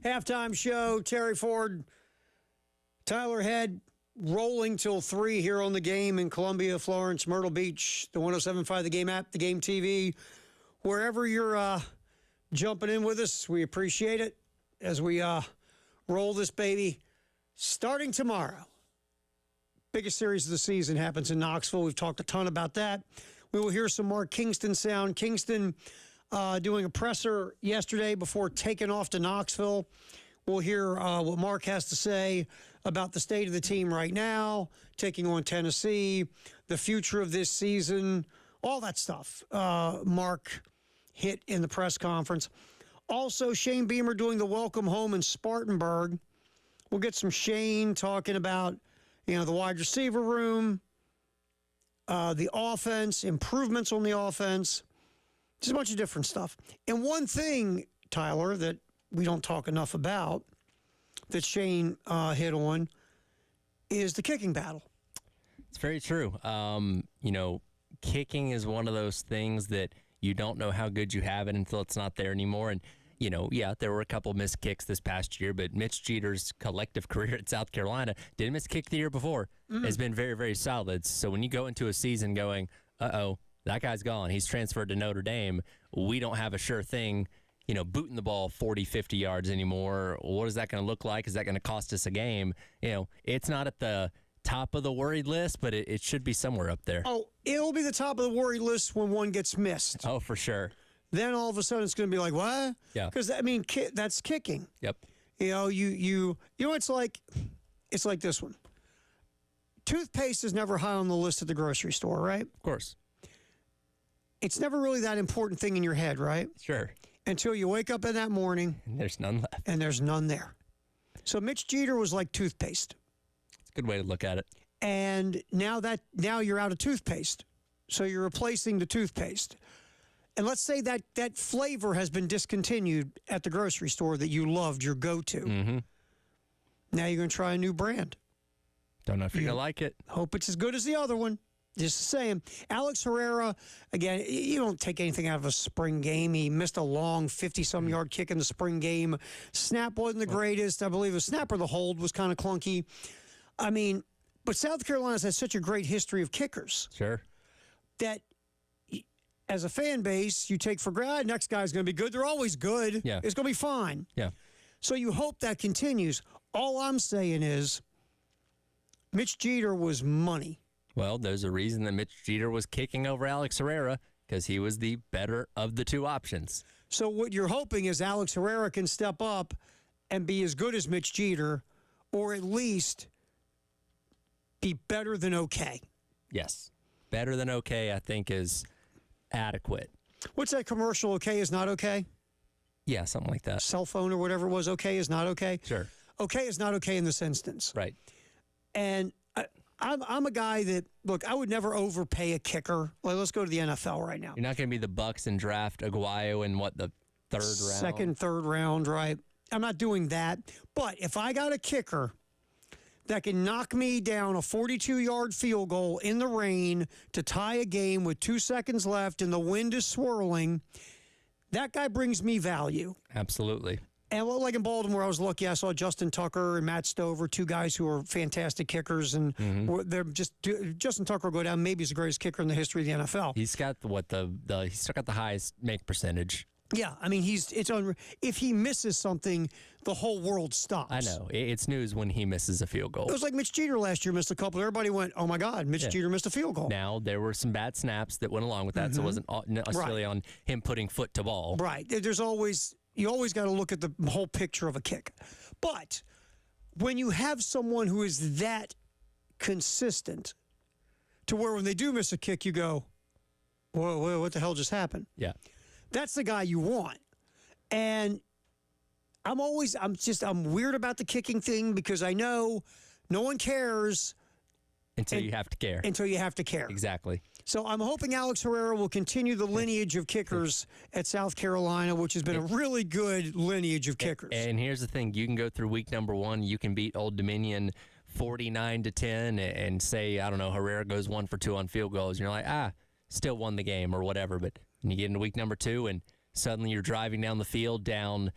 Halftime show, Terry Ford, Tyler Head, rolling till 3 here on The Game in Columbia, Florence, Myrtle Beach, the 107.5 The Game app, The Game TV. Wherever you're jumping in with us, we appreciate it as we roll this baby starting tomorrow. Biggest series of the season happens in Knoxville. We've talked a ton about that. We will hear some more Kingston sound. Kingston doing a presser yesterday before taking off to Knoxville. We'll hear what Mark has to say about the state of the team right now, taking on Tennessee, the future of this season, all that stuff. Mark hit in the press conference. Also, Shane Beamer doing the welcome home in Spartanburg. We'll get some Shane talking about, the wide receiver room, the offense, improvements on the offense, just a bunch of different stuff. And one thing, Tyler, that we don't talk enough about, that Shane hit on, is the kicking battle. It's very true. Kicking is one of those things that you don't know how good you have it until it's not there anymore. And, there were a couple missed kicks this past year, but Mitch Jeter's collective career at South Carolina didn't miss a kick the year before. Has been very, very solid. So when you go into a season going, that guy's gone, he's transferred to Notre Dame, we don't have a sure thing, booting the ball 40, 50 yards anymore. What is that going to look like? Is that going to cost us a game? It's not at the top of the worried list, but it should be somewhere up there. Oh, it'll be the top of the worried list when one gets missed. Oh, for sure. Then all of a sudden it's going to be like, what? Yeah. Because, that's kicking. Yep. It's like this one. Toothpaste is never high on the list at the grocery store, right? Of course. It's never really that important thing in your head, right? Sure. Until you wake up in that morning. And there's none left. And there's none there. So Mitch Jeter was like toothpaste. It's a good way to look at it. And now you're out of toothpaste. So you're replacing the toothpaste. And let's say that flavor has been discontinued at the grocery store that you loved, your go-to. Mm-hmm. Now you're going to try a new brand. Don't know if you're going to like it. Hope it's as good as the other one. Just saying. Alex Herrera, again, you don't take anything out of a spring game. He missed a long 50-some yard kick in the spring game. Snap wasn't the greatest. I believe the snap or the hold was kind of clunky. But South Carolina's had such a great history of kickers. Sure. That as a fan base, you take for granted, next guy's going to be good. They're always good. Yeah. It's going to be fine. Yeah. So you hope that continues. All I'm saying is Mitch Jeter was money. Well, there's a reason that Mitch Jeter was kicking over Alex Herrera, because he was the better of the two options. So what you're hoping is Alex Herrera can step up and be as good as Mitch Jeter, or at least be better than okay. Yes. Better than okay, I think, is adequate. What's that commercial, okay is not okay? Yeah, something like that. Cell phone or whatever it was, okay is not okay? Sure. Okay is not okay in this instance. Right. And I'm a guy that, look, I would never overpay a kicker. Like, let's go to the NFL right now. You're not going to be the Bucks and draft Aguayo in the third round? Second, third round, right? I'm not doing that. But if I got a kicker that can knock me down a 42-yard field goal in the rain to tie a game with 2 seconds left and the wind is swirling, that guy brings me value. Absolutely. And like in Baltimore, I was lucky. I saw Justin Tucker and Matt Stover, two guys who are fantastic kickers, and they're just Justin Tucker will go down. Maybe he's the greatest kicker in the history of the NFL. He's got he's still got the highest make percentage. Yeah, if he misses something, the whole world stops. I know. It's news when he misses a field goal. It was like Mitch Jeter last year missed a couple. Everybody went, oh, my God, Mitch Jeter missed a field goal. Now, there were some bad snaps that went along with that, so it wasn't necessarily on him putting foot to ball. Right. You always got to look at the whole picture of a kick. But when you have someone who is that consistent to where when they do miss a kick, you go, whoa, what the hell just happened? Yeah. That's the guy you want. And I'm weird about the kicking thing because I know no one cares until you have to care. Until you have to care. Exactly. So I'm hoping Alex Herrera will continue the lineage of kickers at South Carolina, which has been a really good lineage of kickers. And here's the thing. You can go through week number 1. You can beat Old Dominion 49-10 and say, I don't know, Herrera goes 1 for 2 on field goals. And you're like, still won the game or whatever. But you get into week number 2 and suddenly you're driving down the field down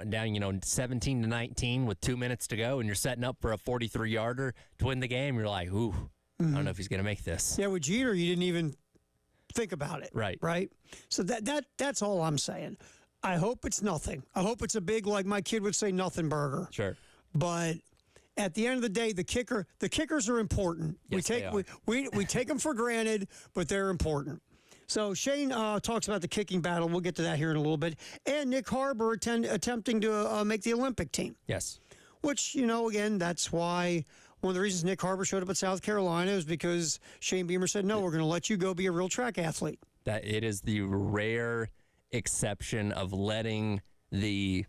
down 17 to 19 with 2 minutes to go, and you're setting up for a 43-yarder to win the game. You're like, ooh, I don't know if he's going to make this. Yeah, with Jeter, you didn't even think about it. Right. Right? So that's all I'm saying. I hope it's nothing. I hope it's a big, like my kid would say, nothing burger. Sure. But at the end of the day, the kickers are important. Yes, we take them for granted, but they're important. So Shane talks about the kicking battle. We'll get to that here in a little bit. And Nick Harbor attempting to make the Olympic team. Yes. Which, again, that's why one of the reasons Nick Harbor showed up at South Carolina is because Shane Beamer said, no, we're going to let you go be a real track athlete. That it is the rare exception of letting the,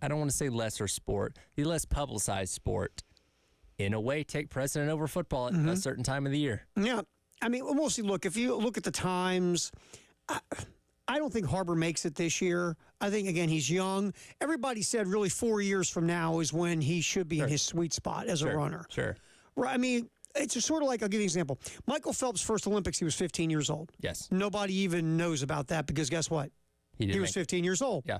I don't want to say lesser sport, the less publicized sport, in a way, take precedent over football at a certain time of the year. Yeah. I mean, we'll see. Look, if you look at the times, I don't think Harbor makes it this year. I think, again, he's young. Everybody said really 4 years from now is when he should be in his sweet spot as a runner. Sure. Right. I mean, it's just sort of like, I'll give you an example. Michael Phelps' first Olympics, he was 15 years old. Yes. Nobody even knows about that because guess what? He was 15 years old. Yeah.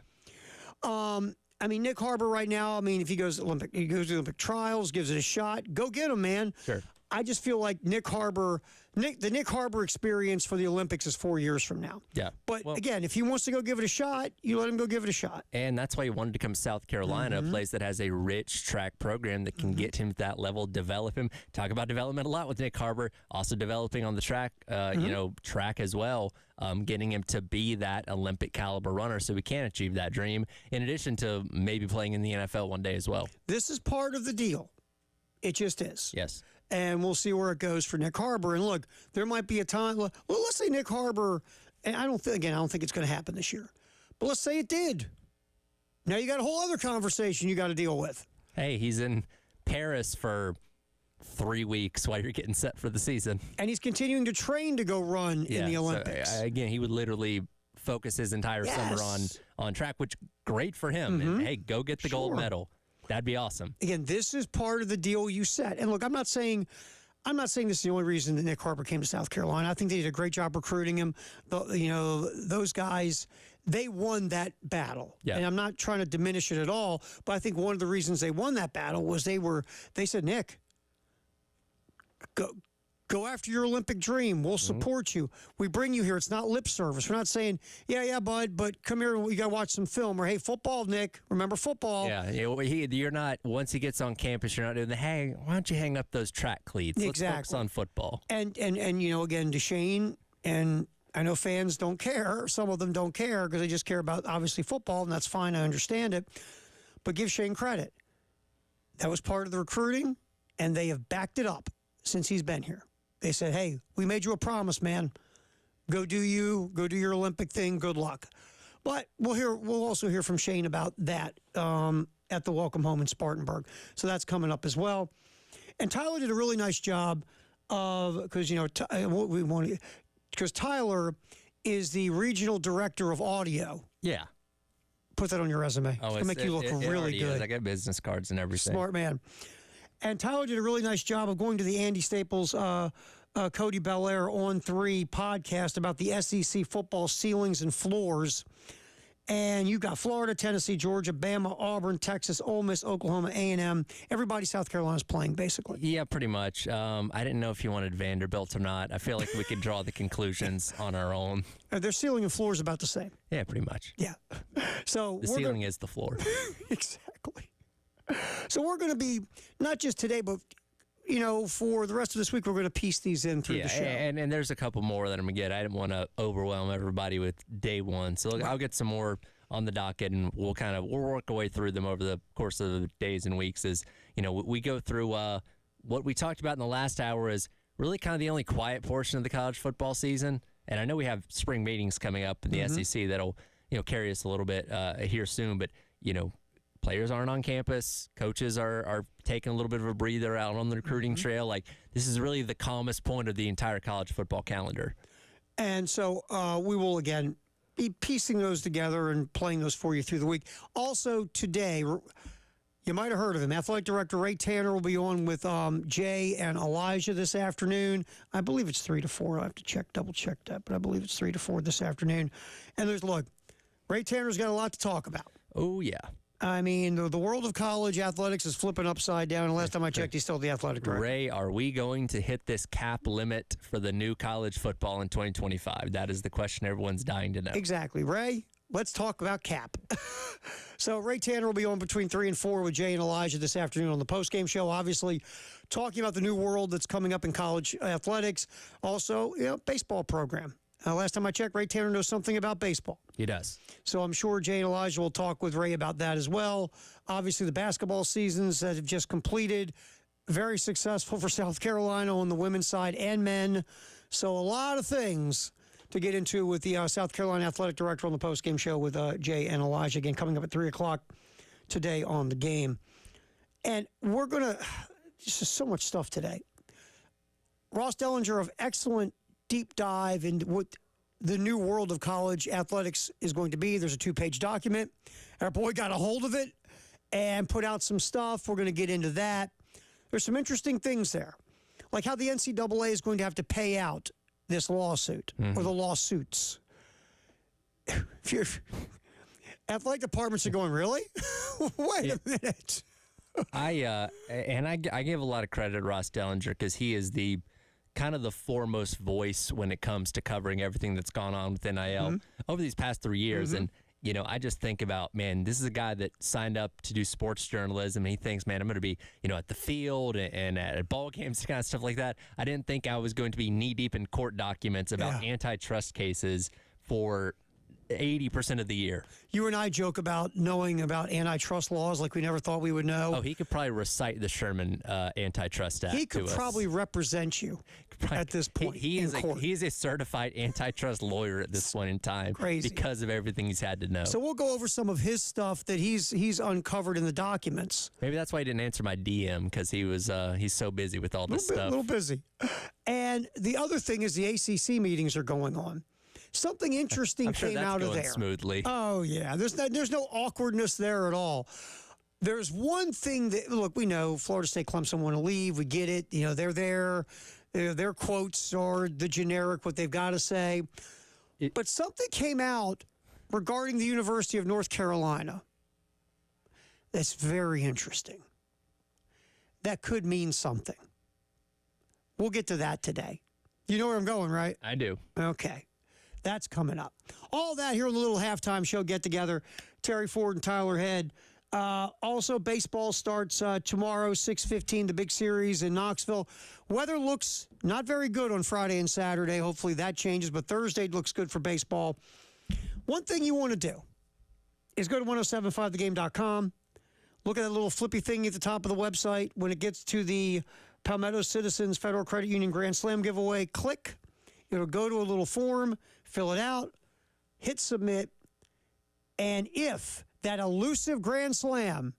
I mean, Nick Harbor right now, I mean, if he goes to Olympic trials, gives it a shot, go get him, man. Sure. I just feel like the Nick Harbor experience for the Olympics is 4 years from now. Yeah. But again, if he wants to go give it a shot, you let him go give it a shot. And that's why he wanted to come to South Carolina, a place that has a rich track program that can get him to that level, develop him. Talk about development a lot with Nick Harbor, also developing on the track, track as well, getting him to be that Olympic caliber runner so we can achieve that dream, in addition to maybe playing in the NFL one day as well. This is part of the deal. It just is. Yes. And we'll see where it goes for Nick Harbor. And look, there might be a time. Well, let's say Nick Harbor, and I don't think it's going to happen this year. But let's say it did. Now you got a whole other conversation you got to deal with. Hey, he's in Paris for 3 weeks while you're getting set for the season. And he's continuing to train to go run in the Olympics. So, again, he would literally focus his entire summer on track, which great for him. And hey, go get the gold medal. That'd be awesome. Again, this is part of the deal you set. And look, I'm not saying this is the only reason that Nick Harbor came to South Carolina. I think they did a great job recruiting him. Those guys, they won that battle. Yeah. And I'm not trying to diminish it at all, but I think one of the reasons they won that battle was they said, Nick, go after your Olympic dream. We'll support you. We bring you here. It's not lip service. We're not saying, yeah, bud, but come here and we got to watch some film. Or, hey, football, Nick. Remember football. Yeah, you're not, once he gets on campus, you're not doing hey, why don't you hang up those track cleats? Let's focus on football. And again, DeShane, and I know fans don't care. Some of them don't care because they just care about, obviously, football, and that's fine. I understand it. But give Shane credit. That was part of the recruiting, and they have backed it up since he's been here. They said, hey, we made you a promise, man. Go do your Olympic thing. Good luck. But we'll also hear from Shane about that at the Welcome Home in Spartanburg. So that's coming up as well. And Tyler did a really nice job because Tyler is the regional director of audio. Yeah. Put that on your resume. Oh, it'll make you look really good. I got business cards and everything. Smart man. And Tyler did a really nice job of going to the Andy Staples, Cody Belair On 3 podcast about the SEC football ceilings and floors. And you got Florida, Tennessee, Georgia, Bama, Auburn, Texas, Ole Miss, Oklahoma, A&M. Everybody South Carolina's playing, basically. Yeah, pretty much. I didn't know if you wanted Vanderbilt or not. I feel like we could draw the conclusions on our own. Their ceiling and floor is about the same. Yeah, pretty much. Yeah. So the ceiling is the floor. Exactly. So we're going to be, not just today, but, for the rest of this week, we're going to piece these in through the show. And there's a couple more that I'm going to get. I didn't want to overwhelm everybody with day one. So I'll get some more on the docket, and we'll work our way through them over the course of the days and weeks. We go through what we talked about in the last hour is really kind of the only quiet portion of the college football season. And I know we have spring meetings coming up in the SEC that'll, carry us a little bit here soon. But, players aren't on campus. Coaches are taking a little bit of a breather out on the recruiting trail. Like, this is really the calmest point of the entire college football calendar. And so we will, again, be piecing those together and playing those for you through the week. Also today, you might have heard of him. Athletic Director Ray Tanner will be on with Jay and Elijah this afternoon. I believe it's 3 to 4. I have to double check that, but I believe it's 3 to 4 this afternoon. And Ray Tanner's got a lot to talk about. Oh, yeah. I mean, the world of college athletics is flipping upside down. And last time I checked, he's still the athletic director. Ray, are we going to hit this cap limit for the new college football in 2025? That is the question everyone's dying to know. Exactly. Ray, let's talk about cap. So Ray Tanner will be on between 3 and 4 with Jay and Elijah this afternoon on the postgame show. Obviously, talking about the new world that's coming up in college athletics. Also, baseball program. Last time I checked, Ray Tanner knows something about baseball. He does. So I'm sure Jay and Elijah will talk with Ray about that as well. Obviously, the basketball seasons that have just completed, very successful for South Carolina on the women's side and men. So a lot of things to get into with the South Carolina athletic director on the postgame show with Jay and Elijah. Again, coming up at 3 o'clock today on the game. And we're going to, just so much stuff today. Ross Dellinger of excellent deep dive into what the new world of college athletics is going to be. There's a 2-page document. Our boy got a hold of it and put out some stuff. We're going to get into that. There's some interesting things there, like how the NCAA is going to have to pay out this lawsuit or the lawsuits. If you're, athletic departments are going, really? Wait a minute. I give a lot of credit to Ross Dellinger because he is the kind of the foremost voice when it comes to covering everything that's gone on with NIL over these past 3 years. And, I just think about, man, this is a guy that signed up to do sports journalism. And he thinks, man, I'm going to be, at the field and at ball games, kind of stuff like that. I didn't think I was going to be knee deep in court documents about antitrust cases for 80% of the year. You and I joke about knowing about antitrust laws like we never thought we would know. Oh, he could probably recite the Sherman Antitrust Act. He could probably represent you at this point. He is a certified antitrust lawyer at this point in time. Crazy. Because of everything he's had to know. So we'll go over some of his stuff that he's uncovered in the documents. Maybe that's why he didn't answer my DM, because he's so busy with all this stuff. A little busy. And the other thing is the ACC meetings are going on. Something interesting came out of there. Smoothly. Oh, yeah. There's no awkwardness there at all. There's one thing that, look, we know Florida State, Clemson want to leave. We get it. They're there. Their quotes are the generic, what they've got to say. But something came out regarding the University of North Carolina that's very interesting. That could mean something. We'll get to that today. You know where I'm going, right? I do. Okay. That's coming up. All that here on the little halftime show get-together. Terry Ford and Tyler Head. Also, baseball starts tomorrow, 6:15, the big series in Knoxville. Weather looks not very good on Friday and Saturday. Hopefully that changes, but Thursday looks good for baseball. One thing you want to do is go to 1075thegame.com. Look at that little flippy thing at the top of the website. When it gets to the Palmetto Citizens Federal Credit Union Grand Slam giveaway, click. It'll go to a little form, fill it out, hit submit, and if that elusive Grand Slam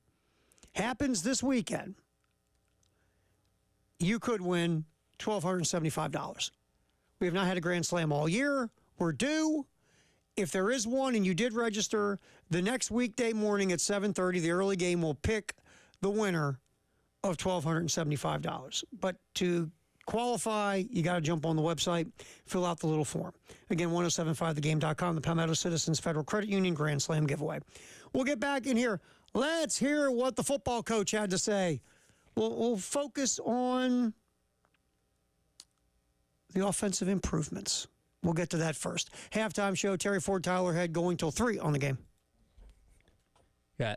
happens this weekend, you could win $1,275. We have not had a Grand Slam all year. We're due. If there is one and you did register, the next weekday morning at 7:30, the early game will pick the winner of $1,275. But to qualify, you got to jump on the website, fill out the little form. Again, 1075thegame.com, the Palmetto Citizens Federal Credit Union Grand Slam giveaway. We'll get back in here. Let's hear what the football coach had to say. We'll focus on the offensive improvements. We'll get to that first. Halftime show, Terry Ford, Tyler Head, going till 3 on the game. Yeah.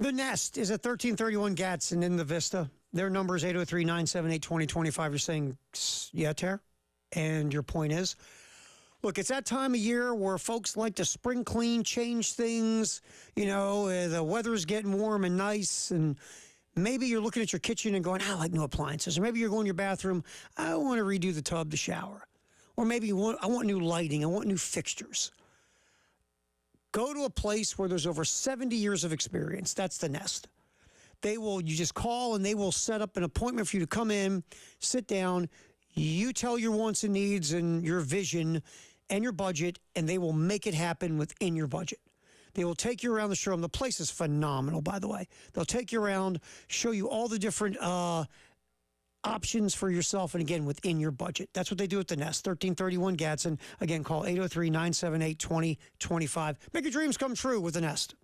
The Nest is at 1331 Gadsden in the Vista. Their number is 803-978-2025. You're saying, yeah, Tara? And your point is? Look, it's that time of year where folks like to spring clean, change things. You know, the weather's getting warm and nice, and maybe you're looking at your kitchen and going, I like new appliances. Or maybe you're going to your bathroom, I want to redo the tub, the shower. Or maybe I want new lighting, I want new fixtures. Go to a place where there's over 70 years of experience. That's the Nest. You just call and they will set up an appointment for you to come in, sit down, you tell your wants and needs and your vision and your budget, and they will make it happen within your budget. They will take you around the showroom. The place is phenomenal, by the way. They'll take you around, show you all the different options for yourself, and again, within your budget. That's what they do at the Nest, 1331 Gadsden. Again, call 803-978-2025. Make your dreams come true with the Nest.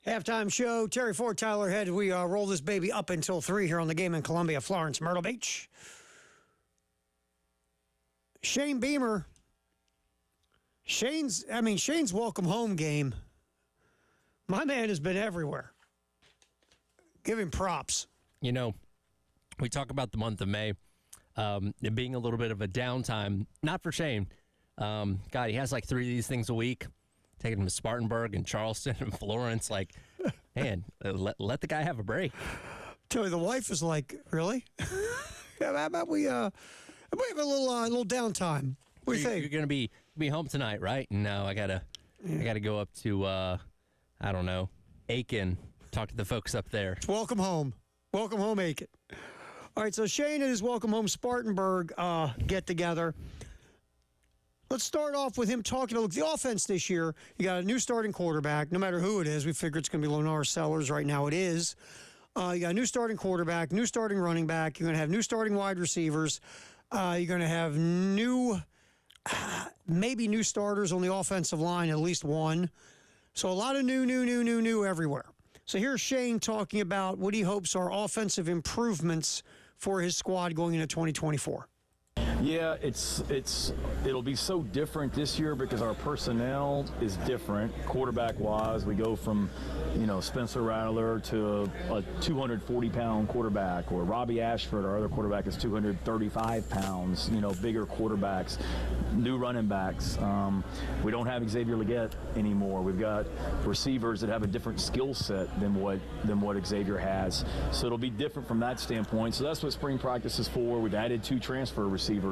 Halftime show, Terry Ford, Tyler Head. We roll this baby up until 3 here on the game in Columbia, Florence, Myrtle Beach. Shane Beamer. Shane's welcome home game. My man has been everywhere. Give him props. You know, we talk about the month of May. it being a little bit of a downtime, not for Shane. God, he has like 3 of these things a week, taking him to Spartanburg and Charleston and Florence. Like, man, let the guy have a break. Tell you, the wife is like, really? How about we have a little downtime? What do you think? You're gonna be home tonight, right? No, I gotta go up to I don't know, Aiken. Talk to the folks up there. Welcome home, Aiken. All right, so Shane and his Welcome Home Spartanburg get together. Let's start off with him talking about the offense this year. You got a new starting quarterback, no matter who it is. We figure it's going to be Lenore Sellers. Right now it is. You got a new starting quarterback, new starting running back. You're going to have new starting wide receivers. You're going to have maybe new starters on the offensive line, at least one. So a lot of new everywhere. So here's Shane talking about what he hopes are offensive improvements for his squad going into 2024. Yeah, it'll be so different this year because our personnel is different. Quarterback-wise, we go from, Spencer Rattler to a 240-pound quarterback, or Robbie Ashford, our other quarterback, is 235 pounds. Bigger quarterbacks, new running backs. We don't have Xavier Legette anymore. We've got receivers that have a different skill set than what Xavier has. So it'll be different from that standpoint. So that's what spring practice is for. We've added 2 transfer receivers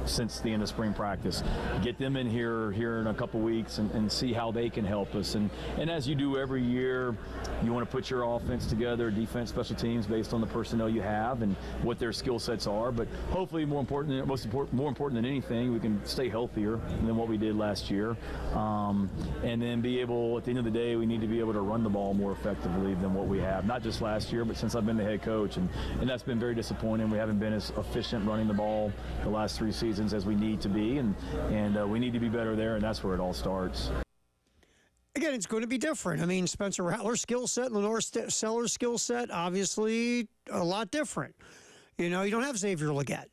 since the end of spring practice. Get them in here in a couple weeks and see how they can help us. And as you do every year, you want to put your offense together, defense, special teams, based on the personnel you have and what their skill sets are. But hopefully, more important than anything, we can stay healthier than what we did last year. And then be able, at the end of the day, we need to be able to run the ball more effectively than what we have. Not just last year, but since I've been the head coach. And that's been very disappointing. We haven't been as efficient running the ball the last 3 seasons as we need to be, and we need to be better there, and that's where it all starts. Again, it's going to be different. I mean, Spencer Rattler's skill set, Lenore Sellers' skill set, obviously a lot different. You don't have Xavier Legette.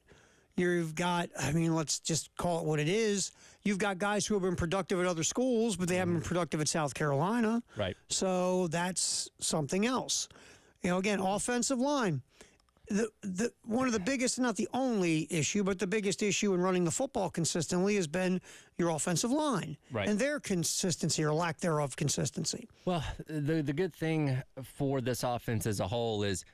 You've got, let's just call it what it is. You've got guys who have been productive at other schools, but they haven't been productive at South Carolina. Right. So that's something else. Again, offensive line. The one of the biggest, not the only issue, but the biggest issue in running the football consistently has been your offensive line, right, and their consistency or lack thereof consistency. Well, the good thing for this offense as a whole is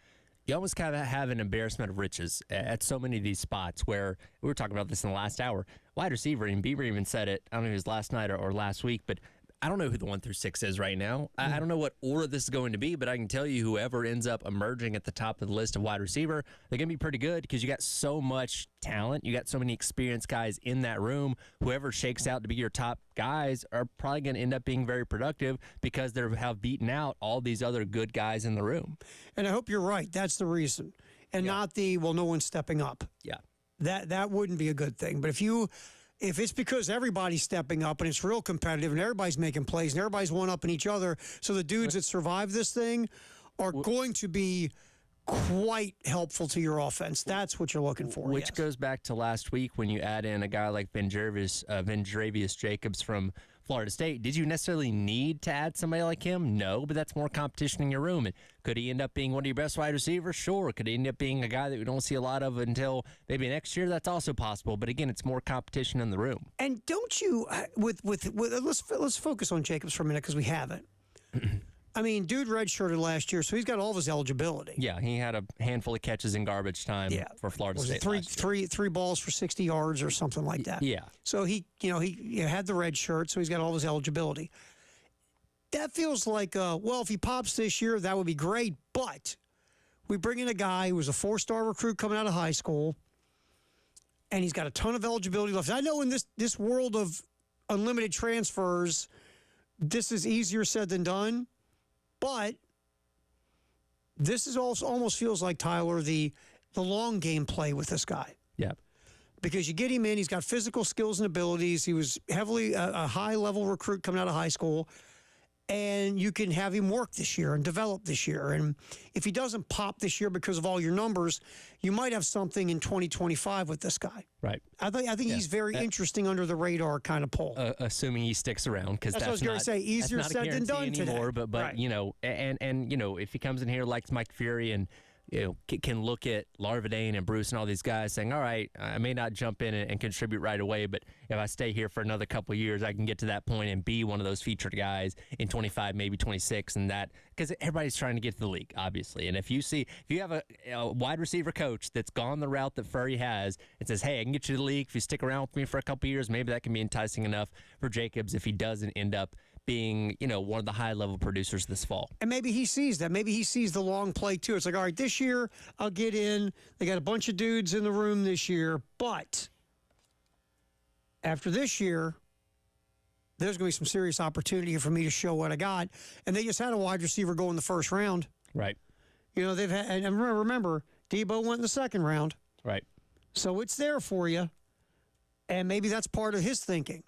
you almost kind of have an embarrassment of riches at so many of these spots where we were talking about this in the last hour. Wide receiver, and Beaver even said it, I don't know if it was last night or last week, but I don't know who the 1 through 6 is right now. I don't know what order this is going to be, but I can tell you whoever ends up emerging at the top of the list of wide receiver, they're going to be pretty good because you got so much talent. You got so many experienced guys in that room. Whoever shakes out to be your top guys are probably going to end up being very productive because they have beaten out all these other good guys in the room. And I hope you're right. That's the reason. And not no one's stepping up. Yeah. That wouldn't be a good thing. But if it's because everybody's stepping up and it's real competitive and everybody's making plays and everybody's one-upping each other, so the dudes that survive this thing are going to be quite helpful to your offense. That's what you're looking for. Which goes back to last week when you add in a guy like Vendravius Jacobs from Florida State. Did you necessarily need to add somebody like him? No, but that's more competition in your room. And could he end up being one of your best wide receivers? Sure. Could he end up being a guy that we don't see a lot of until maybe next year? That's also possible. But again, it's more competition in the room. And don't you let's focus on Jacobs for a minute because we haven't. Dude redshirted last year, so he's got all of his eligibility. Yeah, he had a handful of catches in garbage time for Florida State. Three balls for 60 yards or something like that. Yeah. So he had the red shirt, so he's got all of his eligibility. That feels like, if he pops this year, that would be great. But we bring in a guy who was a 4-star recruit coming out of high school, and he's got a ton of eligibility left. I know in this world of unlimited transfers, this is easier said than done. But this is also almost feels like, Tyler, the long game play with this guy. Yeah. Because you get him in, he's got physical skills and abilities. He was heavily a high-level recruit coming out of high school. And you can have him work this year and develop this year. And if he doesn't pop this year because of all your numbers, you might have something in 2025 with this guy. Right. I think he's very interesting under the radar kind of pull. Assuming he sticks around, because that's what I was going to say. Easier said than done anymore. Today. But right. And if he comes in here like Mike Fury and can look at Larvadain and Bruce and all these guys saying, all right, I may not jump in and contribute right away, but if I stay here for another couple of years, I can get to that point and be one of those featured guys in 25, maybe 26, and that because everybody's trying to get to the league, obviously. And if you have a wide receiver coach that's gone the route that Furry has and says, hey, I can get you to the league if you stick around with me for a couple of years, maybe that can be enticing enough for Jacobs if he doesn't end up being, one of the high-level producers this fall. And maybe he sees that. Maybe he sees the long play, too. It's like, all right, this year I'll get in. They got a bunch of dudes in the room this year. But after this year, there's going to be some serious opportunity for me to show what I got. And they just had a wide receiver go in the first round. Right. They've had, and remember, Debo went in the second round. Right. So it's there for you. And maybe that's part of his thinking.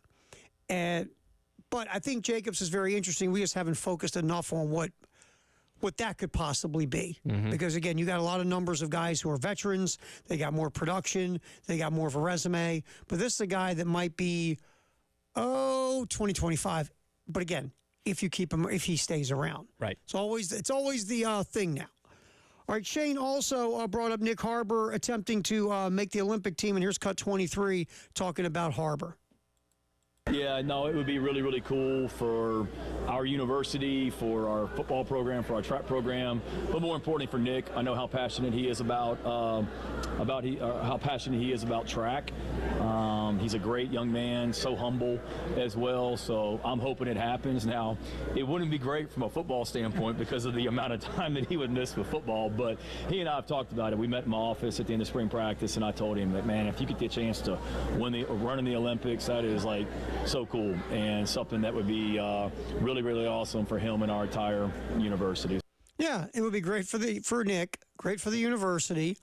But I think Jacobs is very interesting. We just haven't focused enough on what that could possibly be. Mm-hmm. Because, again, you got a lot of numbers of guys who are veterans. They got more production. They got more of a resume. But this is a guy that might be, 2025. But, again, if you keep him, if he stays around. Right. It's always the thing now. All right, Shane also brought up Nick Harbor attempting to make the Olympic team. And here's cut 23 talking about Harbor. Yeah, no, it would be really, really cool for our university, for our football program, for our track program, but more importantly for Nick. I know how passionate he is about how passionate he is about track. He's a great young man, so humble as well. So I'm hoping it happens. Now, it wouldn't be great from a football standpoint because of the amount of time that he would miss with football. But he and I have talked about it. We met in my office at the end of spring practice, and I told him that, man, if you could get a chance to run in the Olympics, that is like so cool and something that would be really, really awesome for him and our entire university. Yeah, it would be great for Nick, great for the university.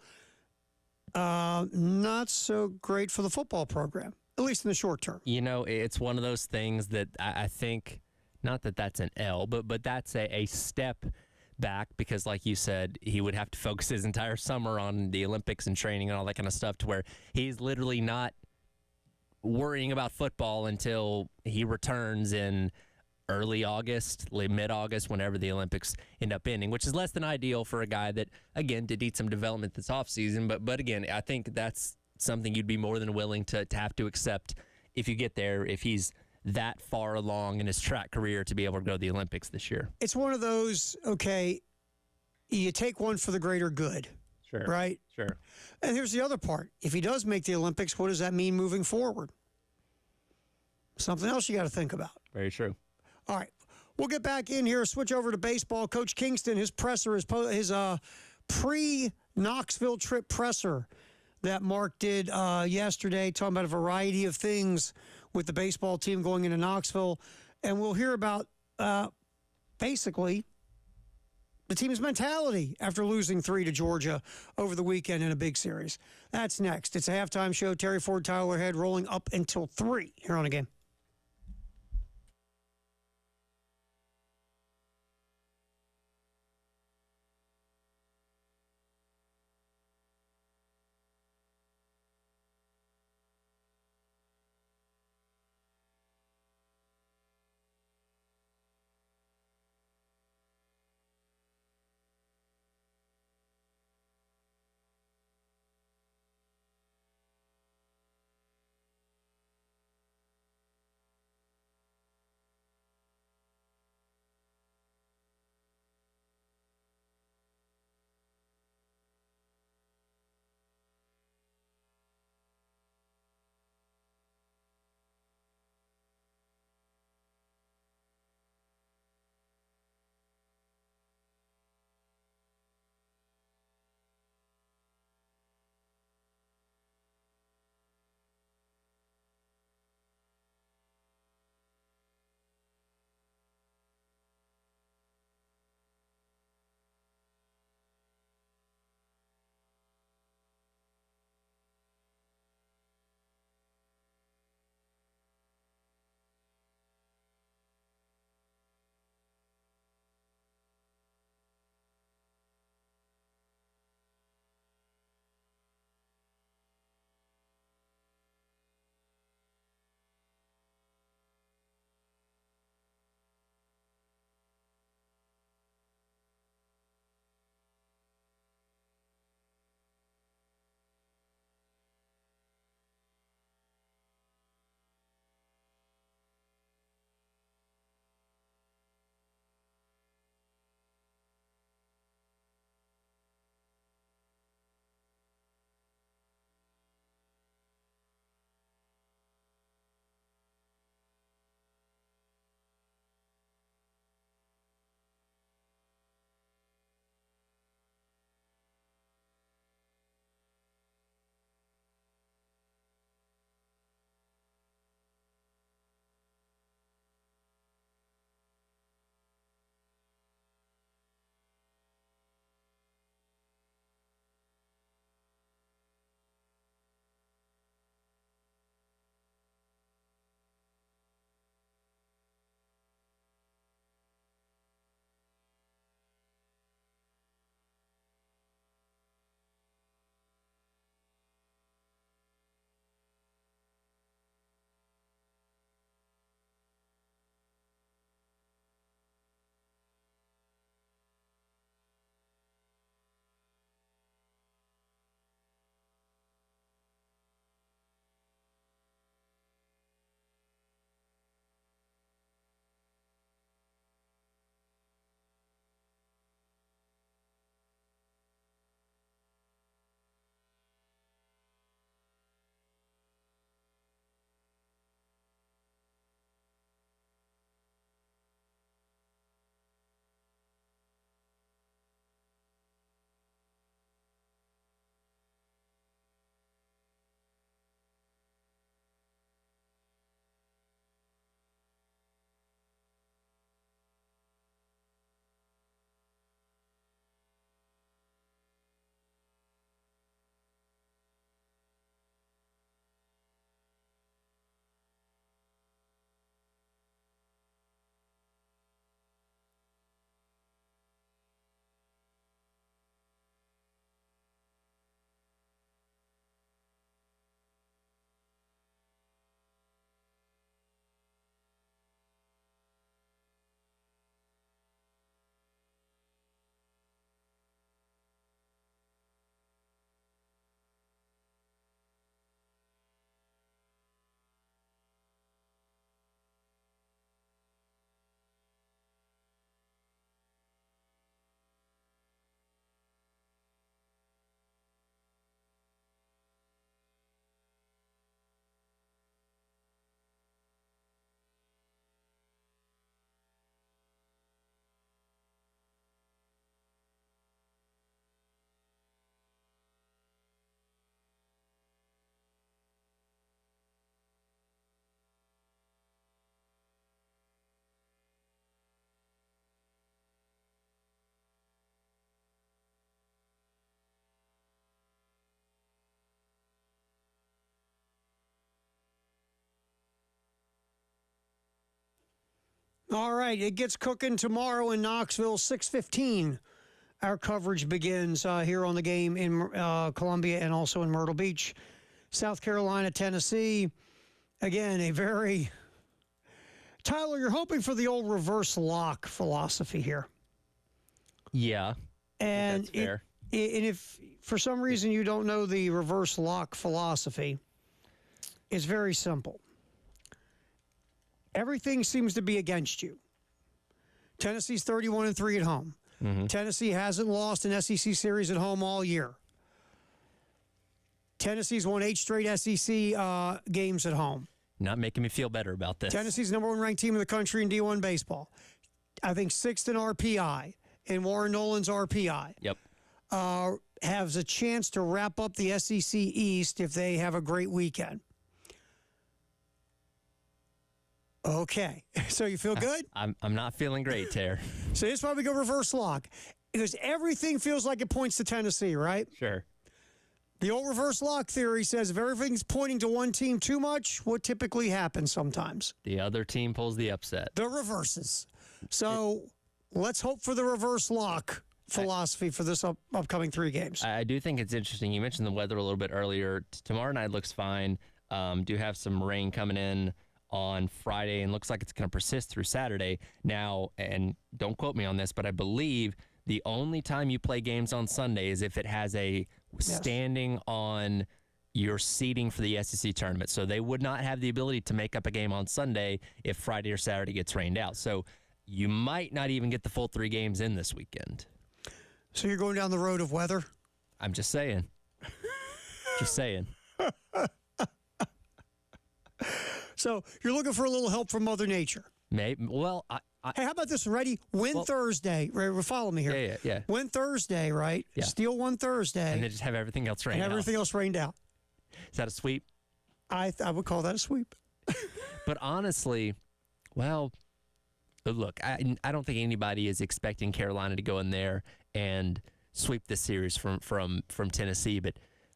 Not so great for the football program, at least in the short term. It's one of those things that I think, not that that's an L, but that's a step back because, like you said, he would have to focus his entire summer on the Olympics and training and all that kind of stuff to where he's literally not worrying about football until he returns in early August, mid-August, whenever the Olympics end up ending, which is less than ideal for a guy that, again, did need some development this offseason. But again, I think that's something you'd be more than willing to have to accept if you get there, if he's that far along in his track career to be able to go to the Olympics this year. It's one of those, okay, you take one for the greater good. Sure. Right? Sure. And here's the other part. If he does make the Olympics, what does that mean moving forward? Something else you got to think about. Very true. All right. We'll get back in here, switch over to baseball. Coach Kingston, his presser, his pre-Knoxville trip presser that Mark did yesterday, talking about a variety of things with the baseball team going into Knoxville. And we'll hear about basically the team's mentality after losing 3 to Georgia over the weekend in a big series. That's next. It's a halftime show. Terry Ford, Tyler Head rolling up until 3 here on A Game. All right, it gets cooking tomorrow in Knoxville, 6:15. Our coverage begins here on the game in Columbia and also in Myrtle Beach. South Carolina, Tennessee. Again, a very... Tyler, you're hoping for the old reverse lock philosophy here. Yeah, And that's fair. And if for some reason you don't know the reverse lock philosophy, it's very simple. Everything seems to be against you. Tennessee's 31-3 at home. Tennessee hasn't lost an SEC series at home all year. Tennessee's won 8 straight SEC games at home. Not making me feel better about this. Tennessee's number 1 ranked team in the country in D1 baseball. I think 6th in RPI, in Warren Nolan's RPI. Yep. Has a chance to wrap up the SEC East if they have a great weekend. Okay, so you feel good? I'm not feeling great, Ter. So this is why we go reverse lock. Because everything feels like it points to Tennessee, right? Sure. The old reverse lock theory says if everything's pointing to one team too much, what typically happens sometimes? The other team pulls the upset. The reverses. So let's hope for the reverse lock philosophy for this upcoming 3 games. I do think it's interesting. You mentioned the weather a little bit earlier. Tomorrow night looks fine. Do have some rain coming in on Friday and looks like it's going to persist through Saturday. Now, and don't quote me on this, but I believe the only time you play games on Sunday is if it has a standing on your seating for the SEC tournament. So they would not have the ability to make up a game on Sunday if Friday or Saturday gets rained out. So you might not even get the full 3 games in this weekend. So you're going down the road of weather? I'm just saying. Just saying. So you're looking for a little help from Mother Nature. Maybe. Well, Hey, how about this? Ready? Win Thursday. Right, follow me here. Yeah. Win Thursday, right? Yeah. Steal one Thursday. And then just have everything else rained and everything else rained out. Is that a sweep? I would call that a sweep. But honestly, well, look, I don't think anybody is expecting Carolina to go in there and sweep this series from Tennessee. But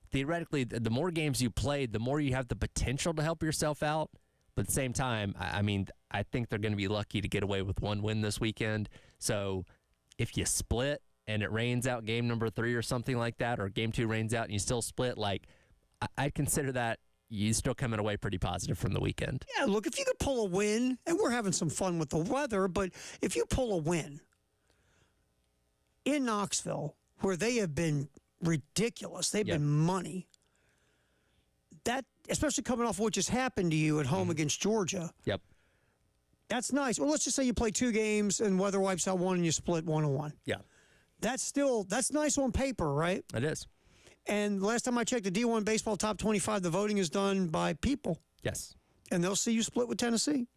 theoretically, the more games you play, the more you have the potential to help yourself out. But at the same time, I mean, I think they're going to be lucky to get away with 1 win this weekend. So if you split and it rains out game number 3 or something like that, or game 2 rains out and you still split, like, I'd consider that you still coming away pretty positive from the weekend. Yeah, look, if you could pull a win, and we're having some fun with the weather, but if you pull a win in Knoxville, where they have been ridiculous, they've been money, that, especially coming off what just happened to you at home against Georgia. Yep. That's nice. Well, let's just say you play 2 games and weather wipes out 1 and you split 1-1. Yeah. That's nice on paper, right? It is. And last time I checked, the D1 Baseball Top 25, the voting is done by people. Yes. And they'll see you split with Tennessee.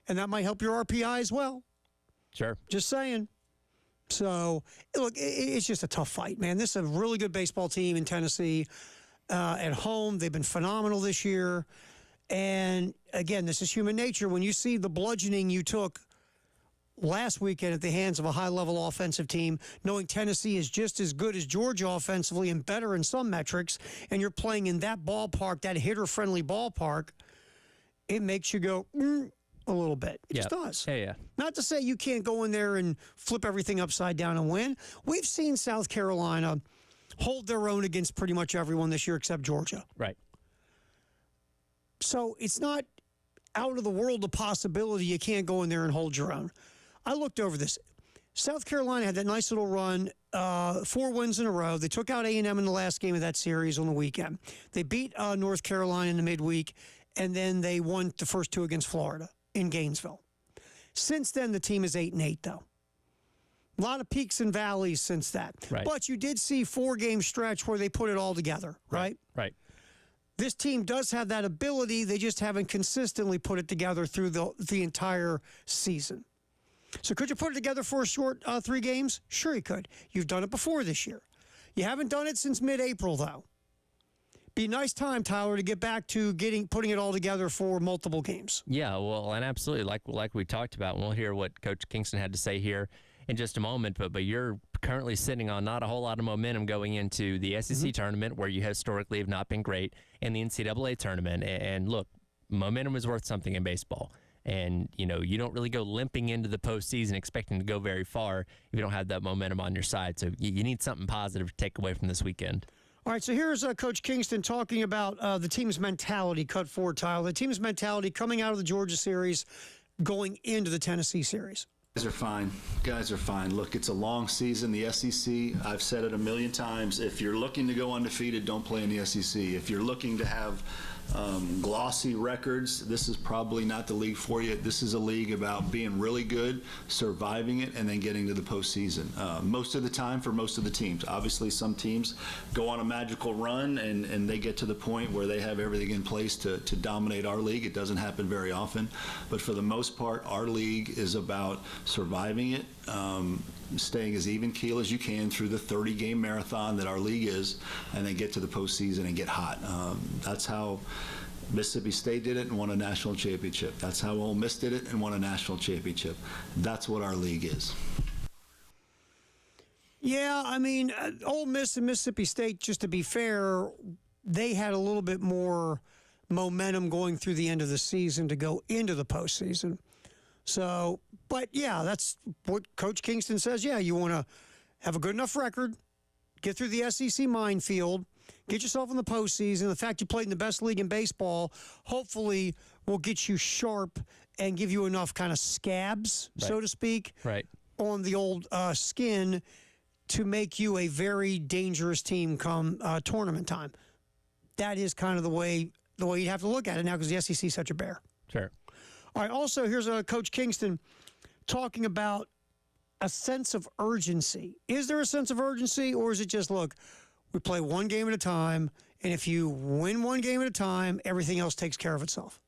And that might help your RPI as well. Sure. Just saying. So, look, it's just a tough fight, man. This is a really good baseball team in Tennessee. At home, they've been phenomenal this year. And, again, this is human nature. When you see the bludgeoning you took last weekend at the hands of a high-level offensive team, knowing Tennessee is just as good as Georgia offensively and better in some metrics, and you're playing in that ballpark, that hitter-friendly ballpark, it makes you go, a little bit. It just does. Yeah. Not to say you can't go in there and flip everything upside down and win. We've seen South Carolina hold their own against pretty much everyone this year except Georgia. Right. So it's not out of the world of possibility you can't go in there and hold your own. I looked over this. South Carolina had that nice little run, 4 wins in a row. They took out A&M in the last game of that series on the weekend. They beat North Carolina in the midweek, and then they won the first 2 against Florida in Gainesville. Since then, the team is 8-8, though. A lot of peaks and valleys since that. Right. But you did see 4-game stretch where they put it all together, right? Right. This team does have that ability. They just haven't consistently put it together through the entire season. So could you put it together for a short 3 games? Sure you could. You've done it before this year. You haven't done it since mid-April, though. Be a nice time, Tyler, to get back to putting it all together for multiple games. Yeah, well, and absolutely, like we talked about, and we'll hear what Coach Kingston had to say here in just a moment, but you're currently sitting on not a whole lot of momentum going into the SEC tournament, where you historically have not been great, and the NCAA tournament. And look, momentum is worth something in baseball. And, you don't really go limping into the postseason expecting to go very far if you don't have that momentum on your side. So you need something positive to take away from this weekend. All right, so here's Coach Kingston talking about the team's mentality, cut forward, Tyler. The team's mentality coming out of the Georgia series, going into the Tennessee series. Guys are fine. Guys are fine. Look, it's a long season. The SEC, I've said it a million times, if you're looking to go undefeated, don't play in the SEC. If you're looking to have glossy records, this is probably not the league for you. This is a league about being really good, surviving it, and then getting to the postseason. Most of the time for most of the teams. Obviously, some teams go on a magical run and they get to the point where they have everything in place to dominate our league. It doesn't happen very often. But for the most part, our league is about surviving it, staying as even keel as you can through the 30-game marathon that our league is, and then get to the postseason and get hot. That's how Mississippi State did it and won a national championship. That's how Ole Miss did it and won a national championship. That's what our league is. Yeah, I mean, Ole Miss and Mississippi State, just to be fair, they had a little bit more momentum going through the end of the season to go into the postseason. So, but yeah, that's what Coach Kingston says. Yeah, you want to have a good enough record, get through the SEC minefield, get yourself in the postseason. The fact you played in the best league in baseball hopefully will get you sharp and give you enough kind of scabs, so to speak, on the old skin to make you a very dangerous team come tournament time. That is kind of the way you have to look at it now because the SEC is such a bear. Sure. All right, also, here's Coach Kingston talking about a sense of urgency. Is there a sense of urgency, or is it just, look, we play one game at a time, and if you win one game at a time, everything else takes care of itself?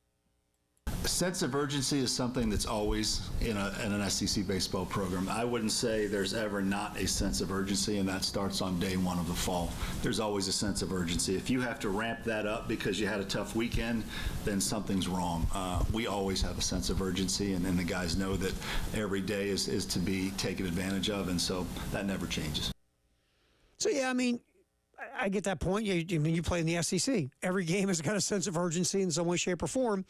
A sense of urgency is something that's always in an SEC baseball program. I wouldn't say there's ever not a sense of urgency, and that starts on day one of the fall. There's always a sense of urgency. If you have to ramp that up because you had a tough weekend, then something's wrong. We always have a sense of urgency, and the guys know that every day is to be taken advantage of, and so that never changes. So, yeah, I mean, I get that point. You play in the SEC. Every game has got a sense of urgency in some way, shape, or form.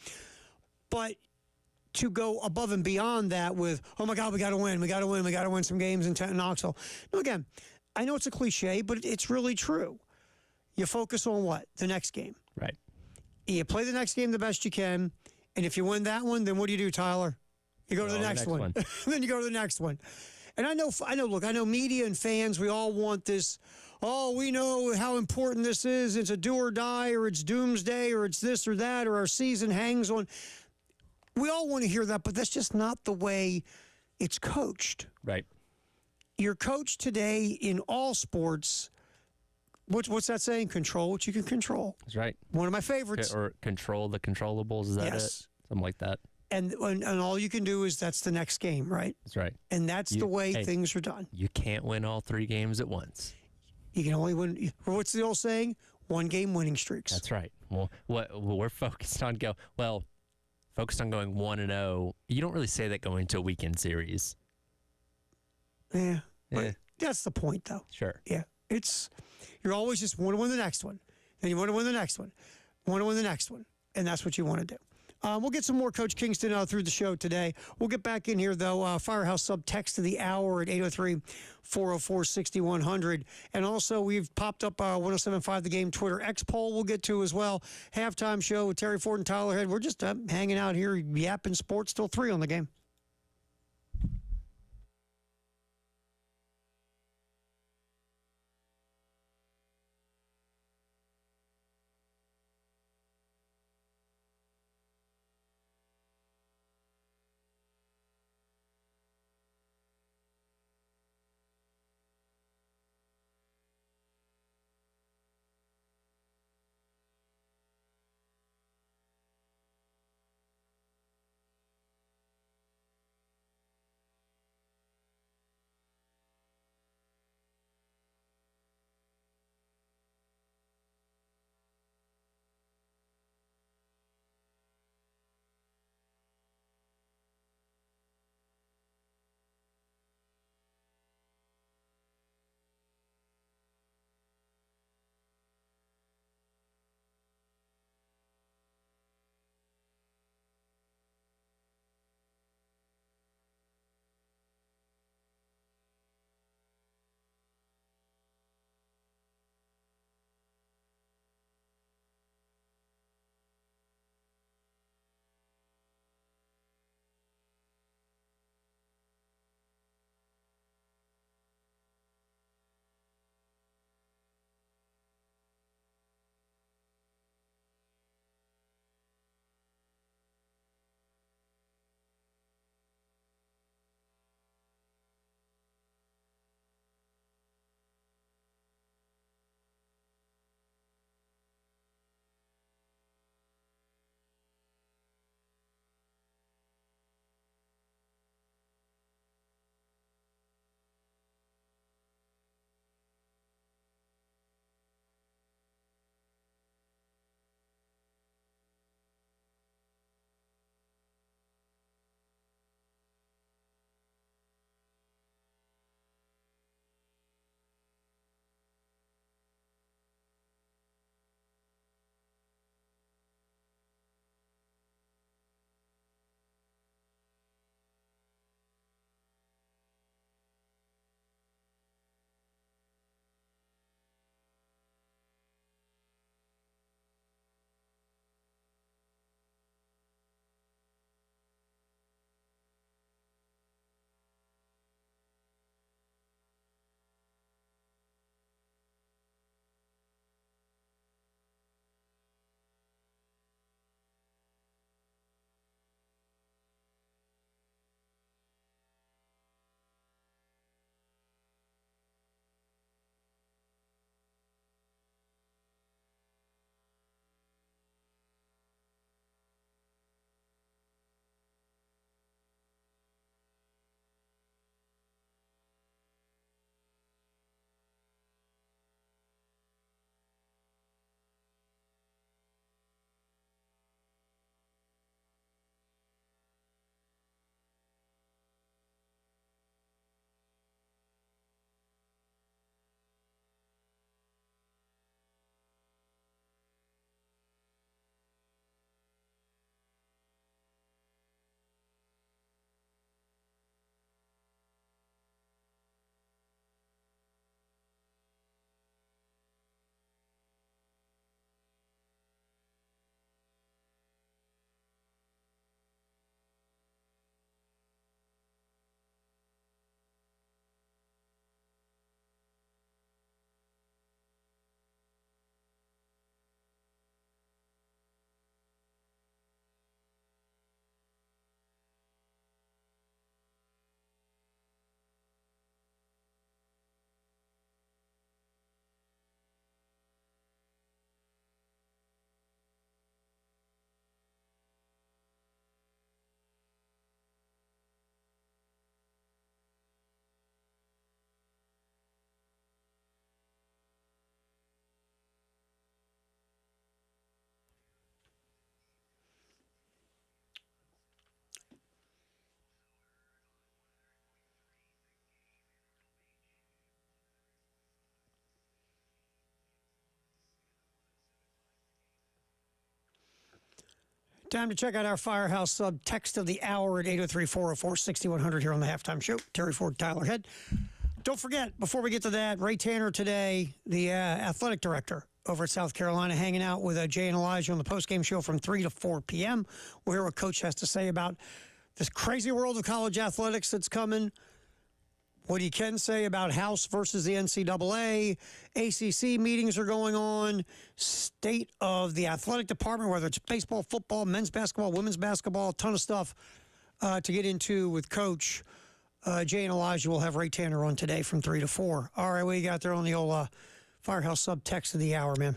But to go above and beyond that with, oh, my God, we got to win. We got to win. We got to win some games in Knoxville. No, again, I know it's a cliche, but it's really true. You focus on what? The next game. Right. You play the next game the best you can. And if you win that one, then what do you do, Tyler? You go to the next one. Then you go to the next one. And I know media and fans, we all want this, oh, we know how important this is. It's a do or die, or it's doomsday, or it's this or that, or our season hangs on. We all want to hear that, but that's just not the way it's coached. Right. You're coached today in all sports. What's that saying? Control what you can control. That's right. One of my favorites. Or control the controllables. Is that it? Something like that. And all you can do is that's the next game, right? That's right. And that's the way things are done. You can't win all 3 games at once. You can only win. What's the old saying? 1-game winning streaks. That's right. Well, we're focused on focused on going 1-0. You don't really say that going into a weekend series. Yeah. But that's the point, though. Sure. Yeah. You're always just want to win the next one. Then you want to win the next one. Want to win the next one. And that's what you want to do. We'll get some more Coach Kingston through the show today. We'll get back in here, though. Firehouse sub text of the hour at 803-404-6100. And also, we've popped up 1075 The Game Twitter X poll we'll get to as well. Halftime show with Terry Ford and Tyler Head. We're just hanging out here, yapping sports till 3 on the game. Time to check out our Firehouse Sub text of the hour at 803-404-6100 here on the Halftime Show. Terry Ford, Tyler Head. Don't forget, before we get to that, Ray Tanner today, the athletic director over at South Carolina, hanging out with Jay and Elijah on the postgame show from 3 to 4 p.m. We'll hear what Coach has to say about this crazy world of college athletics that's coming. What he can say about House versus the NCAA, ACC meetings are going on, state of the athletic department, whether it's baseball, football, men's basketball, women's basketball, a ton of stuff to get into with Coach. Jay and Elijah will have Ray Tanner on today from 3 to 4. All right, what you got there on the old Firehouse Sub text of the hour, man?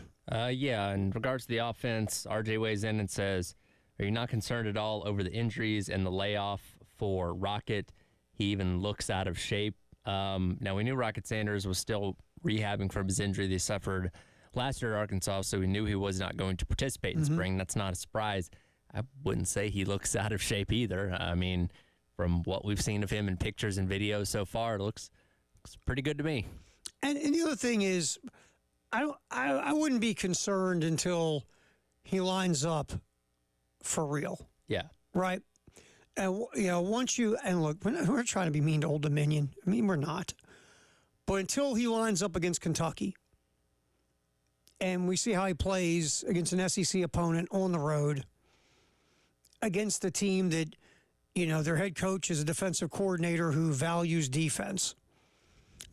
Yeah, in regards to the offense, RJ weighs in and says, are you not concerned at all over the injuries and the layoff for Rocket? He even looks out of shape. Now, we knew Rocket Sanders was still rehabbing from his injury they suffered last year at Arkansas, so we knew he was not going to participate in spring. That's not a surprise. I wouldn't say he looks out of shape either. I mean, from what we've seen of him in pictures and videos so far, it looks pretty good to me. And the other thing is, I wouldn't be concerned until he lines up for real. Yeah. Right? And, once you, and look, we're not trying to be mean to Old Dominion. I mean, we're not. But until he lines up against Kentucky, and we see how he plays against an SEC opponent on the road, against a team that, their head coach is a defensive coordinator who values defense.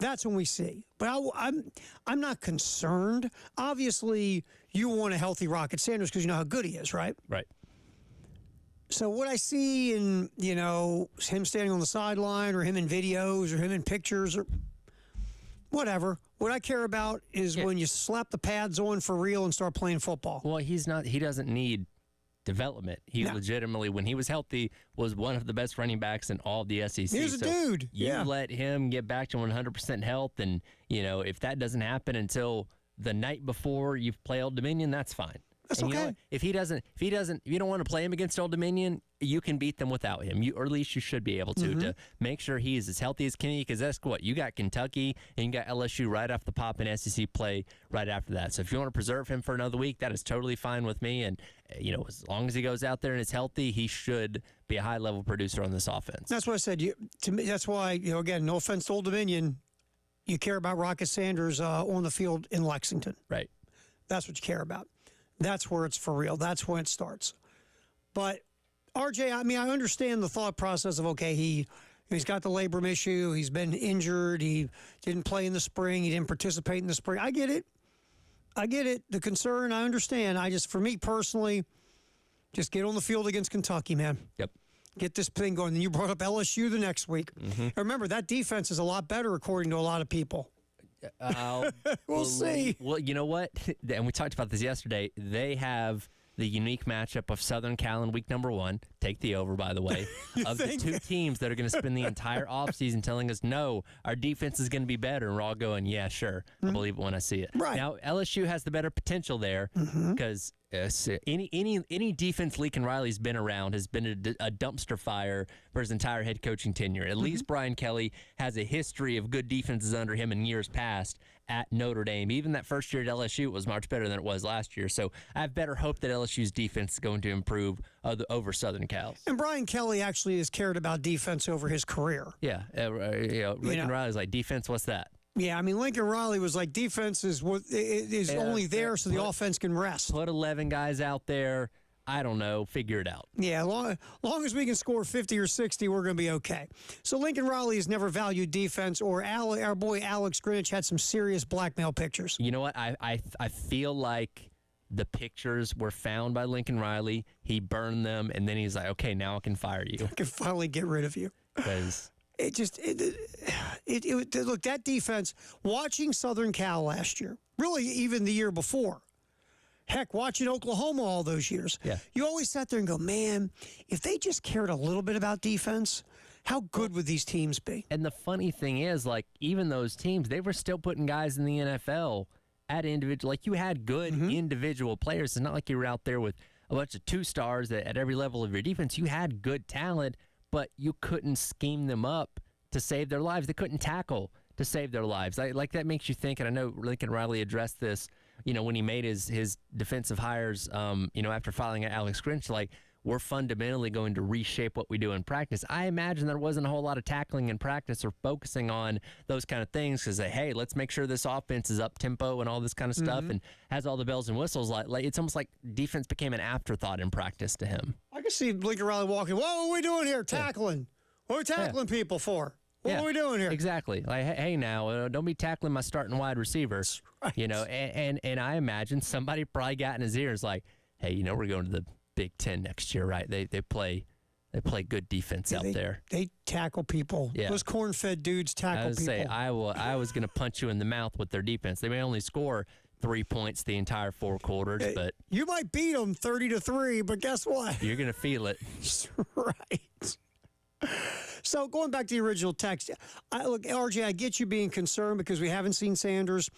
That's when we see. But I'm not concerned. Obviously, you want a healthy Rocket Sanders because you know how good he is, right? Right. So what I see in, him standing on the sideline or him in videos or him in pictures or whatever, what I care about is when you slap the pads on for real and start playing football. Well, he doesn't need development. He legitimately, when he was healthy, was one of the best running backs in all of the SEC. He's a dude. You let him get back to 100% health, and, if that doesn't happen until the night before you play Old Dominion, that's fine. That's and okay. You know what? If you don't want to play him against Old Dominion, you can beat them without him. Or at least you should be able to make sure he is as healthy as can be, because that's what you got Kentucky and you got LSU right off the pop in SEC play right after that. So if you want to preserve him for another week, that is totally fine with me. And as long as he goes out there and is healthy, he should be a high level producer on this offense. That's what I said. To me, that's why again, no offense to Old Dominion, you care about Rocket Sanders on the field in Lexington. Right. That's what you care about. That's where it's for real. That's when it starts. But RJ, I understand the thought process of, okay, he's got the labrum issue. He's been injured. He didn't play in the spring. He didn't participate in the spring. I get it. The concern, I understand. For me personally, just get on the field against Kentucky, man. Yep. Get this thing going. Then you brought up LSU the next week. And remember, that defense is a lot better according to a lot of people. We'll see. Well, you know what? And we talked about this yesterday. They have the unique matchup of Southern Cal in week number 1. Take the over, by the way. Of the two teams that are going to spend the entire offseason telling us, no, our defense is going to be better. And we're all going, yeah, sure. I believe it when I see it. Right. Now, LSU has the better potential there because any defense Lincoln Riley's been around has been a dumpster fire for his entire head coaching tenure. At least Brian Kelly has a history of good defenses under him in years past at Notre Dame. Even that first year at LSU was much better than it was last year. So I have better hope that LSU's defense is going to improve over Southern Cal's. And Brian Kelly actually has cared about defense over his career. Yeah. Lincoln Riley's like, defense, what's that? Yeah, Lincoln Riley was like, defense is only there so the offense can rest. Put 11 guys out there. I don't know. Figure it out. Yeah, long as we can score 50 or 60, we're going to be okay. So Lincoln Riley has never valued defense, or our boy Alex Grinch had some serious blackmail pictures. You know what? I feel like the pictures were found by Lincoln Riley. He burned them, and then he's like, okay, now I can fire you. I can finally get rid of you. Because... Look, that defense, watching Southern Cal last year, really even the year before, heck, watching Oklahoma all those years, you always sat there and go, man, if they just cared a little bit about defense, how good would these teams be? And the funny thing is, even those teams, they were still putting guys in the NFL at individual. You had good individual players. It's not like you were out there with a bunch of 2-stars at every level of your defense. You had good talent, but you couldn't scheme them up to save their lives. They couldn't tackle to save their lives. That makes you think, and I know Lincoln Riley addressed this, when he made his defensive hires, after filing Alex Grinch, we're fundamentally going to reshape what we do in practice. I imagine there wasn't a whole lot of tackling in practice or focusing on those kind of things because, hey, let's make sure this offense is up tempo and all this kind of stuff and has all the bells and whistles. Like it's almost like defense became an afterthought in practice to him. I can see Lincoln Riley walking. What are we doing here? Tackling. What are we tackling people for? What are we doing here? Exactly. Like, hey, now, don't be tackling my starting wide receiver. Right. You know, and I imagine somebody probably got in his ears like, hey, you know, we're going to the Big Ten next year, right? They play good defense out there. They tackle people. Yeah. Those corn-fed dudes tackle I was people. say I was going to punch you in the mouth with their defense. They may only score 3 points the entire 4 quarters, but you might beat them 30-3, but guess what? you're going to feel it. Right. So going back to the original text, look, RJ, I get you being concerned because we haven't seen Sanders,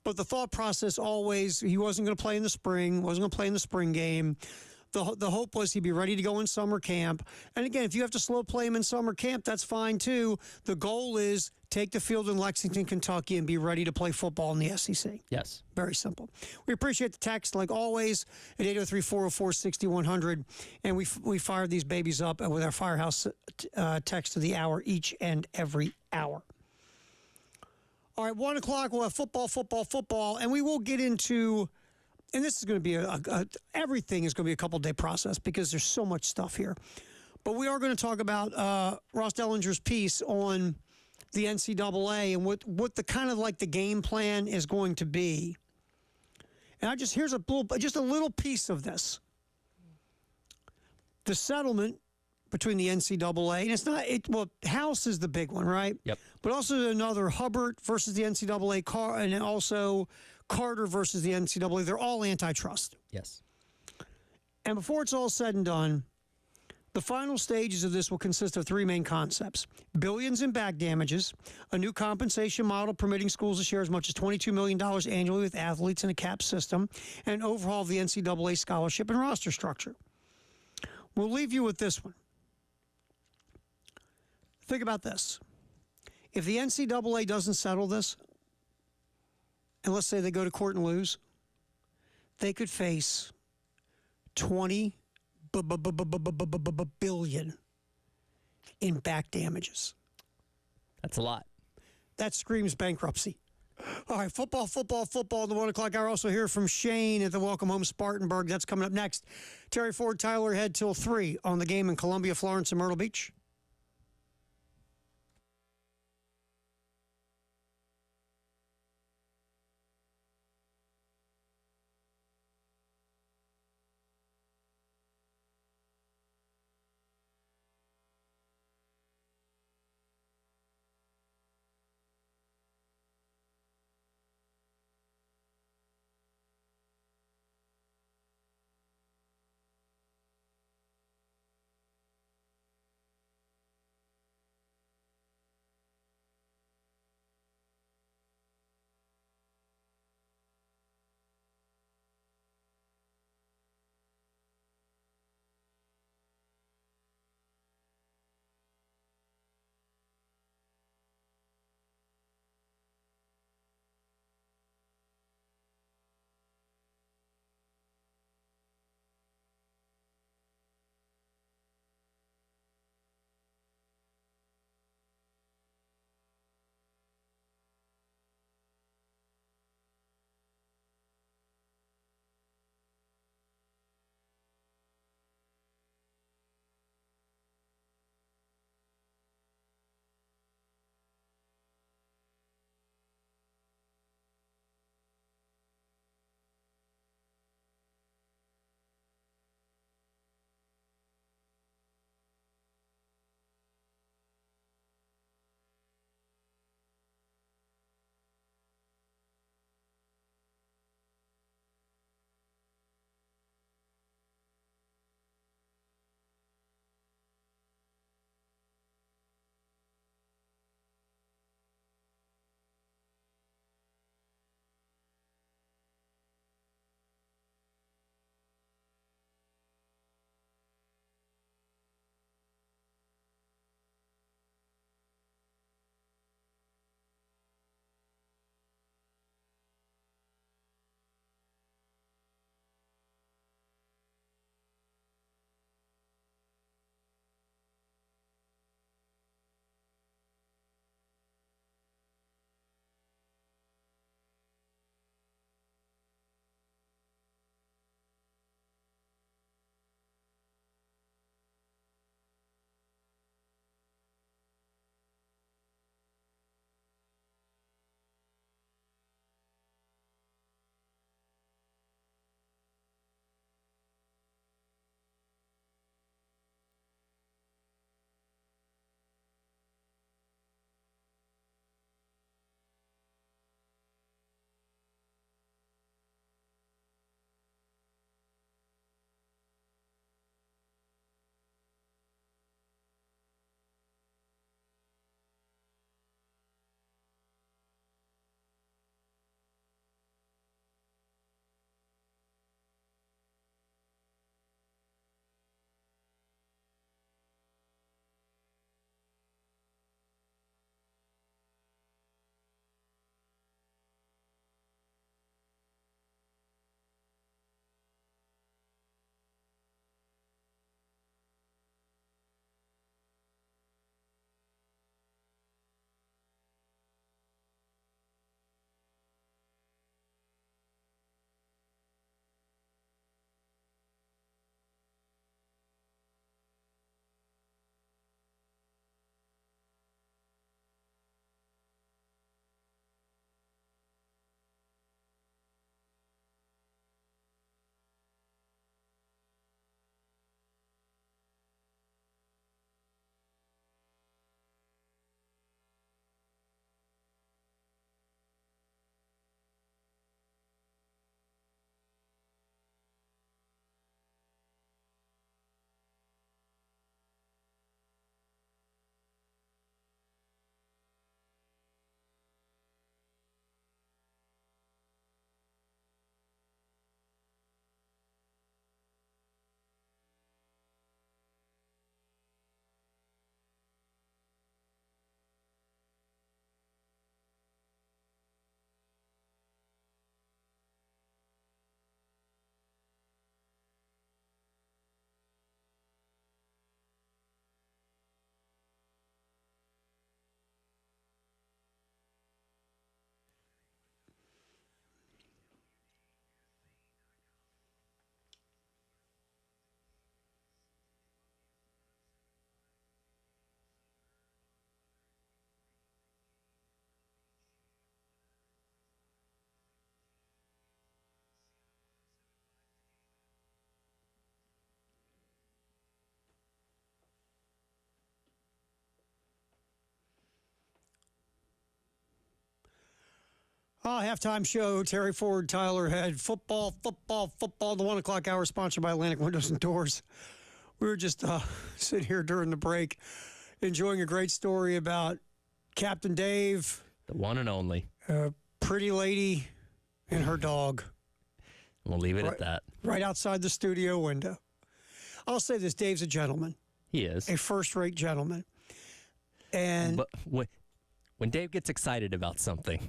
but the thought process always, he wasn't going to play in the spring, wasn't going to play in the spring game. The hope was he'd be ready to go in summer camp. And again, if you have to slow play him in summer camp, that's fine too. The goal is take the field in Lexington, Kentucky, and be ready to play football in the SEC. Yes. Very simple. We appreciate the text, like always, at 803-404-6100. And we fire these babies up with our Firehouse text of the hour each and every hour. All right, 1 o'clock, we'll have football. And we will get into, and this is going to be everything is going to be a couple-day process because there's so much stuff here. But we are going to talk about Ross Dellinger's piece on the NCAA and what the kind of like the game plan is going to be. And here's just a little piece of this. The settlement between the NCAA, and it's not, House is the big one, right? Yep. But also another Hubbard versus the NCAA, and also Carter versus the NCAA. They're all antitrust. Yes. And before it's all said and done, the final stages of this will consist of 3 main concepts: billions in back damages, a new compensation model permitting schools to share as much as $22 million annually with athletes in a cap system, and an overhaul of the NCAA scholarship and roster structure. We'll leave you with this one. Think about this. If the NCAA doesn't settle this, and let's say they go to court and lose, they could face 20 billion in back damages. That's a lot. That screams bankruptcy. All right, football in the 1 o'clock hour. Also hear from Shane at the Welcome Home Spartanburg. That's coming up next. Terry Ford, Tyler Head till 3 on the game in Columbia, Florence, and Myrtle Beach. Halftime show, Terry Ford, Tyler Head, football, the 1 o'clock hour, sponsored by Atlantic Windows and Doors. We were just sitting here during the break, enjoying a great story about Captain Dave, The one and only. pretty lady, and her dog. We'll leave it at that. Right outside the studio window. I'll say this, Dave's a gentleman, He is. a first-rate gentleman. And But when Dave gets excited about something,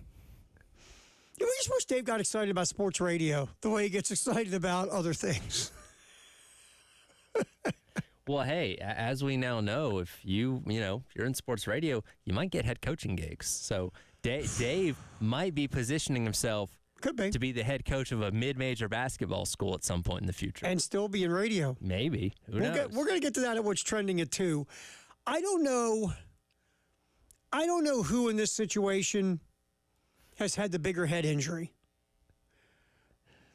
we just wish Dave got excited about sports radio the way he gets excited about other things. well, hey, as we now know, if you're in sports radio, you might get head coaching gigs. So Dave might be positioning himself Could be. to be the head coach of a mid-major basketball school at some point in the future. And still be in radio. Maybe. Who knows? We're going to get to that at what's trending at 2. I don't know who in this situation has had the bigger head injury.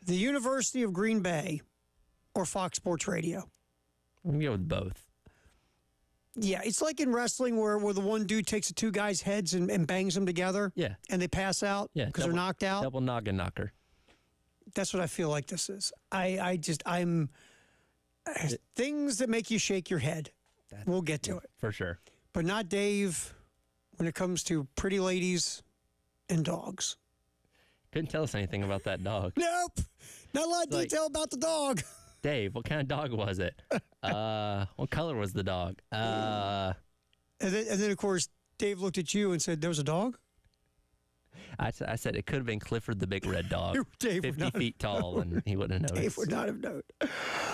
The University of Green Bay or Fox Sports Radio. I'm going to go with both. Yeah, it's like in wrestling where the one dude takes the two guys' heads and bangs them together. Yeah. And they pass out Yeah. because they're knocked out. Double noggin knocker. That's what I feel like this is. I'm things that make you shake your head. We'll get to it. For sure. But not Dave when it comes to pretty ladies and dogs. Couldn't tell us anything about that dog. Nope. Not a lot of detail about the dog. Dave, what kind of dog was it? What color was the dog? And then, of course, Dave looked at you and said, "There was a dog?" I said it could have been Clifford the Big Red Dog, Dave would 50 not feet tall, and he wouldn't have Dave noticed. would not have known.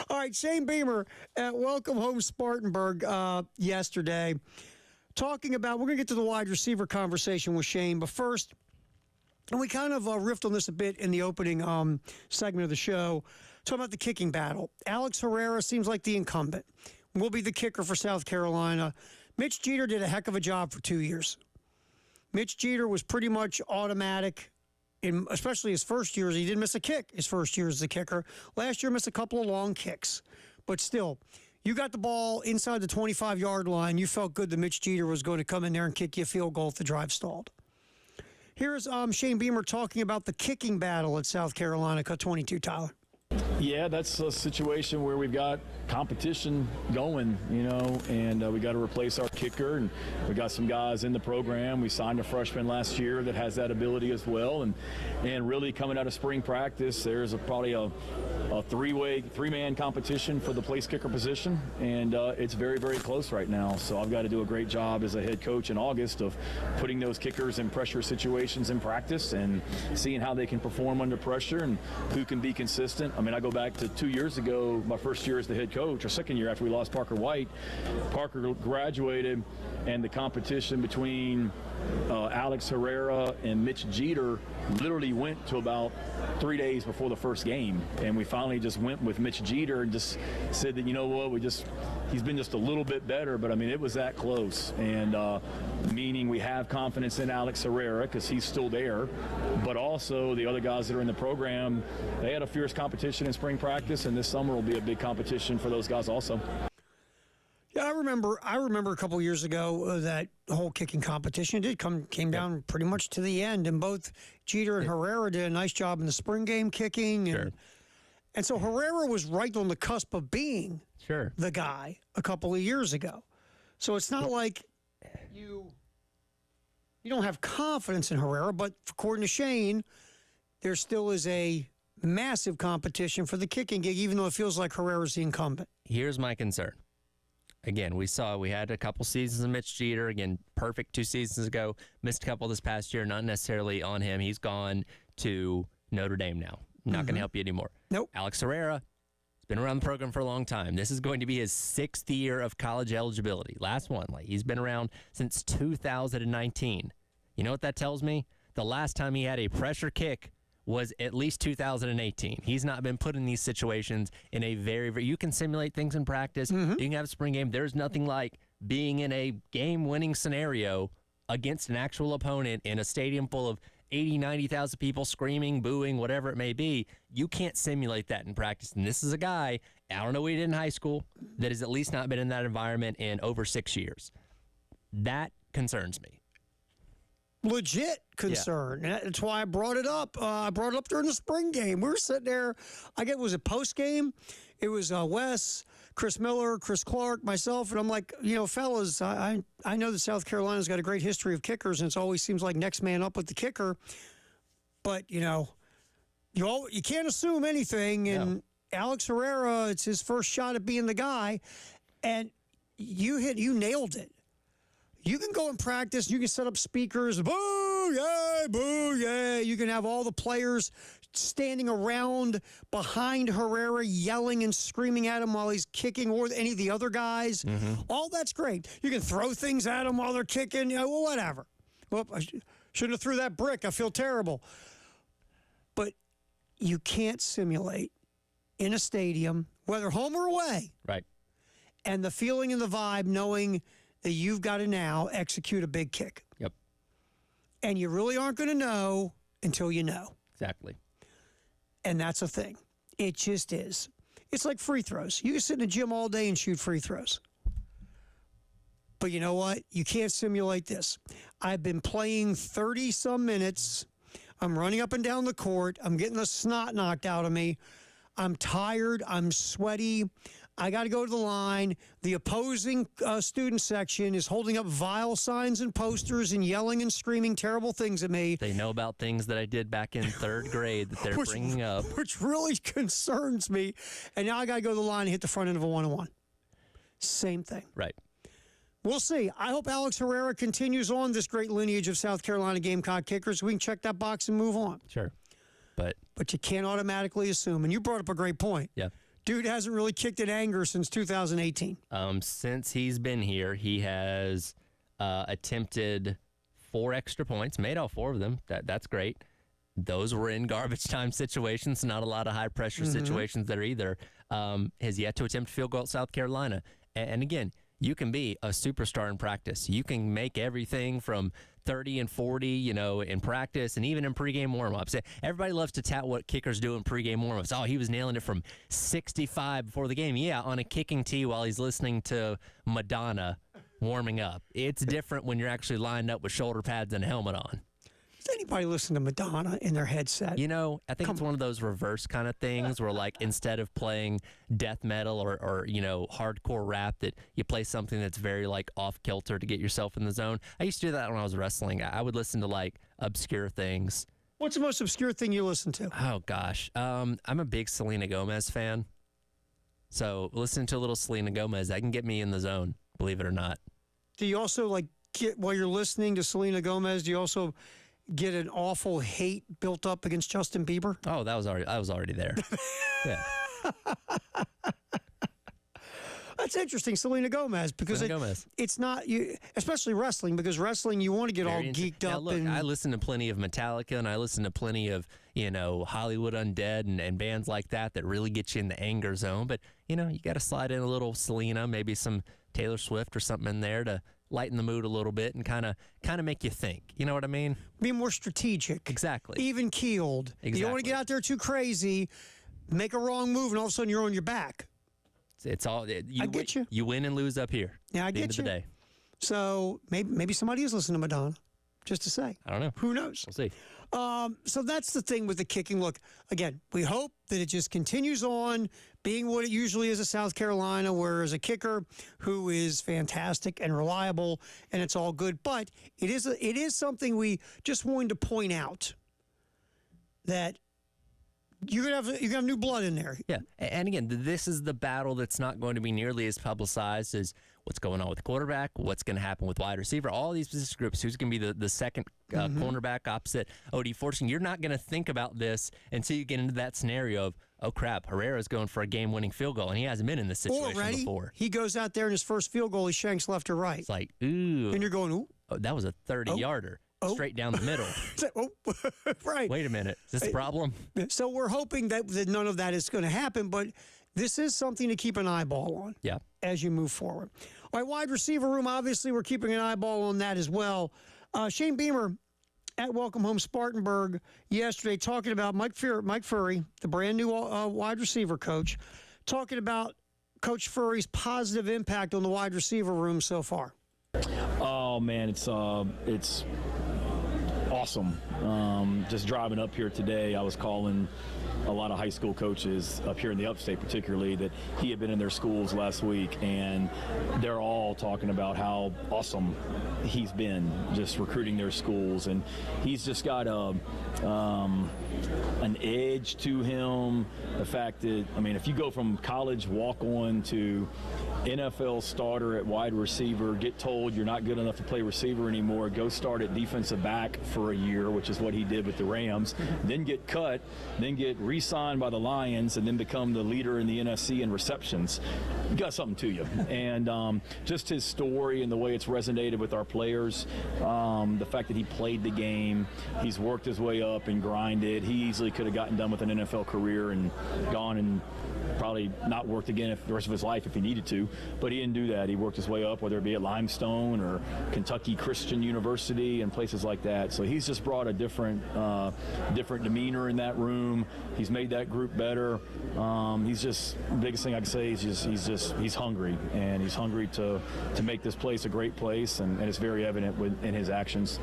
All right, Shane Beamer at Welcome Home Spartanburg yesterday. Talking about, we're going to get to the wide receiver conversation with Shane, but first, and we kind of riffed on this a bit in the opening segment of the show, talking about the kicking battle. Alex Herrera seems like the incumbent, will be the kicker for South Carolina. Mitch Jeter did a heck of a job for 2 years. Mitch Jeter was pretty much automatic, especially his first years. He didn't miss a kick his first year as a kicker. Last year, missed a couple of long kicks. But still, you got the ball inside the 25-yard line. You felt good that Mitch Jeter was going to come in there and kick you a field goal if the drive stalled. Here's Shane Beamer talking about the kicking battle at South Carolina. Cut 22, Tyler. Yeah, that's a situation where we've got competition going, and we got to replace our kicker. And we got some guys in the program. We signed a freshman last year that has that ability as well. And really coming out of spring practice, there's probably a three-man competition for the place kicker position. And it's very, very close right now. So I've got to do a great job as a head coach in August of putting those kickers in pressure situations in practice and seeing how they can perform under pressure and who can be consistent. I mean, I go back to 2 years ago, my first year as the head coach, or second year after we lost Parker White. Parker graduated, and the competition between Alex Herrera and Mitch Jeter literally went to about 3 days before the first game. And we finally just went with Mitch Jeter and just said that, you know what, he's been just a little bit better, but I mean, it was that close. And meaning we have confidence in Alex Herrera because he's still there, but also the other guys that are in the program, they had a fierce competition in spring practice, and this summer will be a big competition for those guys also. Yeah, I remember a couple years ago that whole kicking competition came down pretty much to the end, and both Jeter and Herrera did a nice job in the spring game kicking. Sure. And so Herrera was right on the cusp of being Sure. the guy a couple of years ago. So it's not like you don't have confidence in Herrera, but according to Shane, there still is a massive competition for the kicking gig, even though it feels like Herrera's the incumbent. Here's my concern. Again, we had a couple seasons of Mitch Jeter. Again, perfect 2 seasons ago. Missed a couple this past year, not necessarily on him. He's gone to Notre Dame now. Not going to help you anymore. Nope. Alex Herrera has been around the program for a long time. This is going to be his 6th year of college eligibility. Last one. He's been around since 2019. You know what that tells me? The last time he had a pressure kick was at least 2018. He's not been put in these situations in a you can simulate things in practice. You can have a spring game. There's nothing like being in a game-winning scenario against an actual opponent in a stadium full of 80, 90,000 people screaming, booing, whatever it may be. You can't simulate that in practice. And this is a guy, I don't know what he did in high school, that has at least not been in that environment in over 6 years. That concerns me. legit concern. That's why I brought it up. I brought it up during the spring game. We were sitting there. Was it post game? It was Wes, Chris Miller, Chris Clark, myself, and I'm like, fellas, I know that South Carolina's got a great history of kickers, and it always seems like next man up with the kicker. But you can't assume anything. And Alex Herrera, it's his first shot at being the guy, and you nailed it. You can go and practice. You can set up speakers. Boo, yay, boo, yay. You can have all the players standing around behind Herrera yelling and screaming at him while he's kicking, or any of the other guys. Mm-hmm. All that's great. You can throw things at them while they're kicking. Whatever. Well, I shouldn't have threw that brick. I feel terrible. But you can't simulate in a stadium, whether home or away. Right. And the feeling and the vibe knowing that you've got to now execute a big kick. Yep. And you really aren't going to know until you know. Exactly. And that's a thing. It just is. It's like free throws. You can sit in a gym all day and shoot free throws. But you know what? You can't simulate this. I've been playing 30-some minutes. I'm running up and down the court. I'm getting the snot knocked out of me. I'm tired. I'm sweaty. I got to go to the line. The opposing student section is holding up vile signs and posters and yelling and screaming terrible things at me. They know about things that I did back in third grade that they're bringing up. Which really concerns me. And now I got to go to the line and hit the front end of a one-on-one. Same thing. Right. We'll see. I hope Alex Herrera continues on this great lineage of South Carolina Gamecock kickers. We can check that box and move on. Sure. But you can't automatically assume. And you brought up a great point. Yeah. Dude hasn't really kicked in anger since 2018. Since he's been here, he has attempted 4 extra points, made all 4 of them. That's great. Those were in garbage time situations, not a lot of high-pressure situations there either. Has yet to attempt field goal at South Carolina. And again, you can be a superstar in practice. You can make everything from 30 and 40, in practice and even in pregame warm-ups. Everybody loves to tout what kickers do in pregame warm-ups. Oh, he was nailing it from 65 before the game. Yeah, on a kicking tee while he's listening to Madonna warming up. It's different when you're actually lined up with shoulder pads and a helmet on. Does anybody listen to Madonna in their headset? I think it's one of those reverse kind of things where, like, instead of playing death metal or hardcore rap, that you play something that's very, like, off-kilter to get yourself in the zone. I used to do that when I was wrestling. I would listen to, like, obscure things. What's the most obscure thing you listen to? Oh, gosh. I'm a big Selena Gomez fan. So listening to a little Selena Gomez, that can get me in the zone, believe it or not. Do you also, while you're listening to Selena Gomez, do you also get an awful hate built up against Justin Bieber? Oh, I was already there. Yeah. That's interesting, Selena Gomez, because it's not you, especially wrestling, because wrestling you want to get all geeked up. Now, look, I listen to plenty of Metallica, and I listen to plenty of Hollywood Undead and bands like that really get you in the anger zone. But you got to slide in a little Selena, maybe some Taylor Swift or something in there to lighten the mood a little bit and kind of make you think. You know what I mean? Be more strategic. Exactly. Even keeled. Exactly. You don't want to get out there too crazy, make a wrong move, and all of a sudden you're on your back. It's all. I get you. You win and lose up here. Yeah, I get you. At the end of the day. So maybe somebody is listening to Madonna. Just to say. I don't know. Who knows? We'll see. So that's the thing with the kicking. Look, again, we hope that it just continues on being what it usually is at South Carolina, where as a kicker who is fantastic and reliable, and it's all good. But it is something we just wanted to point out, that you're gonna have new blood in there. Yeah, and again, this is the battle that's not going to be nearly as publicized as what's going on with the quarterback, what's going to happen with wide receiver, all these position groups, who's going to be the second cornerback opposite O.D. Fortune. You're not going to think about this until you get into that scenario of, oh, crap, Herrera's going for a game-winning field goal, and he hasn't been in this situation before. He goes out there in his first field goal, he shanks left or right. It's like, ooh. And you're going, ooh. Oh, that was a 30-yarder. Straight down the middle. Right. Wait a minute. Is this a problem? So we're hoping that none of that is going to happen, but this is something to keep an eyeball on as you move forward. All right, wide receiver room, obviously we're keeping an eyeball on that as well. Shane Beamer at Welcome Home Spartanburg yesterday talking about Mike Furry, the brand new wide receiver coach, talking about Coach Furry's positive impact on the wide receiver room so far. Oh man, it's awesome. Just driving up here today, I was calling a lot of high school coaches up here in the upstate particularly that he had been in their schools last week, and they're all talking about how awesome he's been just recruiting their schools. And he's just got an edge to him. The fact that, I mean, if you go from college walk-on to NFL starter at wide receiver, get told you're not good enough to play receiver anymore, go start at defensive back for a year, which is what he did with the Rams, then get cut, then get re-signed by the Lions, and then become the leader in the NFC in receptions. You got something to you. And just his story and the way it's resonated with our players, the fact that he played the game, he's worked his way up and grinded. He easily could have gotten done with an NFL career and gone and probably not worked again the rest of his life if he needed to, but he didn't do that. He worked his way up, whether it be at Limestone or Kentucky Christian University and places like that. So he's just brought a different demeanor in that room. He's made that group better. He's just, the biggest thing I can say is he's hungry, and he's hungry to make this place a great place, and it's very evident in his actions.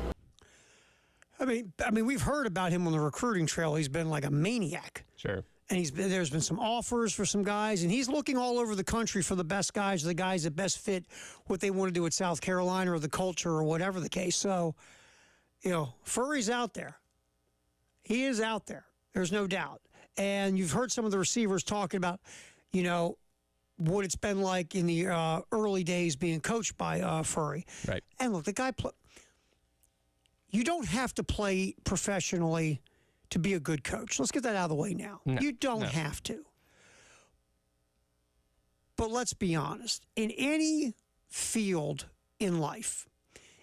I mean, we've heard about him on the recruiting trail. He's been like a maniac. Sure. And there's been some offers for some guys, and he's looking all over the country for the best guys, the guys that best fit what they want to do at South Carolina or the culture or whatever the case. So, Furry's out there. He is out there. There's no doubt. And you've heard some of the receivers talking about, what it's been like in the early days being coached by Furry. Right. And look, the guy you don't have to play professionally to be a good coach. Let's get that out of the way now. No, you don't have to. But let's be honest. In any field in life,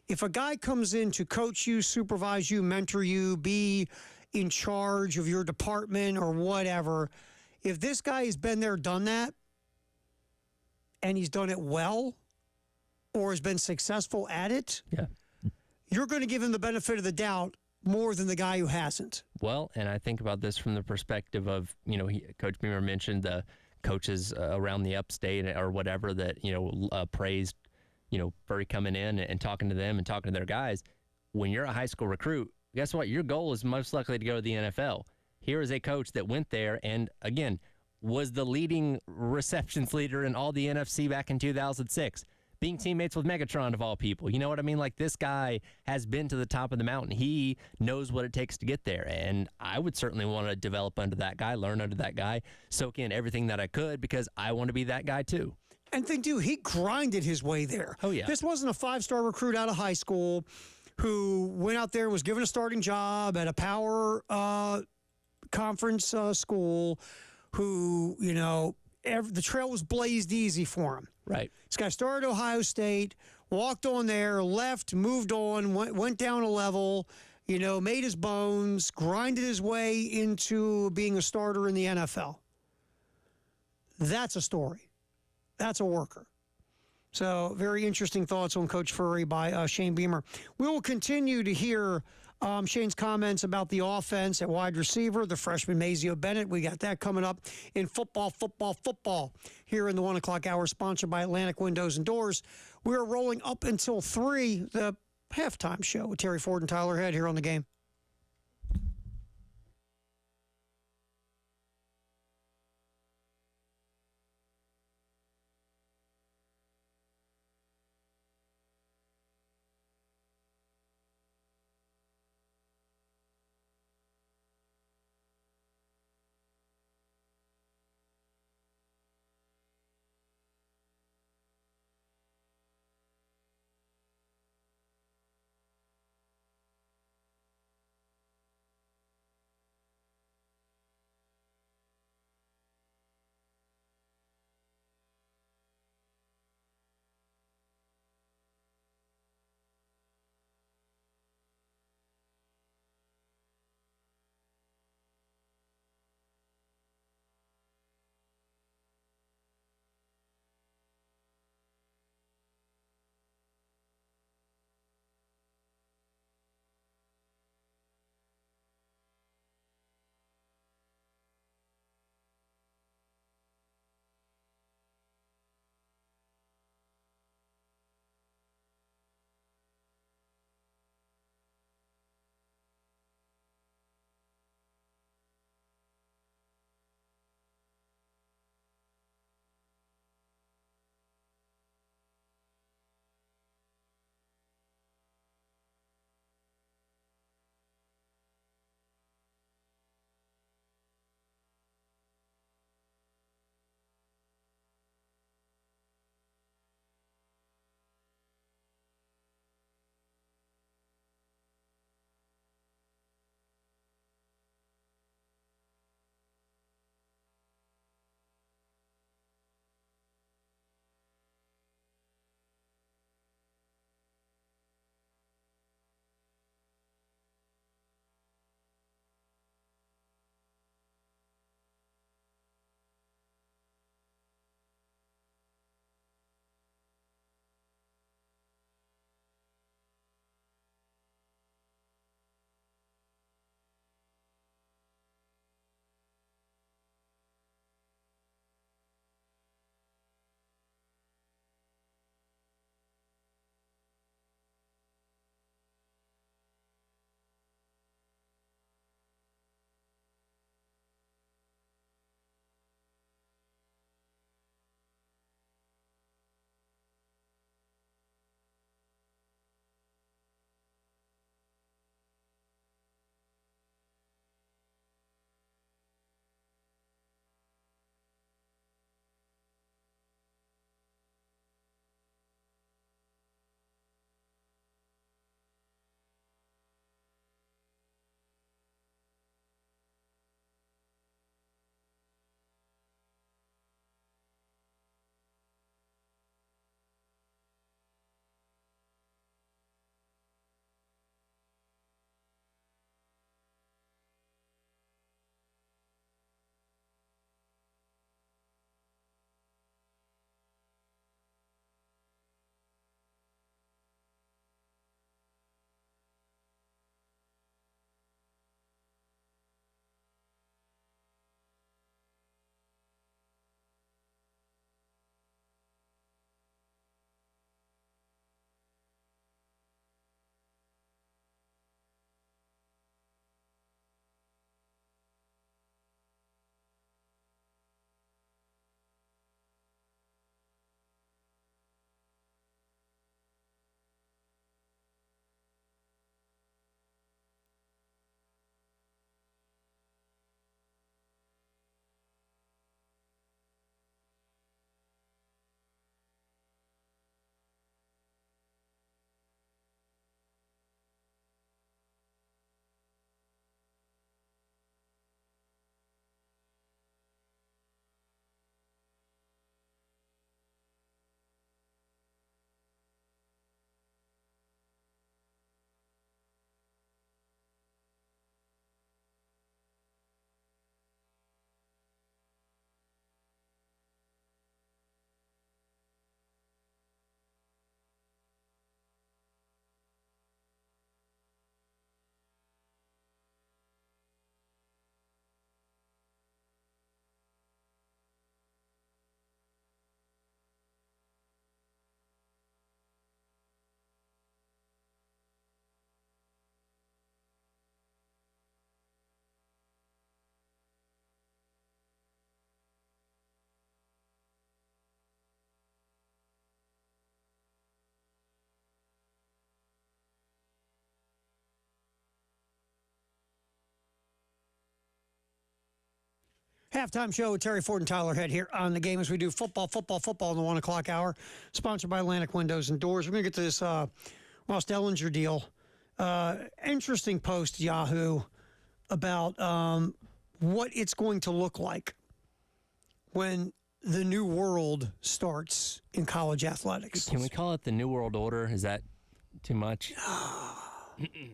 if a guy comes in to coach you, supervise you, mentor you, be in charge of your department or whatever, if this guy has been there, done that, and he's done it well or has been successful at it, you're going to give him the benefit of the doubt more than the guy who hasn't. Well, and I think about this from the perspective of, Coach Beamer mentioned the coaches around the upstate or whatever that, praised, Furry coming in and talking to them and talking to their guys. When you're a high school recruit, guess what? Your goal is most likely to go to the NFL. Here is a coach that went there and, again, was the leading receptions leader in all the NFC back in 2006. Being teammates with Megatron, of all people. You know what I mean? Like, this guy has been to the top of the mountain. He knows what it takes to get there. And I would certainly want to develop under that guy, learn under that guy, soak in everything that I could, because I want to be that guy too. And think, dude, he grinded his way there. Oh, yeah. This wasn't a five-star recruit out of high school who went out there and was given a starting job at a power conference school who, the trail was blazed easy for him. Right. This guy started at Ohio State, walked on there, left, moved on, went down a level, made his bones, grinded his way into being a starter in the NFL. That's a story. That's a worker. So very interesting thoughts on Coach Furry by Shane Beamer. We will continue to hear Shane's comments about the offense at wide receiver, the freshman Mazio Bennett. We got that coming up in football here in the 1 o'clock hour, sponsored by Atlantic Windows and Doors. We're rolling up until 3, the halftime show with Terry Ford and Tyler Head here on The Game. Halftime show with Terry Ford and Tyler Head here on the game as we do football in the 1 o'clock hour. Sponsored by Atlantic Windows and Doors. We're going to get to this Ross Dellinger deal. Interesting post, Yahoo, about what it's going to look like when the new world starts in college athletics. Can we call it the New World Order? Is that too much?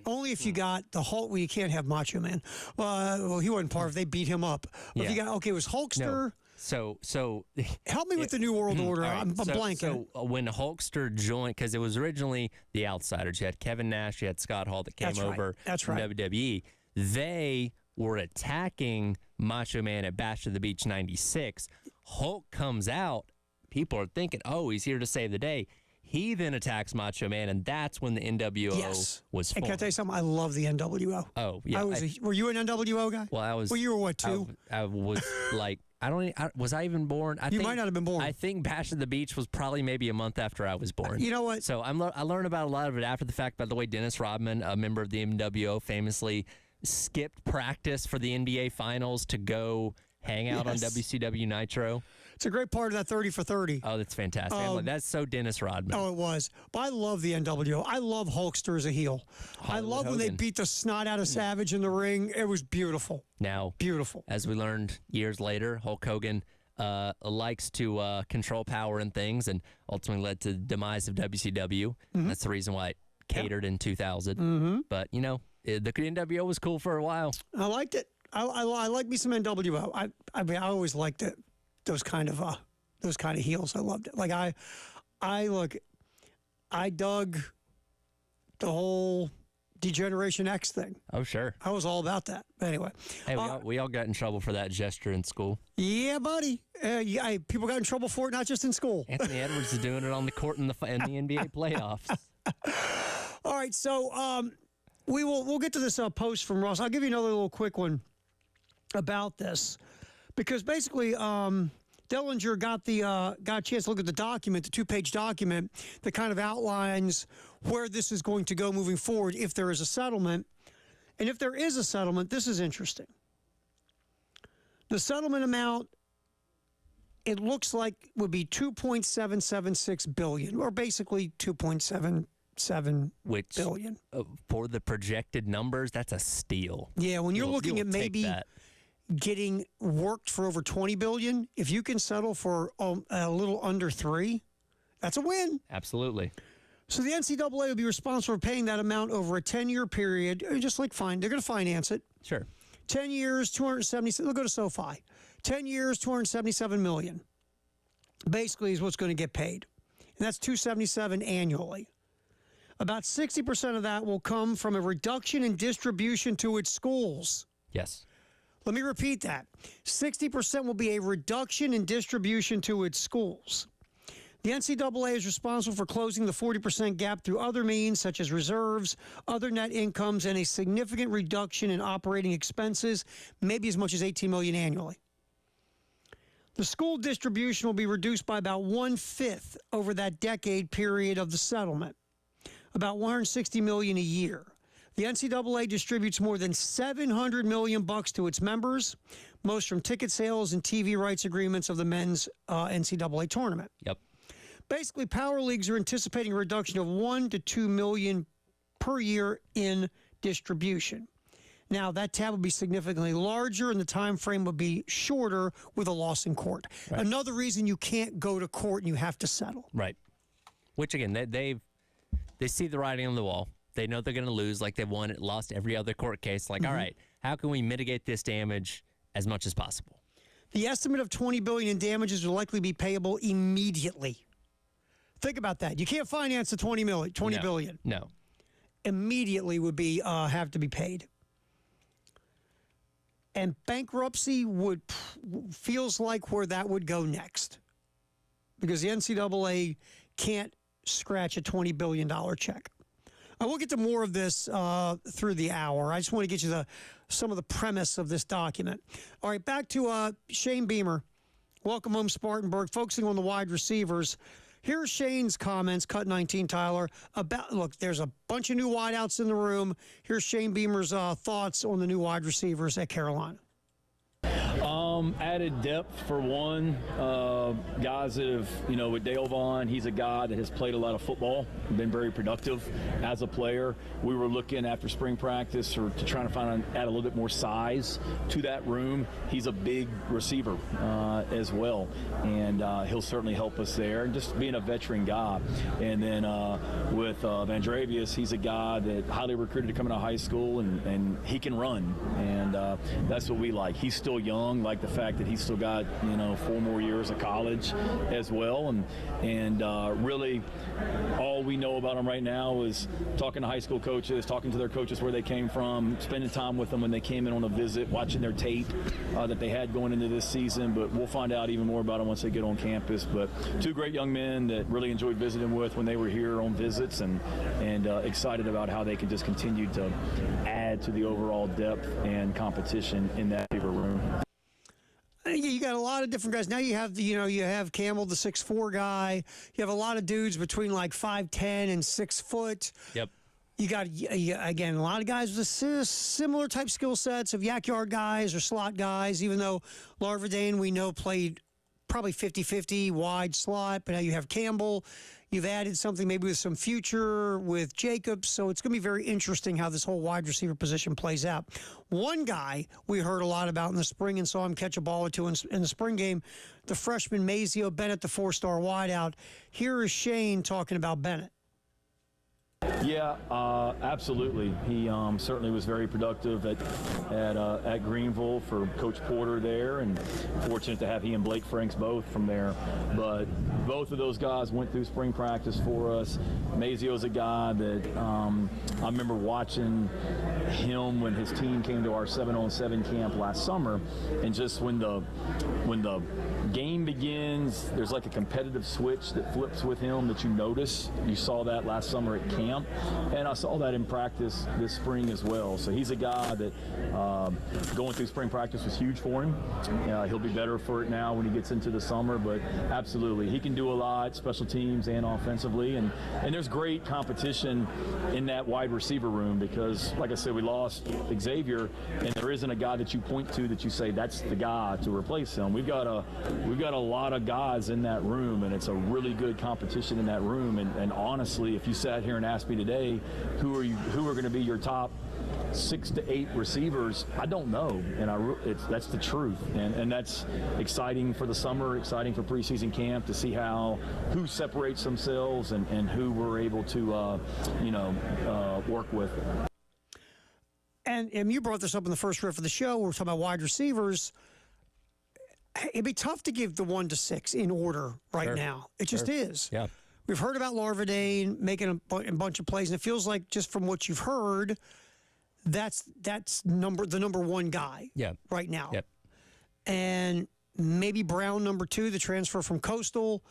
Only if you got the Hulk. Well, you can't have Macho Man. Well, he wasn't part of it. They beat him up. But if you got, okay, it was Hulkster. No. So help me with the New World Order. Right. I'm blanking. So when Hulkster joined, because it was originally the Outsiders. You had Kevin Nash, you had Scott Hall that came over from WWE. They were attacking Macho Man at Bash of the Beach 96. Hulk comes out. People are thinking, oh, he's here to save the day. He then attacks Macho Man, and that's when the NWO was formed. And can I tell you something? I love the NWO. Oh, yeah. Were you an NWO guy? Well, I was. Well, you were what, 2? I was like, was I even born? You might not have been born. I think Bash of the Beach was probably maybe a month after I was born. You know what? So I learned about a lot of it after the fact. By the way, Dennis Rodman, a member of the NWO, famously skipped practice for the NBA Finals to go hang out on WCW Nitro. It's a great part of that 30 for 30. Oh, that's fantastic. That's so Dennis Rodman. Oh, it was. But I love the NWO. I love Hulkster as a heel. I love when they beat the snot out of Savage in the ring. It was beautiful. Now, beautiful. As we learned years later, Hulk Hogan likes to control power and things, and ultimately led to the demise of WCW. That's the reason why it catered in 2000. But, you know, the NWO was cool for a while. I liked it. I like me some NWO. I mean, I always liked it. Those kind of heels. I loved it. Like I dug the whole Degeneration X thing. Oh, sure. I was all about that. But anyway. Hey, we all got in trouble for that gesture in school. Yeah, buddy. People got in trouble for it, not just in school. Anthony Edwards is doing it on the court in the NBA playoffs. All right, so we'll get to this post from Ross. I'll give you another little quick one about this. Because basically, Dellinger got a chance to look at the document, the 2-page document that kind of outlines where this is going to go moving forward if there is a settlement. And if there is a settlement, this is interesting. The settlement amount, it looks like would be $2.776 billion, or basically $2.77 billion. For the projected numbers, that's a steal. Yeah, when you're looking at maybe getting worked for over $20 billion, if you can settle for a little under $3 billion, that's a win. Absolutely. So the NCAA will be responsible for paying that amount over a 10-year period. Just like they're going to finance it. Sure. 10 years, 270. They'll go to SoFi. 10 years, $277 million. Basically, is what's going to get paid, and that's $277 annually. About 60% of that will come from a reduction in distribution to its schools. Yes. Let me repeat that. 60% will be a reduction in distribution to its schools. The NCAA is responsible for closing the 40% gap through other means, such as reserves, other net incomes, and a significant reduction in operating expenses, maybe as much as $18 million annually. The school distribution will be reduced by about 1/5 over that decade period of the settlement, about $160 million a year. The NCAA distributes more than $700 million to its members, most from ticket sales and TV rights agreements of the men's NCAA tournament. Yep. Basically, power leagues are anticipating a reduction of $1 to $2 million per year in distribution. Now, that tab will be significantly larger, and the time frame will be shorter with a loss in court. Right. Another reason you can't go to court and you have to settle. Right. Which again, they see the writing on the wall. They know they're going to lose, like they've lost every other court case. Like, all right, how can we mitigate this damage as much as possible? The estimate of $20 billion in damages will likely be payable immediately. Think about that. You can't finance the $20 billion. No. Immediately would be have to be paid. And bankruptcy feels like where that would go next, because the NCAA can't scratch a $20 billion check. I will get to more of this through the hour. I just want to get you some of the premise of this document. All right, back to Shane Beamer. Welcome home, Spartanburg, focusing on the wide receivers. Here's Shane's comments, Cut 19, Tyler, about, look, there's a bunch of new wideouts in the room. Here's Shane Beamer's thoughts on the new wide receivers at Carolina. Added depth for one. Guys that have, with Dale Vaughn, he's a guy that has played a lot of football, been very productive as a player. We were looking after spring practice to try to add a little bit more size to that room. He's a big receiver as well, and he'll certainly help us there. And just being a veteran guy. And then with Vandravius, he's a guy that highly recruited to come out of high school, and he can run, and that's what we like. He's still young, like the fact that he's still got 4 more years of college as well, and really all we know about him right now is talking to high school coaches, talking to their coaches where they came from, spending time with them when they came in on a visit, watching their tape that they had going into this season. But we'll find out even more about them once they get on campus. But 2 great young men that really enjoyed visiting with when they were here on visits, and excited about how they can just continue to add to the overall depth and competition in that receiver room. You got a lot of different guys. Now you have you have Campbell, the 6'4" guy. You have a lot of dudes between like 5'10" and 6 foot. Yep. You got, again, a lot of guys with similar type skill sets of yak yard guys or slot guys, even though Larvadain, we know, played probably 50-50 wide slot. But now you have Campbell. You've added something maybe with some future with Jacobs. So it's going to be very interesting how this whole wide receiver position plays out. One guy we heard a lot about in the spring and saw him catch a ball or two in the spring game, the freshman Mazio Bennett, the 4-star wideout. Here is Shane talking about Bennett. Yeah, absolutely. He certainly was very productive at Greenville for Coach Porter there, and fortunate to have he and Blake Franks both from there. But both of those guys went through spring practice for us. Mazio's a guy that I remember watching him when his team came to our 7-on-7 camp last summer, and just when the game begins, there's like a competitive switch that flips with him that you notice. You saw that last summer at camp, and I saw that in practice this spring as well. So he's a guy that going through spring practice was huge for him. He'll be better for it now when he gets into the summer, but absolutely, he can do a lot, special teams and offensively, and there's great competition in that wide receiver room because, like I said, we lost Xavier, and there isn't a guy that you point to that you say that's the guy to replace him. We've got a lot of guys in that room, and it's a really good competition in that room. And honestly, if you sat here and asked me today, who are going to be your top 6 to 8 receivers, I don't know, and that's the truth, and that's exciting for the summer, exciting for preseason camp to see who separates themselves and who we're able to work with. And you brought this up in the first riff of the show. We're talking about wide receivers. It'd be tough to give the 1 to 6 in order right now. It just is. Yeah. We've heard about Larvadain making a bunch of plays, and it feels like just from what you've heard, that's the number 1 guy right now. Yep. And maybe Brown number 2, the transfer from Coastal.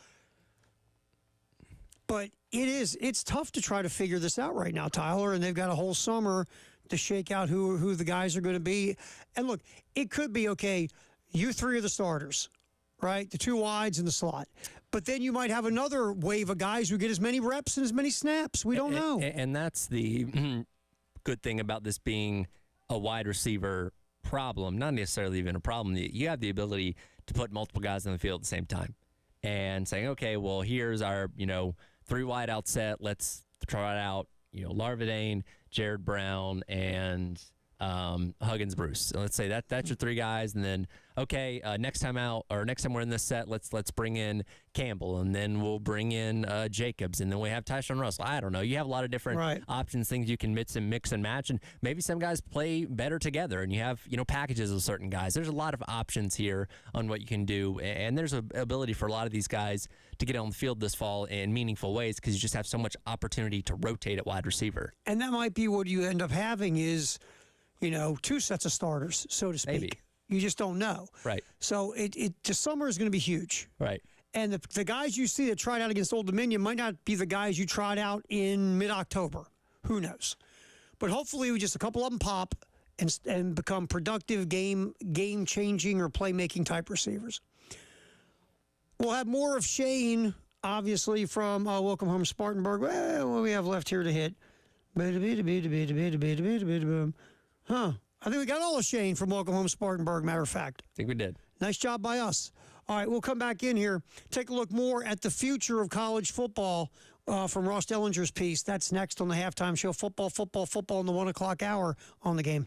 But it's tough to try to figure this out right now, Tyler, and they've got a whole summer to shake out who the guys are going to be. And look, it could be, okay, you 3 are the starters, right? The 2 wides in the slot. But then you might have another wave of guys who get as many reps and as many snaps. We don't know. And that's the good thing about this being a wide receiver problem, not necessarily even a problem. You have the ability to put multiple guys on the field at the same time and saying, okay, well, here's our, 3 wide out set. Let's try out, Larvadain, Jared Brown, and Huggins Bruce. So let's say that's your 3 guys, and then okay, next time we're in this set, let's bring in Campbell, and then we'll bring in Jacobs, and then we have Tyshawn Russell. I don't know. You have a lot of different options, things you can mix and match, and maybe some guys play better together, and you have packages of certain guys. There's a lot of options here on what you can do, and there's an ability for a lot of these guys to get on the field this fall in meaningful ways because you just have so much opportunity to rotate at wide receiver. And that might be what you end up having is 2 sets of starters, so to speak. Maybe. You just don't know. Right. So the summer is going to be huge. Right. And the guys you see that tried out against Old Dominion might not be the guys you tried out in mid-October. Who knows? But hopefully just a couple of them pop and become productive game-changing or playmaking type receivers. We'll have more of Shane, obviously, from Welcome Home Spartanburg. Well, what do we have left here to hit? Huh. I think we got all of Shane from Welcome Home Spartanburg, matter of fact. I think we did. Nice job by us. All right, we'll come back in here, take a look more at the future of college football from Ross Dellinger's piece. That's next on the Halftime Show. Football in the 1 o'clock hour on the Game.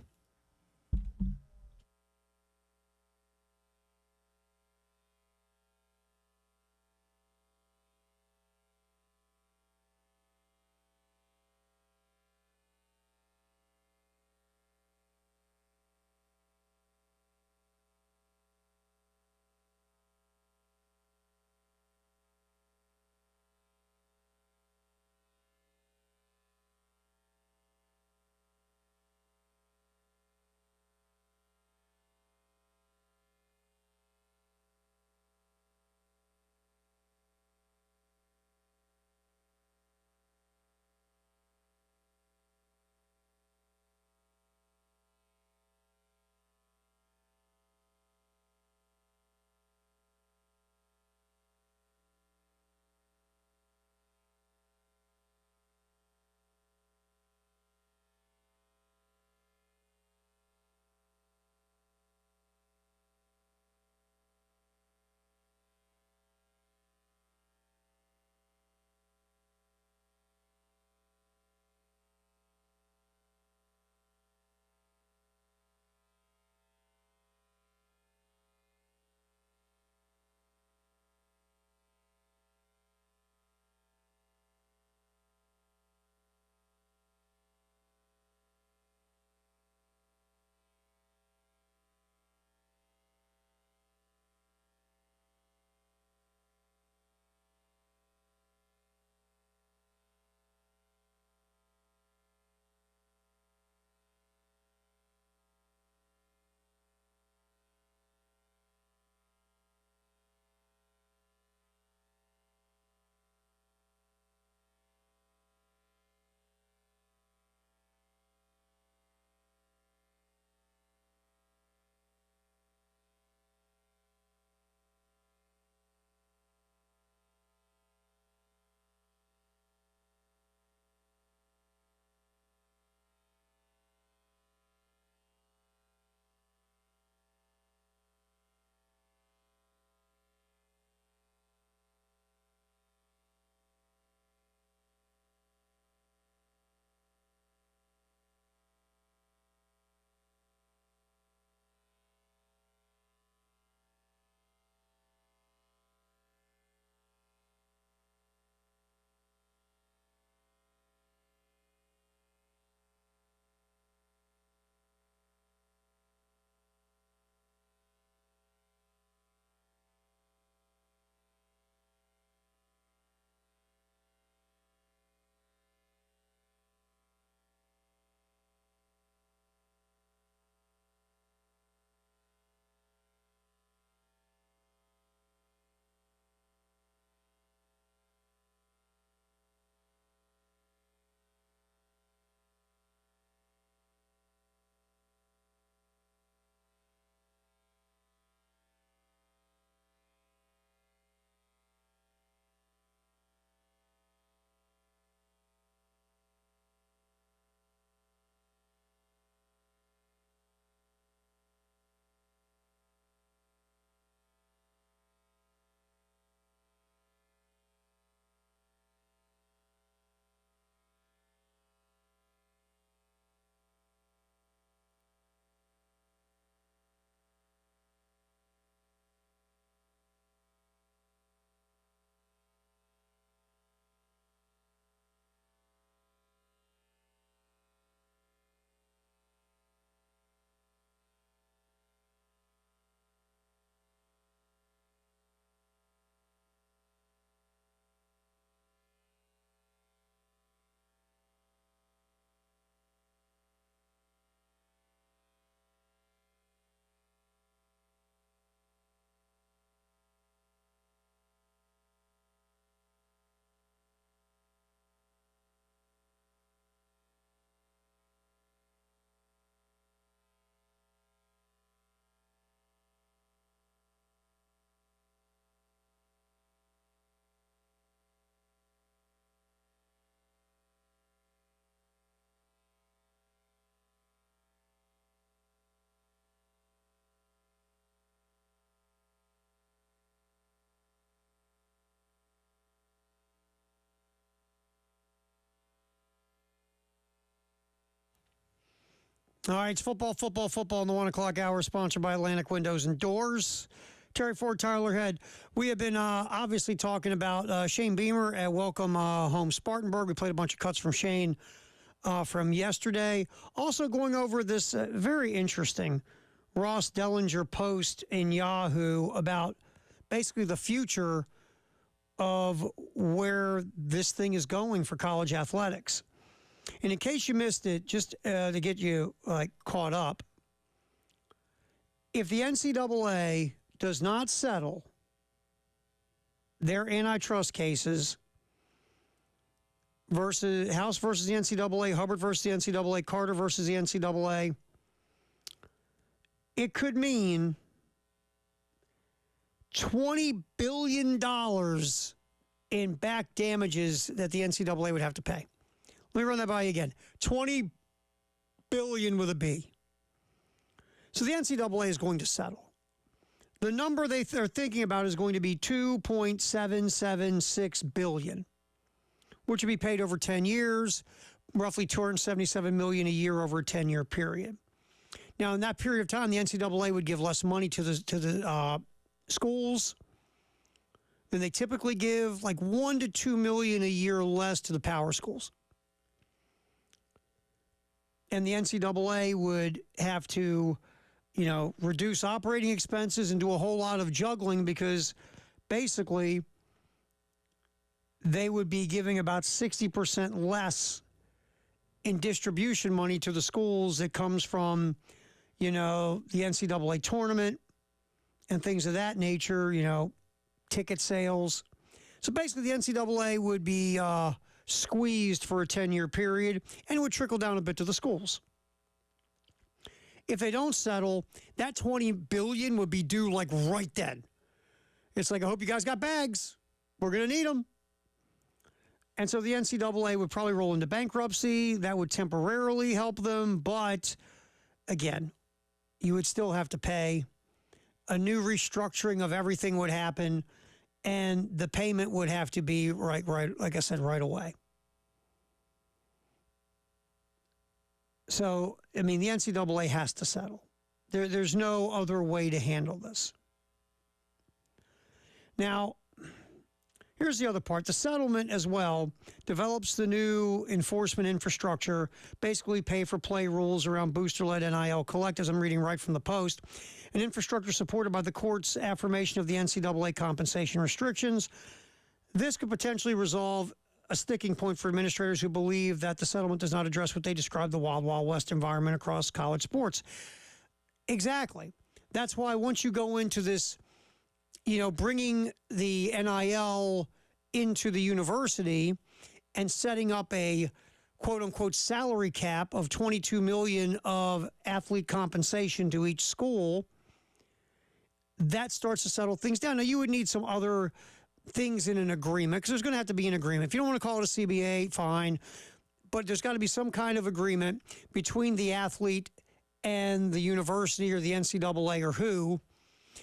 All right, it's football in the 1 o'clock hour, sponsored by Atlantic Windows and Doors. Terry Ford, Tyler Head. We have been obviously talking about Shane Beamer at Welcome Home Spartanburg. We played a bunch of cuts from Shane from yesterday. Also going over this very interesting Ross Dellinger post in Yahoo about basically the future of where this thing is going for college athletics. And in case you missed it, just to get you caught up, if the NCAA does not settle their antitrust cases versus House versus the NCAA, Hubbard versus the NCAA, Carter versus the NCAA, it could mean $20 billion in back damages that the NCAA would have to pay. Let me run that by you again. $20 billion with a B. So the NCAA is going to settle. The number they're thinking about is going to be $2.776 billion, which would be paid over 10 years, roughly $277 million a year over a 10-year period. Now, in that period of time, the NCAA would give less money to the schools than they typically give, like $1 to $2 million a year less to the power schools. And the NCAA would have to, reduce operating expenses and do a whole lot of juggling because basically they would be giving about 60% less in distribution money to the schools that comes from, the NCAA tournament and things of that nature, ticket sales. So basically the NCAA would be squeezed for a 10-year period, and it would trickle down a bit to the schools. If they don't settle, that $20 billion would be due right then. It's like, I hope you guys got bags. We're going to need them. And so the NCAA would probably roll into bankruptcy. That would temporarily help them. But again, you would still have to pay. A new restructuring of everything would happen. And the payment would have to be right, like I said, right away. So, the NCAA has to settle. There's no other way to handle this. Now, here's the other part. The settlement as well develops the new enforcement infrastructure, basically pay-for-play rules around booster-led NIL collectives. I'm reading right from the Post. An infrastructure supported by the court's affirmation of the NCAA compensation restrictions. This could potentially resolve a sticking point for administrators who believe that the settlement does not address what they describe the wild, wild west environment across college sports. Exactly. That's why once you go into this, bringing the NIL into the university and setting up a quote-unquote salary cap of $22 million of athlete compensation to each school, that starts to settle things down. Now, you would need some other things in an agreement, because there's going to have to be an agreement. If you don't want to call it a CBA, fine. But there's got to be some kind of agreement between the athlete and the university or the NCAA or who.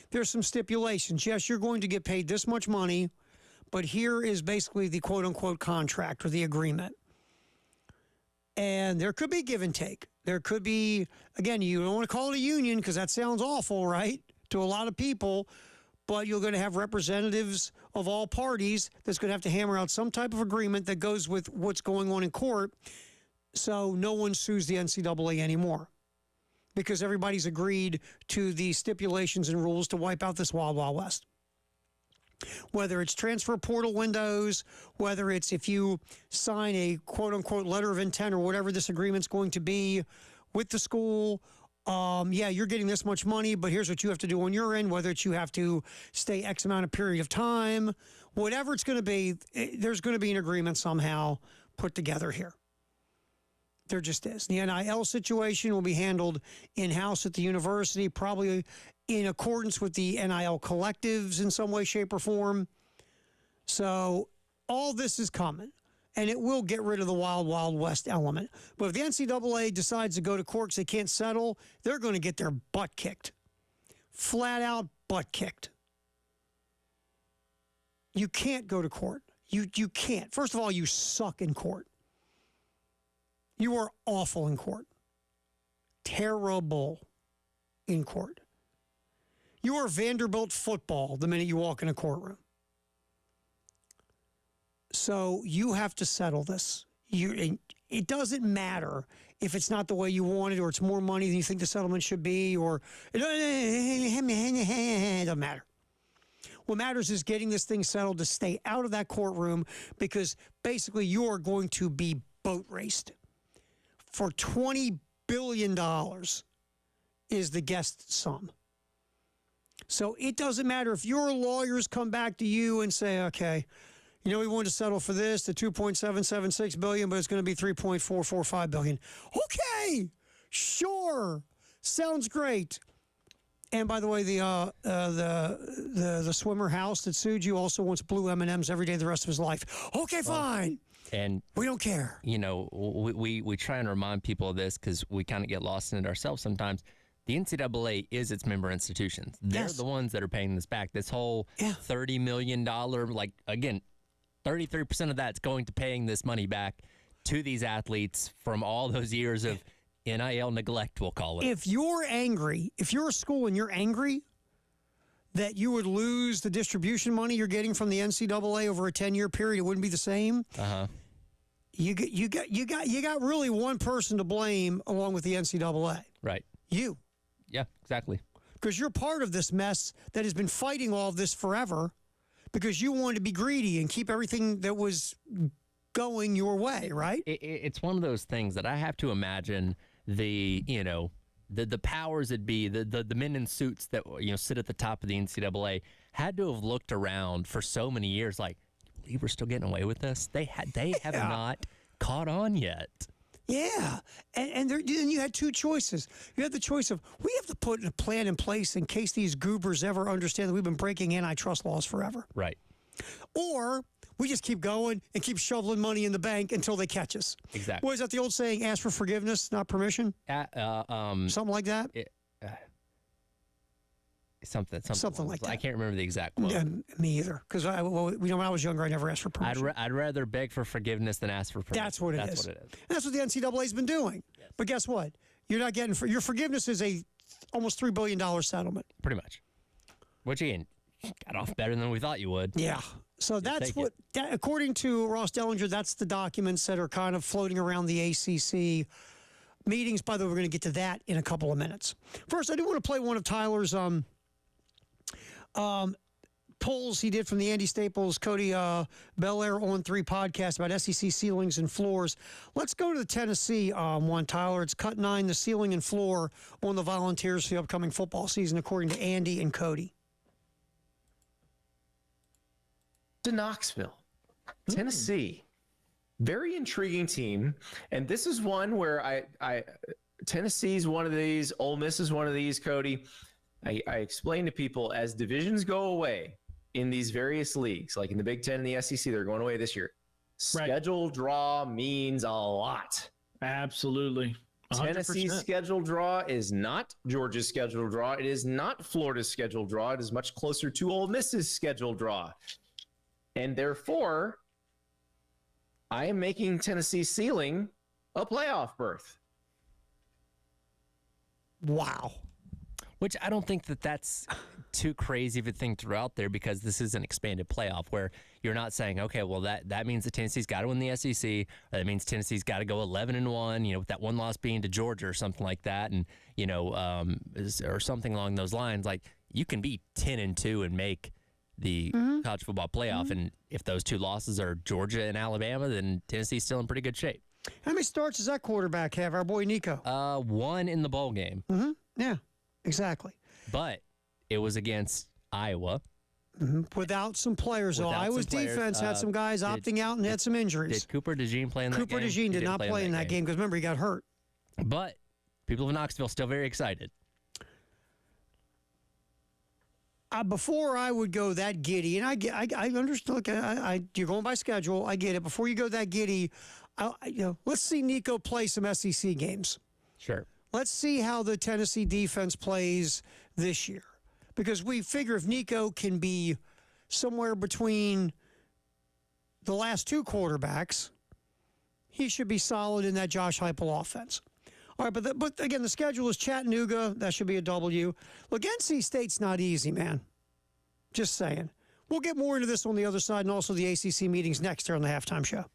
There's some stipulations. Yes, you're going to get paid this much money, but here is basically the quote-unquote contract or the agreement. And there could be give and take. There could be, again, you don't want to call it a union because that sounds awful, right, to a lot of people. But you're going to have representatives of all parties that's going to have to hammer out some type of agreement that goes with what's going on in court, so no one sues the NCAA anymore because everybody's agreed to the stipulations and rules to wipe out this wild, wild west. Whether it's transfer portal windows, whether it's if you sign a quote-unquote letter of intent or whatever this agreement's going to be with the school, you're getting this much money, but here's what you have to do on your end, whether it's you have to stay X amount of period of time, whatever it's going to be, there's going to be an agreement somehow put together here. There just is. The NIL situation will be handled in-house at the university, probably in accordance with the NIL collectives in some way, shape, or form. So all this is coming. And it will get rid of the wild, wild west element. But if the NCAA decides to go to court because they can't settle, they're going to get their butt kicked. Flat out butt kicked. You can't go to court. You can't. First of all, you suck in court. You are awful in court. terrible in court. You are Vanderbilt football the minute you walk in a courtroom. So you have to settle this. It doesn't matter if it's not the way you want it, or it's more money than you think the settlement should be, or it doesn't matter. What matters is getting this thing settled to stay out of that courtroom, because basically you are going to be boat raced. For $20 billion is the guest sum. So it doesn't matter if your lawyers come back to you and say, okay, you know, we wanted to settle for this, the $2.776 billion, but it's going to be $3.445 billion. Okay, sure, sounds great. And by the way, the swimmer house that sued you also wants blue M&Ms every day the rest of his life. Okay, fine. And we don't care. You know, we try and remind people of this because we kind of get lost in it ourselves sometimes. The NCAA is its member institutions. They're the ones that are paying this back. This whole $30 million, like, again, 33% of that's going to paying this money back to these athletes from all those years of NIL neglect, we'll call it. If you're angry, if you're a school and you're angry that you would lose the distribution money you're getting from the NCAA over a 10-year period, it wouldn't be the same. You got really one person to blame along with the NCAA. Right. You. Yeah, exactly. Because you're part of this mess that has been fighting all of this forever, because you wanted to be greedy and keep everything that was going your way, right? It's one of those things that I have to imagine the powers that be, the men in suits that sit at the top of the NCAA had to have looked around for so many years like, we were still getting away with this? They have not caught on yet. Yeah, and you had two choices. You had the choice of, we have to put a plan in place in case these goobers ever understand that we've been breaking antitrust laws forever. Right. Or we just keep going and keep shoveling money in the bank until they catch us. Exactly. What is that, the old saying, ask for forgiveness, not permission? Something like that? Something like that. I can't remember the exact quote. Me either. Because when I was younger, I never asked for permission. I'd rather beg for forgiveness than ask for permission. That's what it is. What it is. And that's what the NCAA's been doing. Yes. But guess what? You're not getting your forgiveness is a almost $3 billion settlement. Pretty much. Which again, got off better than we thought you would. Yeah. So that's what, according to Ross Dellinger, that's the documents that are kind of floating around the ACC meetings. By the way, we're going to get to that in a couple of minutes. First, I do want to play one of Tyler's polls he did from the Andy Staples, Cody Belair on 3 podcast about SEC ceilings and floors. Let's go to the Tennessee one, Tyler. It's cut 9, the ceiling and floor on the Volunteers for the upcoming football season, according to Andy and Cody. To Knoxville, Tennessee. Very intriguing team. And this is one where Tennessee's one of these, Ole Miss is one of these, Cody. I explain to people, as divisions go away in these various leagues, like in the Big Ten and the SEC, they're going away this year. Schedule draw means a lot. Absolutely. 100%. Tennessee's schedule draw is not Georgia's schedule draw. It is not Florida's schedule draw. It is much closer to Ole Miss's schedule draw. And therefore, I am making Tennessee's ceiling a playoff berth. Wow. Which I don't think that's too crazy of a thing to throw out there, because this is an expanded playoff where you're not saying, okay, well, that means that Tennessee's got to win the SEC. Or that means Tennessee's got to go 11-1, with that one loss being to Georgia or something like that. And, or something along those lines. Like, you can be 10-2 and make the college football playoff. And if those two losses are Georgia and Alabama, then Tennessee's still in pretty good shape. How many starts does that quarterback have, our boy Nico? 1 in the bowl game. Mm-hmm. Yeah, exactly. But it was against Iowa. Mm-hmm. Without some players, though. Iowa's defense had some guys opting out and had some injuries. Did Cooper DeJean play in that game? Cooper DeJean did not play in that game because, remember, he got hurt. But people of Knoxville still very excited. Before I would go that giddy, and I understand. You're going by schedule. I get it. Before you go that giddy, let's see Nico play some SEC games. Sure. Let's see how the Tennessee defense plays this year, because we figure if Nico can be somewhere between the last 2 quarterbacks, he should be solid in that Josh Heupel offense. All right, but again, the schedule is Chattanooga. That should be a W. Look, NC State's not easy, man. Just saying. We'll get more into this on the other side and also the ACC meetings next here on the Halftime Show.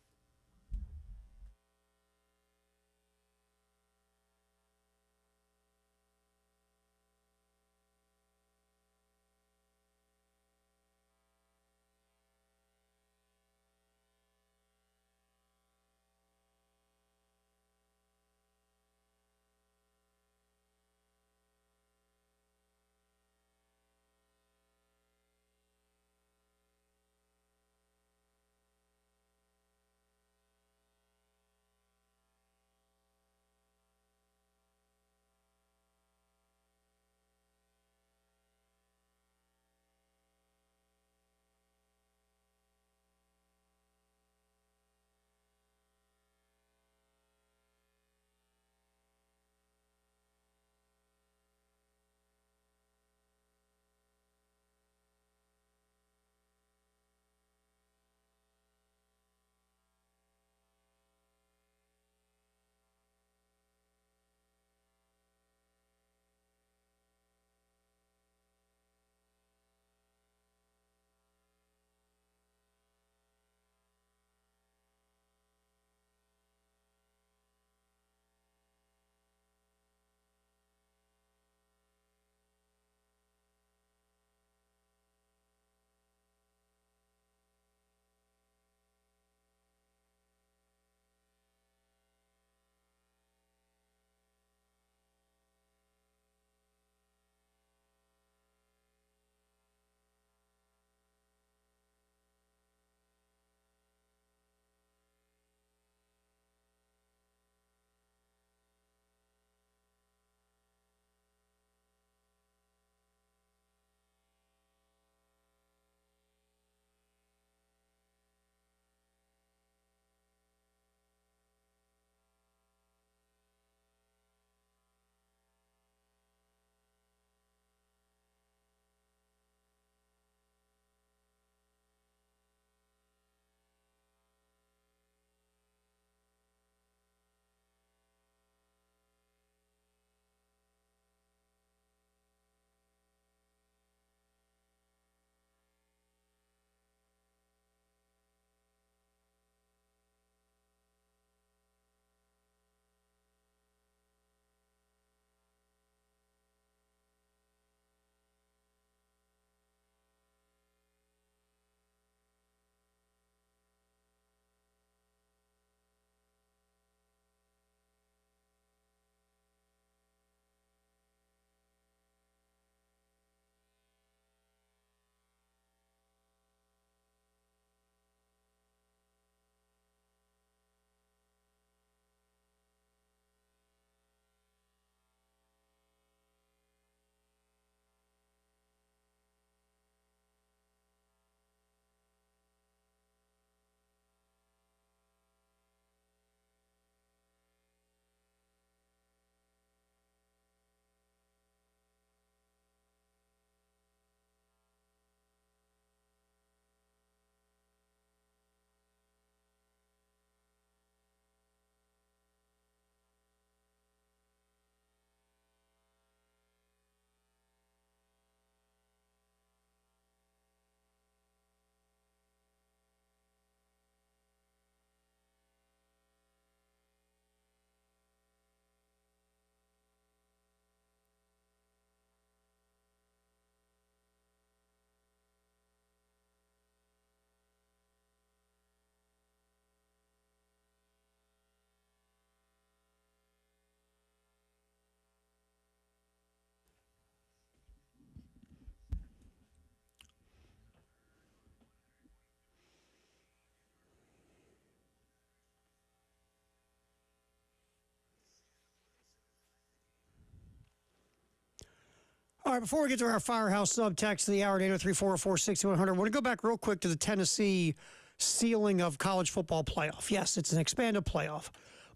All right, before we get to our Firehouse subtext of the hour at 803-404-6100, I want to go back real quick to the Tennessee ceiling of college football playoff. Yes, it's an expanded playoff.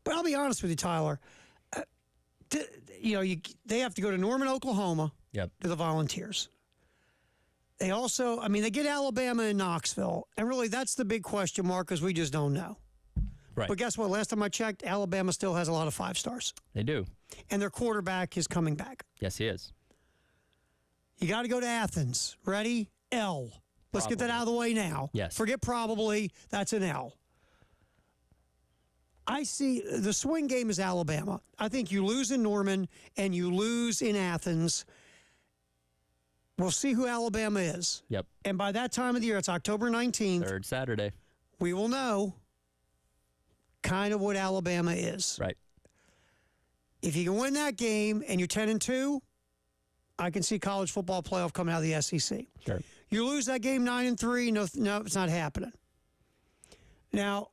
But I'll be honest with you, Tyler. They have to go to Norman, Oklahoma to the Volunteers. They also, they get Alabama and Knoxville. And really, that's the big question mark because we just don't know. Right. But guess what? Last time I checked, Alabama still has a lot of 5 stars. They do. And their quarterback is coming back. Yes, he is. You got to go to Athens. Ready? L. Let's get that out of the way now. Yes. Forget probably. That's an L. I see the swing game is Alabama. I think you lose in Norman and you lose in Athens. We'll see who Alabama is. Yep. And by that time of the year, it's October 19th, Third Saturday. we will know kind of what Alabama is. Right. If you can win that game and you're 10-2, I can see college football playoff coming out of the SEC. Sure. You lose that game 9-3, no, it's not happening. Now,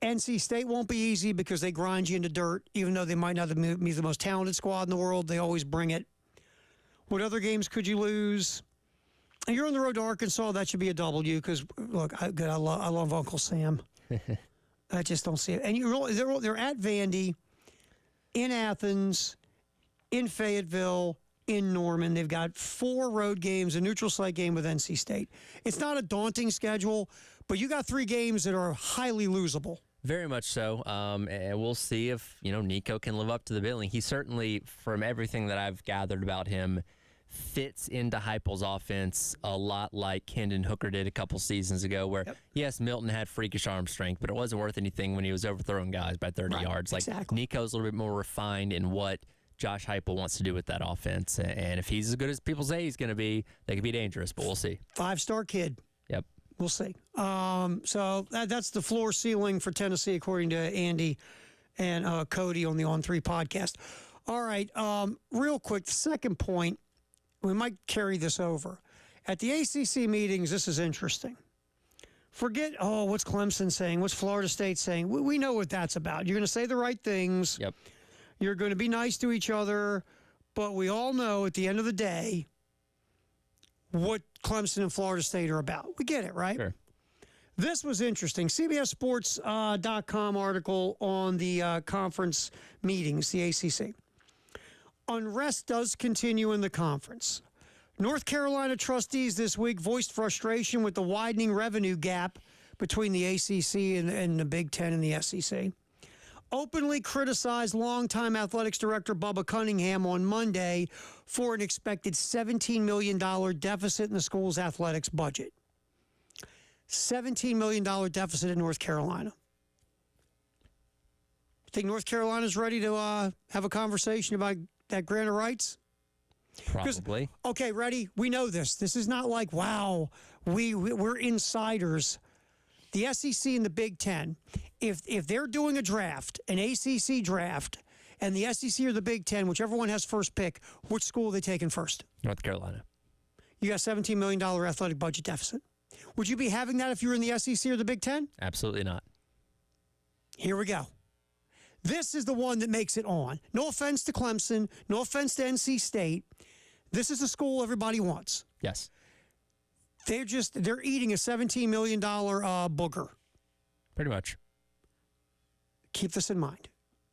NC State won't be easy because they grind you into dirt, even though they might not be the most talented squad in the world. They always bring it. What other games could you lose? You're on the road to Arkansas. That should be a W because, look, I love Uncle Sam. I just don't see it. And they're at Vandy, in Athens, in Fayetteville, in Norman. They've got 4 road games, a neutral site game with NC State. It's not a daunting schedule, but you got 3 games that are highly losable. Very much so. And we'll see if, Nico can live up to the billing. He certainly, from everything that I've gathered about him, fits into Heupel's offense a lot like Hendon Hooker did a couple seasons ago, where, yes, Milton had freakish arm strength, but it wasn't worth anything when he was overthrowing guys by 30 yards. Like, exactly. Nico's a little bit more refined in what Josh Heupel wants to do with that offense. And if he's as good as people say he's going to be, they could be dangerous, but we'll see. 5-star kid. Yep. We'll see. So that's the floor ceiling for Tennessee, according to Andy and Cody on the On3 podcast. All right, real quick, the second point, we might carry this over. At the ACC meetings, this is interesting. Forget, what's Clemson saying? What's Florida State saying? We know what that's about. You're going to say the right things. Yep. You're going to be nice to each other. But we all know at the end of the day what Clemson and Florida State are about. We get it, right? Sure. This was interesting. CBSSports.com article on the conference meetings, the ACC. Unrest does continue in the conference. North Carolina trustees this week voiced frustration with the widening revenue gap between the ACC and the Big Ten and the SEC. Openly criticized longtime athletics director Bubba Cunningham on Monday for an expected $17 million deficit in the school's athletics budget. $17 million deficit in North Carolina. Think North Carolina's ready to have a conversation about that grant of rights? Probably. Okay, ready? We know this. This is not like, wow, we're insiders. The SEC and the Big Ten, if they're doing a draft, an ACC draft, and the SEC or the Big Ten, whichever one has first pick, which school are they taking first? North Carolina. You got $17 million athletic budget deficit. Would you be having that if you were in the SEC or the Big Ten? Absolutely not. Here we go. This is the one that makes it on. No offense to Clemson. No offense to NC State. This is the school everybody wants. Yes. They're eating a $17 million booger. Pretty much. Keep this in mind.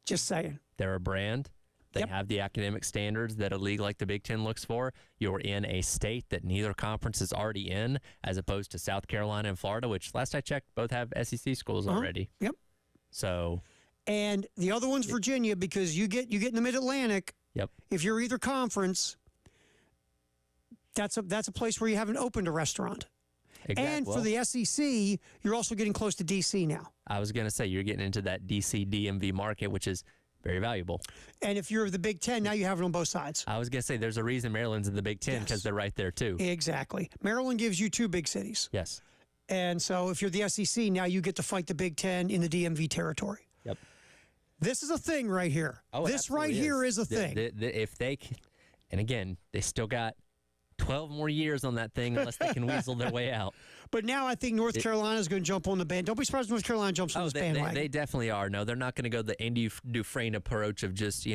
Just saying. They're a brand. They have the academic standards that a league like the Big Ten looks for. You're in a state that neither conference is already in, as opposed to South Carolina and Florida, which last I checked, both have SEC schools already. Yep. So. And the other one's Virginia, because you get in the Mid-Atlantic. Yep. If you're either conference, that's a place where you haven't opened a restaurant. Exactly. And for the SEC, you're also getting close to D.C. now. I was going to say, you're getting into that D.C. DMV market, which is very valuable. And if you're the Big Ten, now you have it on both sides. I was going to say, there's a reason Maryland's in the Big Ten, because they're right there, too. Exactly. Maryland gives you 2 big cities. Yes. And so if you're the SEC, now you get to fight the Big Ten in the DMV territory. Yep. This is a thing right here. Oh, this right here is a thing. If they can, and again, they still got 12 more years on that thing unless they can weasel their way out. But now I think North Carolina is going to jump on the band. Don't be surprised if North Carolina jumps on this bandwagon. They definitely are. No, they're not going to go the Andy Dufresne approach of just,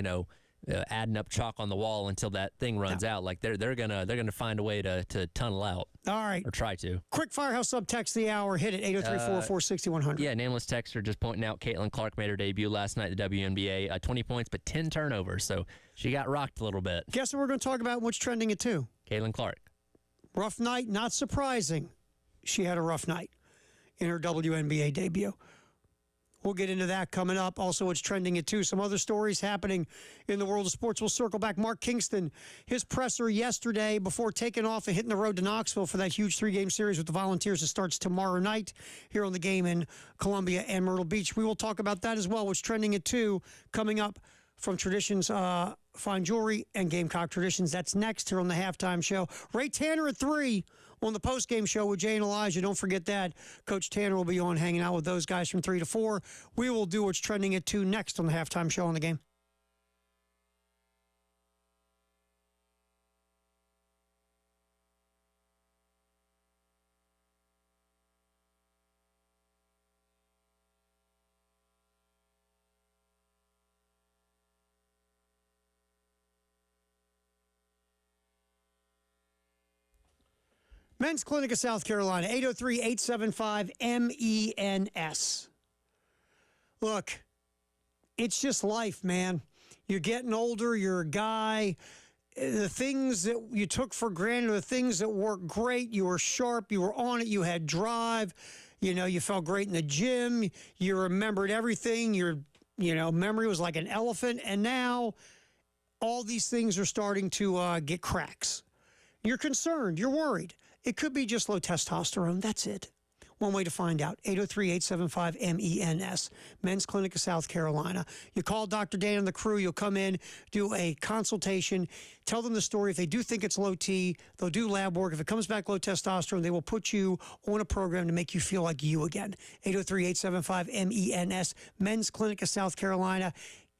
adding up chalk on the wall until that thing runs out. Like they're gonna find a way to tunnel out. All right. Or try to. Quick Firehouse sub text the hour. Hit it 803-446-100. Yeah, nameless texter just pointing out Caitlin Clark made her debut last night at the WNBA. 20 points, but 10 turnovers. So she got rocked a little bit. Guess what we're going to talk about? What's trending at 2? Caitlin Clark. Rough night. Not surprising. She had a rough night in her WNBA debut. We'll get into that coming up. Also, it's trending at 2. Some other stories happening in the world of sports. We'll circle back. Mark Kingston, his presser yesterday before taking off and hitting the road to Knoxville for that huge 3-game series with the Volunteers that starts tomorrow night here on the game in Columbia and Myrtle Beach. We will talk about that as well. What's trending at 2 coming up from Traditions Fine Jewelry and Gamecock Traditions. That's next here on the halftime show. Ray Tanner at 3 on the postgame show with Jay and Elijah. Don't forget that. Coach Tanner will be on hanging out with those guys from 3 to 4. We will do what's trending at 2 next on the halftime show on the game. Men's Clinic of South Carolina, 803-875-MENS. Look, it's just life, man. You're getting older. You're a guy. The things that you took for granted, the things that worked great, you were sharp, you were on it, you had drive, you felt great in the gym, you remembered everything, your memory was like an elephant, and now all these things are starting to get cracks. You're concerned, you're worried. It could be just low testosterone. That's it. One way to find out, 803-875-MENS, Men's Clinic of South Carolina. You call Dr. Dan and the crew. You'll come in, do a consultation, tell them the story. If they do think it's low T, they'll do lab work. If it comes back low testosterone, they will put you on a program to make you feel like you again. 803-875-MENS, Men's Clinic of South Carolina.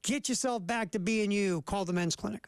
Get yourself back to being you. Call the Men's Clinic.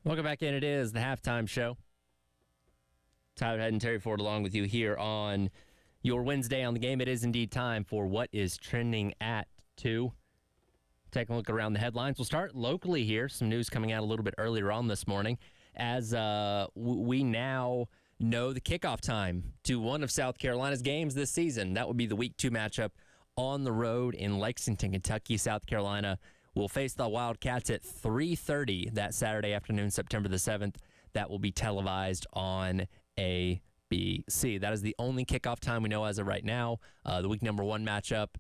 Welcome back in. It is the halftime show. Tyler Head and Terry Ford along with you here on your Wednesday on the game. It is indeed time for what is trending at 2. Taking a look around the headlines. We'll start locally here. Some news coming out a little bit earlier on this morning as we now know the kickoff time to one of South Carolina's games this season. That would be the Week 2 matchup on the road in Lexington, Kentucky. South Carolina will face the Wildcats at 3:30 that Saturday afternoon, September the 7th. That will be televised on ABC. That is the only kickoff time we know as of right now. The week number 1 matchup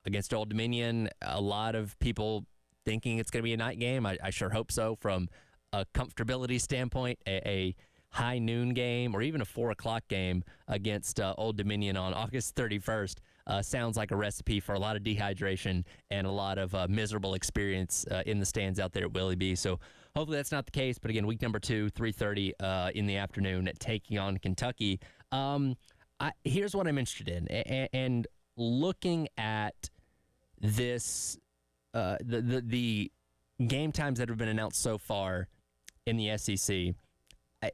against Old Dominion. A lot of people thinking it's going to be a night game. I sure hope so. From a comfortability standpoint, a high noon game or even a 4 o'clock game against Old Dominion on August 31st sounds like a recipe for a lot of dehydration and a lot of miserable experience in the stands out there at Willie B. So hopefully that's not the case. But again, week number 2, 3:30 in the afternoon, taking on Kentucky. Here's what I'm interested in. And looking at this, the game times that have been announced so far in the SEC,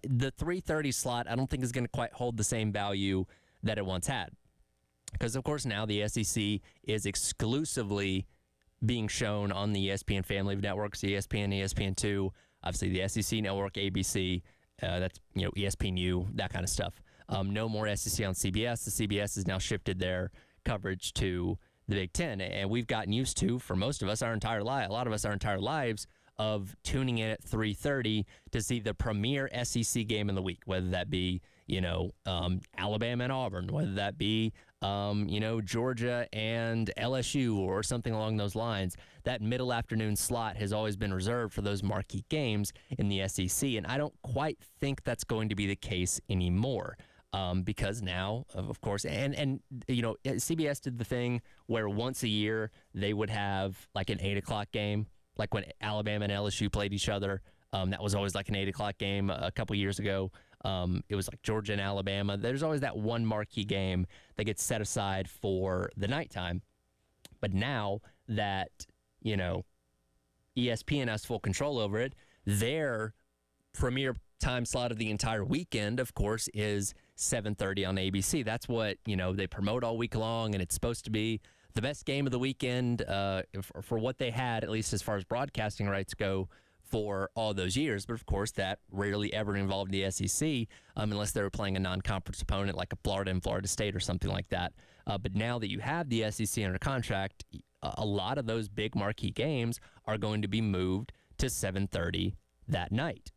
the 3:30 slot I don't think is going to quite hold the same value that it once had. Because, of course, now the SEC is exclusively being shown on the ESPN family of networks, ESPN, ESPN2, obviously the SEC network, ABC, that's ESPNU, that kind of stuff. No more SEC on CBS. The CBS has now shifted their coverage to the Big Ten. And we've gotten used to, for most of us, a lot of us, our entire lives, of tuning in at 3:30 to see the premier SEC game in the week, whether that be, Alabama and Auburn, whether that be, Georgia and LSU or something along those lines. That middle afternoon slot has always been reserved for those marquee games in the SEC, and I don't quite think that's going to be the case anymore. Because now, of course, and CBS did the thing where once a year they would have like an 8 o'clock game, like when Alabama and LSU played each other. That was always like an 8 o'clock game a couple years ago. It was like Georgia and Alabama. There's always that one marquee game that gets set aside for the nighttime. But now that, ESPN has full control over it, their premier time slot of the entire weekend, of course, is 7:30 on ABC. That's what, they promote all week long, and it's supposed to be the best game of the weekend for what they had, at least as far as broadcasting rights go, for all those years. But of course, that rarely ever involved the SEC unless they were playing a non-conference opponent like a Florida and Florida State or something like that. But now that you have the SEC under contract, a lot of those big marquee games are going to be moved to 7:30 that night.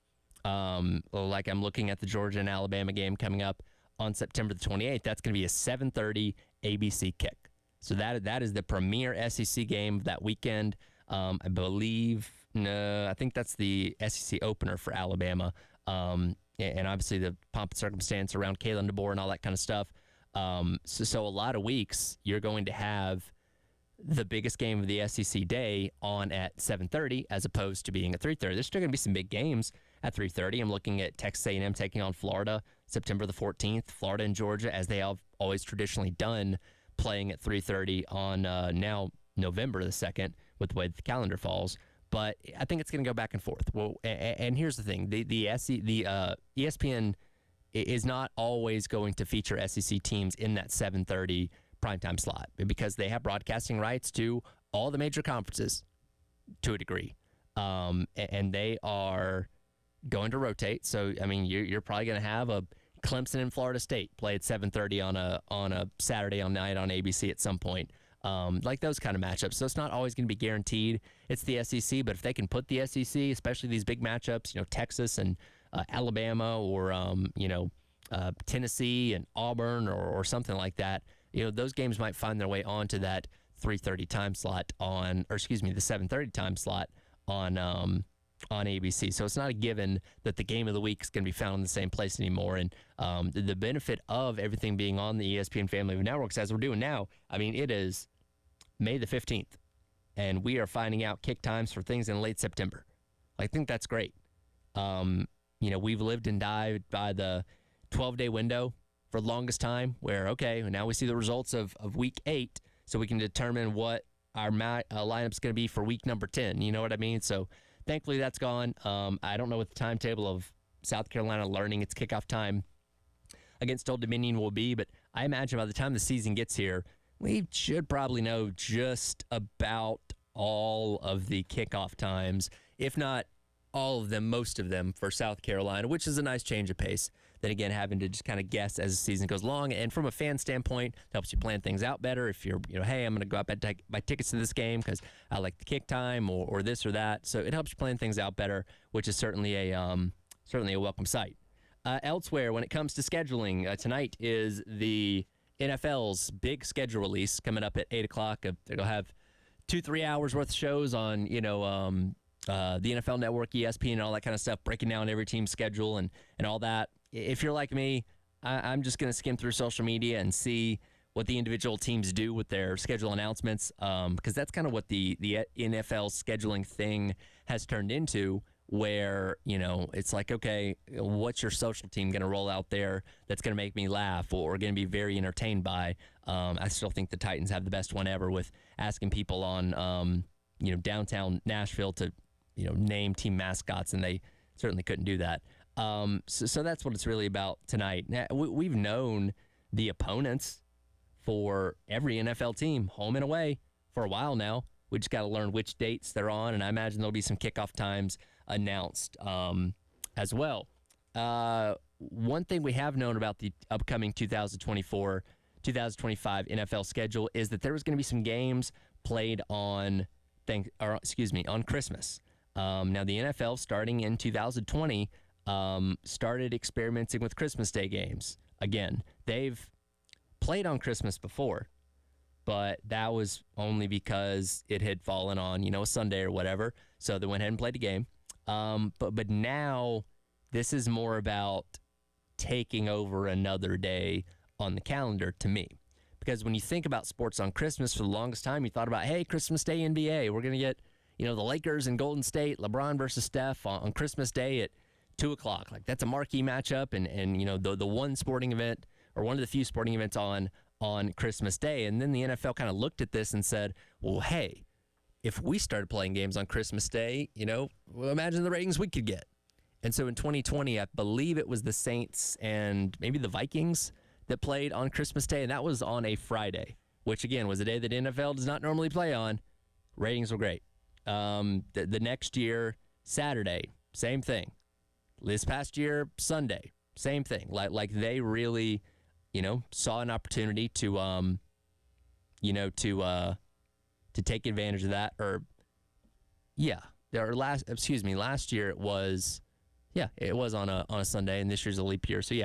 Like I'm looking at the Georgia and Alabama game coming up on September the 28th. That's going to be a 7:30 ABC kick. So that is the premier SEC game of that weekend. I believe, I think that's the SEC opener for Alabama. And obviously the pomp and circumstance around Kalen DeBoer and all that kind of stuff. So a lot of weeks you're going to have the biggest game of the SEC day on at 7:30 as opposed to being at 3:30. There's still going to be some big games at 3:30. I'm looking at Texas A&M taking on Florida September the 14th. Florida and Georgia, as they have always traditionally done, playing at 3:30 on now November the 2nd with the way the calendar falls. But I think it's going to go back and forth. Well, and here's the thing: the ESPN is not always going to feature SEC teams in that 7:30 primetime slot because they have broadcasting rights to all the major conferences to a degree, and they are going to rotate. So I mean, you're probably going to have a Clemson and Florida State play at 7:30 on a Saturday night on ABC at some point. Like those kind of matchups. So it's not always going to be guaranteed it's the SEC, but if they can put the SEC, especially these big matchups, Texas and Alabama or, Tennessee and Auburn or something like that, those games might find their way onto that 3:30 time slot the 7:30 time slot on ABC. So it's not a given that the game of the week is going to be found in the same place anymore. And the benefit of everything being on the ESPN family of networks, as we're doing now, I mean, it is May the 15th, and we are finding out kick times for things in late September. I think that's great. We've lived and died by the 12-day window for the longest time where, okay, now we see the results of week 8, so we can determine what our lineup's going to be for week number 10. You know what I mean? So thankfully that's gone. I don't know what the timetable of South Carolina learning its kickoff time against Old Dominion will be, but I imagine by the time the season gets here, we should probably know just about all of the kickoff times, if not all of them, most of them for South Carolina, which is a nice change of pace. Then again, having to just kind of guess as the season goes along. And from a fan standpoint, it helps you plan things out better. If you're, hey, I'm going to go out and buy tickets to this game because I like the kick time or this or that. So it helps you plan things out better, which is certainly a welcome sight. Elsewhere, when it comes to scheduling, tonight is the NFL's big schedule release coming up at 8 o'clock. They'll have 2-3 hours worth of shows on, the NFL Network, ESPN, and all that kind of stuff, breaking down every team's schedule and all that. If you're like me, I'm just going to skim through social media and see what the individual teams do with their schedule announcements, because that's kind of what the NFL scheduling thing has turned into, where, it's like, okay, what's your social team going to roll out there that's going to make me laugh or going to be very entertained by? I still think the Titans have the best one ever with asking people on, downtown Nashville to, name team mascots, and they certainly couldn't do that. So that's what it's really about tonight. Now, we've known the opponents for every NFL team, home and away, for a while now. We just got to learn which dates they're on, and I imagine there'll be some kickoff times announced as well. One thing we have known about the upcoming 2024-2025 NFL schedule is that there was going to be some games played on Christmas. Now, the NFL, starting in 2020, started experimenting with Christmas Day games. Again, they've played on Christmas before, but that was only because it had fallen on, a Sunday or whatever. So they went ahead and played a game. But now this is more about taking over another day on the calendar to me. Because when you think about sports on Christmas, for the longest time, you thought about, hey, Christmas Day NBA, we're going to get, the Lakers and Golden State, LeBron versus Steph on Christmas Day at 2 o'clock. Like, that's a marquee matchup and the one sporting event or one of the few sporting events on Christmas Day. And then the NFL kind of looked at this and said, well, hey, if we started playing games on Christmas Day, imagine the ratings we could get. And so in 2020, I believe it was the Saints and maybe the Vikings that played on Christmas Day, and that was on a Friday, which, again, was a day that NFL does not normally play on. Ratings were great. The next year, Saturday, same thing. This past year, Sunday, same thing. Like they really, saw an opportunity to take advantage of that. Last year it was on a Sunday, and this year's a leap year. So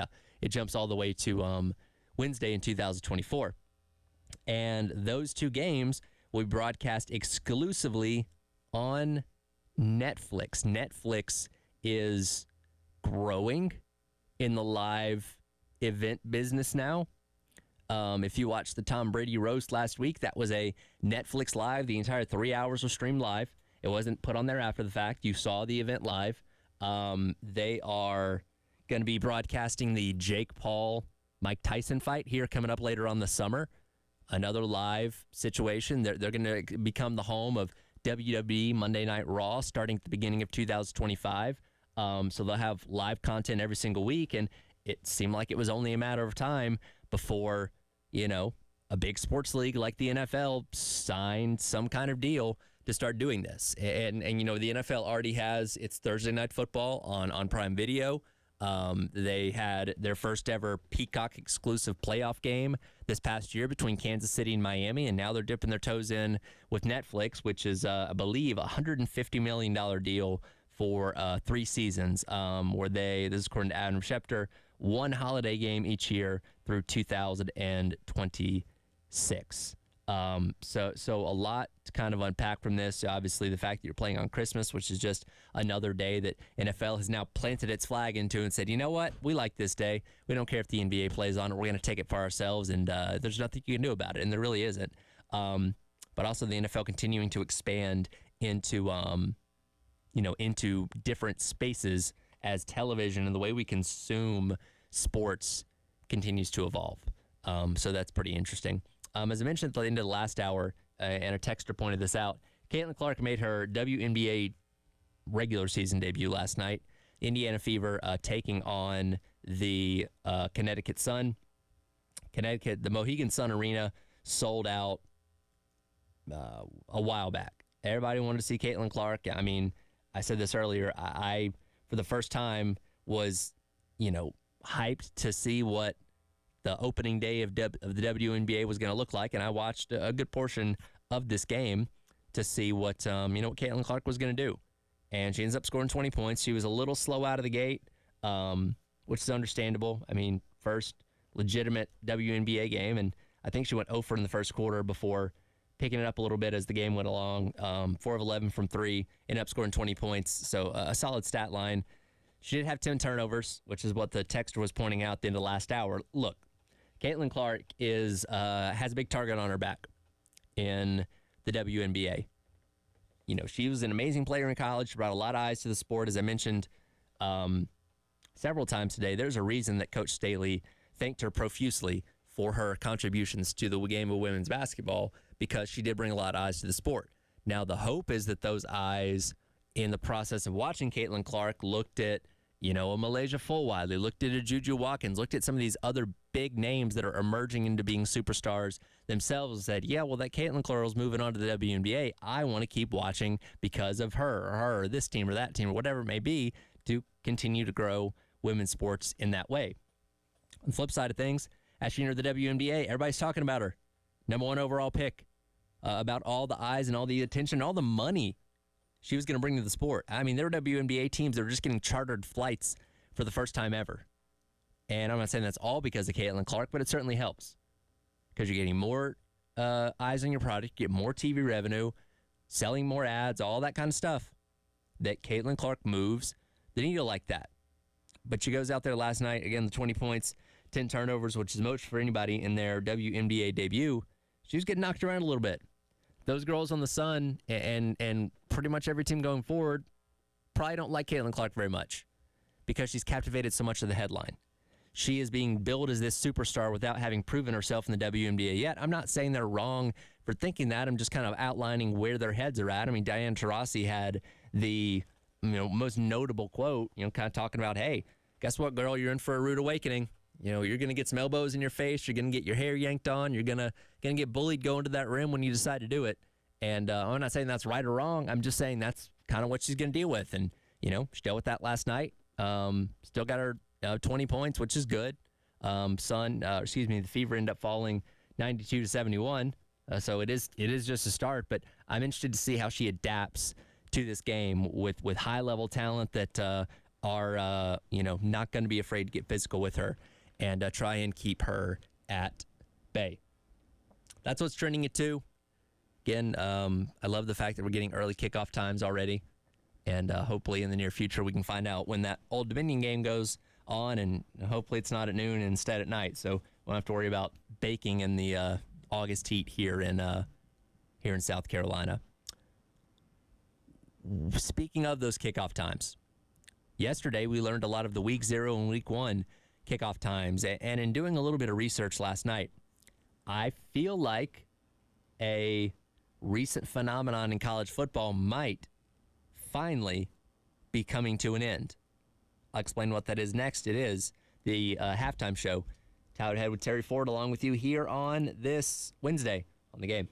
it jumps all the way to Wednesday in 2024. And those two games will be broadcast exclusively on Netflix. Netflix is growing in the live event business now. If you watched the Tom Brady roast last week, that was a Netflix live. The entire 3 hours was streamed live. It wasn't put on there after the fact. You saw the event live. They are going to be broadcasting the Jake Paul-Mike Tyson fight here coming up later on this summer. Another live situation. They're going to become the home of WWE Monday Night Raw starting at the beginning of 2025. So they'll have live content every single week, and it seemed like it was only a matter of time before, a big sports league like the NFL signed some kind of deal to start doing this. And the NFL already has its Thursday Night Football on Prime Video. They had their first ever Peacock exclusive playoff game this past year between Kansas City and Miami, and now they're dipping their toes in with Netflix, which is, I believe, a $150 million deal for 3 seasons, where this is according to Adam Schefter, one holiday game each year through 2026. So a lot to kind of unpack from this. Obviously, the fact that you're playing on Christmas, which is just another day that NFL has now planted its flag into and said, you know what, we like this day. We don't care if the NBA plays on it. We're going to take it for ourselves, and there's nothing you can do about it, and there really isn't. But also the NFL continuing to expand into into different spaces as television and the way we consume sports continues to evolve. So that's pretty interesting. As I mentioned at the end of the last hour, and a texter pointed this out, Caitlin Clark made her WNBA regular season debut last night. Indiana Fever taking on the Connecticut Sun. Connecticut, the Mohegan Sun Arena sold out a while back. Everybody wanted to see Caitlin Clark. I mean, I said this earlier. I for the first time, was, hyped to see what the opening day of the WNBA was going to look like, and I watched a good portion of this game to see what what Caitlin Clark was going to do, and she ends up scoring 20 points. She was a little slow out of the gate, which is understandable. I mean, first legitimate WNBA game, and I think she went 0 for in the first quarter before picking it up a little bit as the game went along. 4 of 11 from 3, ended up scoring 20 points, so a solid stat line. She did have 10 turnovers, which is what the texter was pointing out at the end of last hour. Look, Caitlin Clark has a big target on her back in the WNBA. She was an amazing player in college. She brought a lot of eyes to the sport, as I mentioned several times today. There's a reason that Coach Staley thanked her profusely for her contributions to the game of women's basketball, because she did bring a lot of eyes to the sport. Now, the hope is that those eyes, in the process of watching Caitlin Clark, looked at, a Malaysia Fulwiley, looked at a Juju Watkins, looked at some of these other big names that are emerging into being superstars themselves, and said, yeah, well, that Caitlin Clark's moving on to the WNBA. I want to keep watching because of her, or this team, or that team, or whatever it may be, to continue to grow women's sports in that way. On the flip side of things, as she entered the WNBA, everybody's talking about her. Number 1 overall pick, about all the eyes and all the attention, all the money she was going to bring to the sport. I mean, there were WNBA teams that were just getting chartered flights for the first time ever. And I'm not saying that's all because of Caitlin Clark, but it certainly helps, because you're getting more eyes on your product, you get more TV revenue, selling more ads, all that kind of stuff. That Caitlin Clark moves the needle like that. But she goes out there last night, again, the 20 points, 10 turnovers, which is most for anybody in their WNBA debut. She was getting knocked around a little bit. Those girls on the Sun and pretty much every team going forward probably don't like Caitlin Clark very much, because she's captivated so much of the headline. She is being billed as this superstar without having proven herself in the WNBA yet. I'm not saying they're wrong for thinking that. I'm just kind of outlining where their heads are at. I mean, Diane Taurasi had the most notable quote, kind of talking about, hey, guess what, girl, you're in for a rude awakening. You're going to get some elbows in your face. You're going to get your hair yanked on. You're going to get bullied going to that rim when you decide to do it. And I'm not saying that's right or wrong. I'm just saying that's kind of what she's going to deal with. And, she dealt with that last night. Still got her 20 points, which is good. The Fever ended up falling 92-71. So it is just a start. But I'm interested to see how she adapts to this game with high-level talent that are not going to be afraid to get physical with her and try and keep her at bay. That's what's trending at 2. Again, I love the fact that we're getting early kickoff times already, and hopefully in the near future we can find out when that Old Dominion game goes on, and hopefully it's not at noon and instead at night, so we won't have to worry about baking in the August heat here in South Carolina. Speaking of those kickoff times, yesterday we learned a lot of the Week 0 and Week 1 kickoff times, and in doing a little bit of research last night, I feel like a recent phenomenon in college football might finally be coming to an end. I'll explain what that is next. It is the halftime show. Tyler Head with Terry Ford along with you here on this Wednesday on The Game.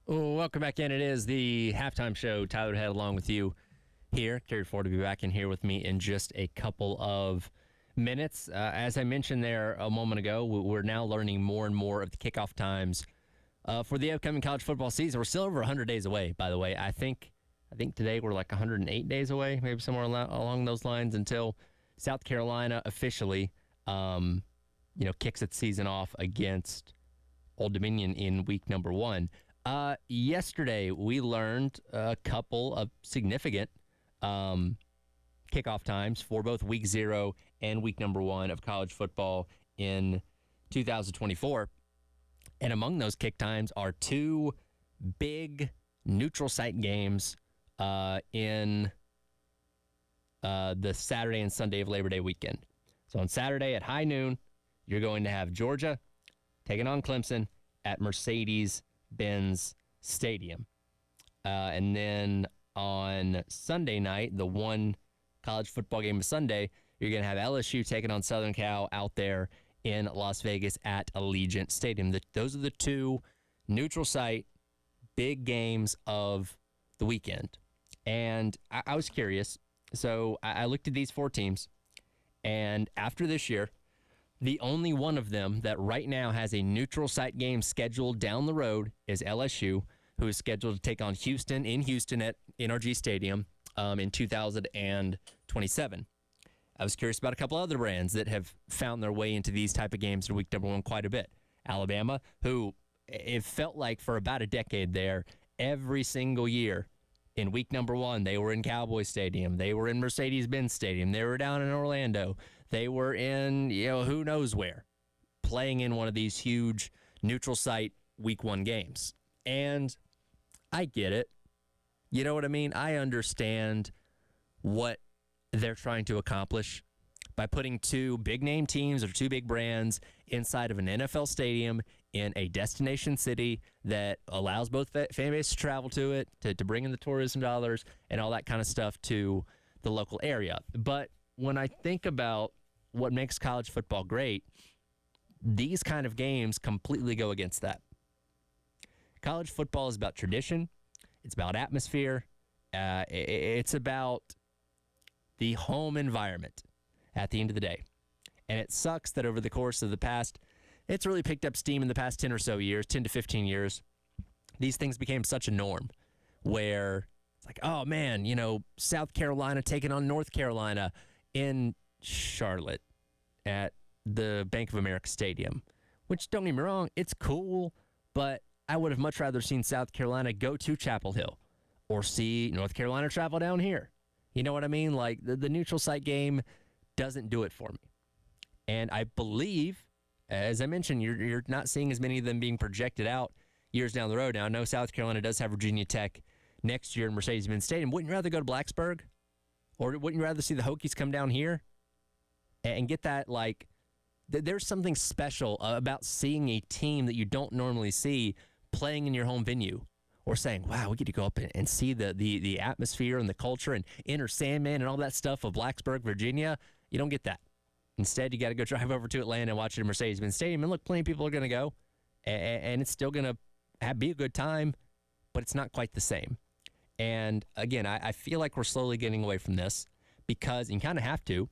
Welcome back in. It is the halftime show. Tyler Head along with you here. Carried forward to be back in here with me in just a couple of minutes. As I mentioned there a moment ago, we're now learning more and more of the kickoff times for the upcoming college football season. We're still over 100 days away, by the way. I think today we're like 108 days away, maybe somewhere along those lines, until South Carolina officially, kicks its season off against Old Dominion in week number 1. Yesterday, we learned a couple of significant kickoff times for both week 0 and week number 1 of college football in 2024. And among those kick times are 2 big neutral site games in the Saturday and Sunday of Labor Day weekend. So on Saturday at high noon, you're going to have Georgia taking on Clemson at Mercedes-Benz Stadium. And then on Sunday night, the one college football game of Sunday, you're going to have LSU taking on Southern Cal out there in Las Vegas at Allegiant Stadium. Those are the 2 neutral site big games of the weekend. And I was curious. So I looked at these 4 teams, and after this year, the only one of them that right now has a neutral site game scheduled down the road is LSU, who is scheduled to take on Houston in Houston at NRG Stadium in 2027. I was curious about a couple other brands that have found their way into these type of games in week number 1 quite a bit. Alabama, who it felt like for about a decade there, every single year in week number 1, they were in Cowboy Stadium. They were in Mercedes-Benz Stadium. They were down in Orlando. They were in, who knows where, playing in one of these huge neutral site week 1 games. And I get it. You know what I mean? I understand what they're trying to accomplish by putting 2 big name teams or 2 big brands inside of an NFL stadium in a destination city that allows both fan bases to travel to it, to bring in the tourism dollars and all that kind of stuff to the local area. But when I think about what makes college football great, these kind of games completely go against that. College football is about tradition. It's about atmosphere. It's about the home environment at the end of the day. And it sucks that over the course of the past, it's really picked up steam in the past 10 or so years, 10 to 15 years. These things became such a norm where it's like, oh man, South Carolina taking on North Carolina in Charlotte at the Bank of America Stadium, which, don't get me wrong, it's cool, but I would have much rather seen South Carolina go to Chapel Hill or see North Carolina travel down here. You know what I mean? Like the neutral site game doesn't do it for me. And I believe, as I mentioned, you're not seeing as many of them being projected out years down the road. Now, I know South Carolina does have Virginia Tech next year in Mercedes-Benz Stadium. Wouldn't you rather go to Blacksburg? Or wouldn't you rather see the Hokies come down here and get that, there's something special about seeing a team that you don't normally see playing in your home venue, or saying, wow, we get to go up and see the atmosphere and the culture and Enter Sandman and all that stuff of Blacksburg, Virginia. You don't get that. Instead, you got to go drive over to Atlanta and watch it at Mercedes-Benz Stadium. And look, plenty of people are going to go, and it's still going to be a good time, but it's not quite the same. And again, I feel like we're slowly getting away from this because you kind of have to,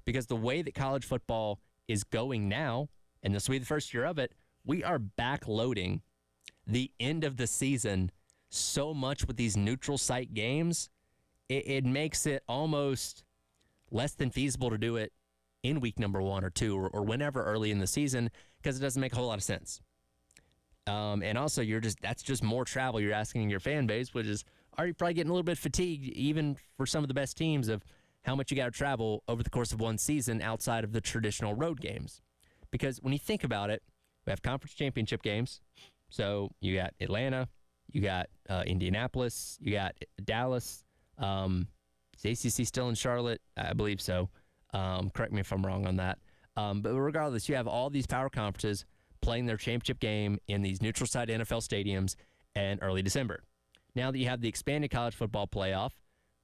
because the way that college football is going now, and this will be the first year of it, we are backloading the end of the season so much with these neutral site games. It makes it almost less than feasible to do it in week number 1 or 2 or whenever early in the season, because it doesn't make a whole lot of sense. And also, that's just more travel you're asking your fan base, which is already probably getting a little bit fatigued, even for some of the best teams, of how much you got to travel over the course of one season outside of the traditional road games. Because when you think about it, we have conference championship games. So you got Atlanta, you got Indianapolis, you got Dallas. Is ACC still in Charlotte? I believe so. Correct me if I'm wrong on that. But regardless, you have all these power conferences playing their championship game in these neutral site NFL stadiums in early December. Now that you have the expanded college football playoff,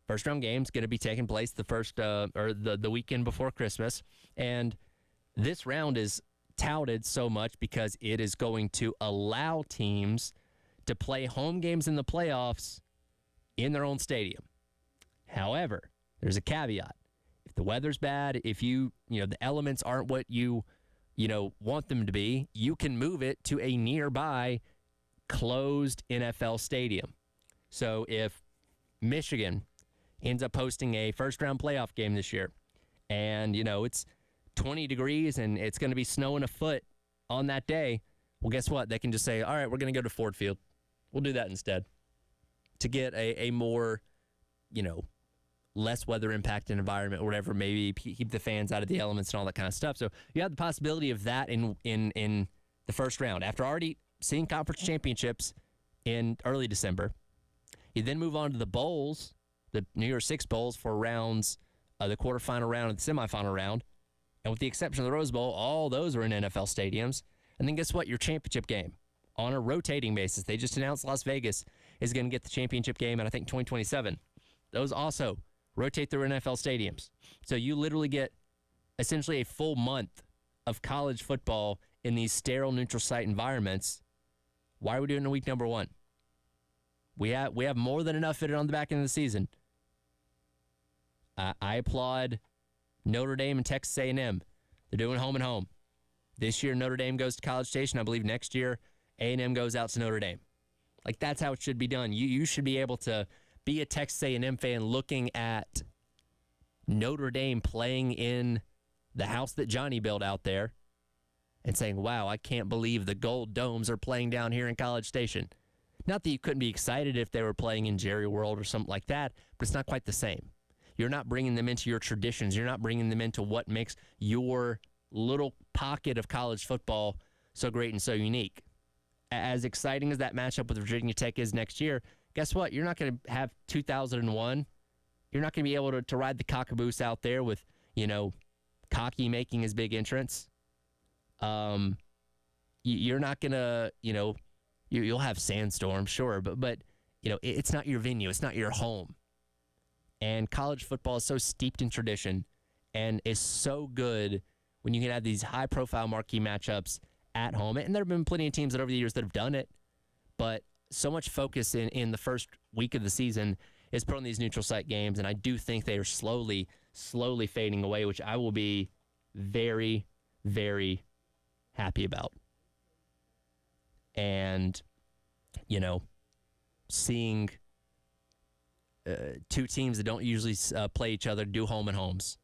first round game's going to be taking place the first or the weekend before Christmas, and this round is touted so much because it is going to allow teams to play home games in the playoffs in their own stadium. However, there's a caveat. If the weather's bad, if the elements aren't what you want them to be, you can move it to a nearby closed NFL stadium. So if Michigan ends up hosting a first-round playoff game this year, and, it's 20 degrees and it's going to be snowing a foot on that day, well, guess what? They can just say, all right, we're going to go to Ford Field. We'll do that instead to get a more, less weather impacted environment or whatever, maybe keep the fans out of the elements and all that kind of stuff. So you have the possibility of that in the first round. After already seeing conference championships in early December, you then move on to the bowls, the New Year's Six bowls for rounds, the quarterfinal round and the semifinal round. And with the exception of the Rose Bowl, all those are in NFL stadiums. And then guess what? Your championship game on a rotating basis. They just announced Las Vegas is going to get the championship game in, I think, 2027. Those also rotate through NFL stadiums. So you literally get essentially a full month of college football in these sterile neutral site environments. Why are we doing it in week number 1? We have more than enough fitted on the back end of the season. I applaud Notre Dame and Texas A&M. They're doing home and home. This year, Notre Dame goes to College Station. I believe next year, A&M goes out to Notre Dame. Like, that's how it should be done. You should be able to be a Texas A&M fan looking at Notre Dame playing in the house that Johnny built out there and saying, wow, I can't believe the Gold Domes are playing down here in College Station. Not that you couldn't be excited if they were playing in Jerry World or something like that, but it's not quite the same. You're not bringing them into your traditions. You're not bringing them into what makes your little pocket of college football so great and so unique. As exciting as that matchup with Virginia Tech is next year, guess what? You're not going to have 2001. You're not going to be able to ride the cockaboose out there with, Cocky making his big entrance. You're not going to, you'll have Sandstorm, sure, but it's not your venue. It's not your home. And college football is so steeped in tradition and is so good when you can have these high-profile marquee matchups at home. And there have been plenty of teams that over the years that have done it, but so much focus in the first week of the season is put on these neutral site games, and I do think they are slowly fading away, which I will be very, very happy about. And, seeing two teams that don't usually play each other do home and homes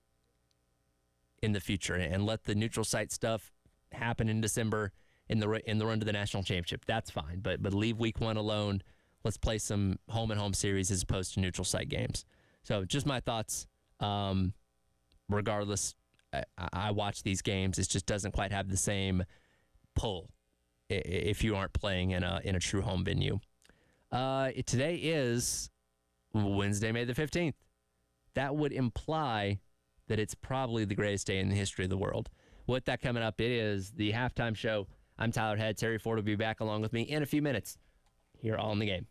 in the future, and let the neutral site stuff happen in December in the run to the national championship. That's fine, but leave week 1 alone. Let's play some home and home series as opposed to neutral site games. So just my thoughts. Regardless, I watch these games. It just doesn't quite have the same pull if you aren't playing in a true home venue. Today is Wednesday, May the 15th. That would imply that it's probably the greatest day in the history of the world. With that coming up, it is the halftime show. I'm Tyler Head. Terry Ford will be back along with me in a few minutes here on The Game.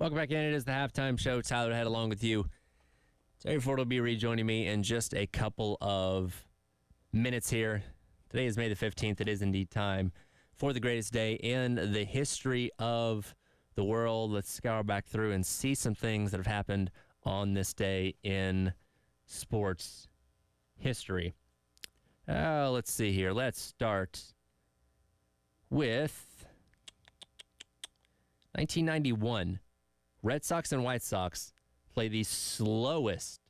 Welcome back in. It is the halftime show. Tyler Head along with you. Terry Ford will be rejoining me in just a couple of minutes here. Today is May the 15th. It is indeed time for the greatest day in the history of the world. Let's scour back through and see some things that have happened on this day in sports history. Let's see here. Let's start with 1991. Red Sox and White Sox play the slowest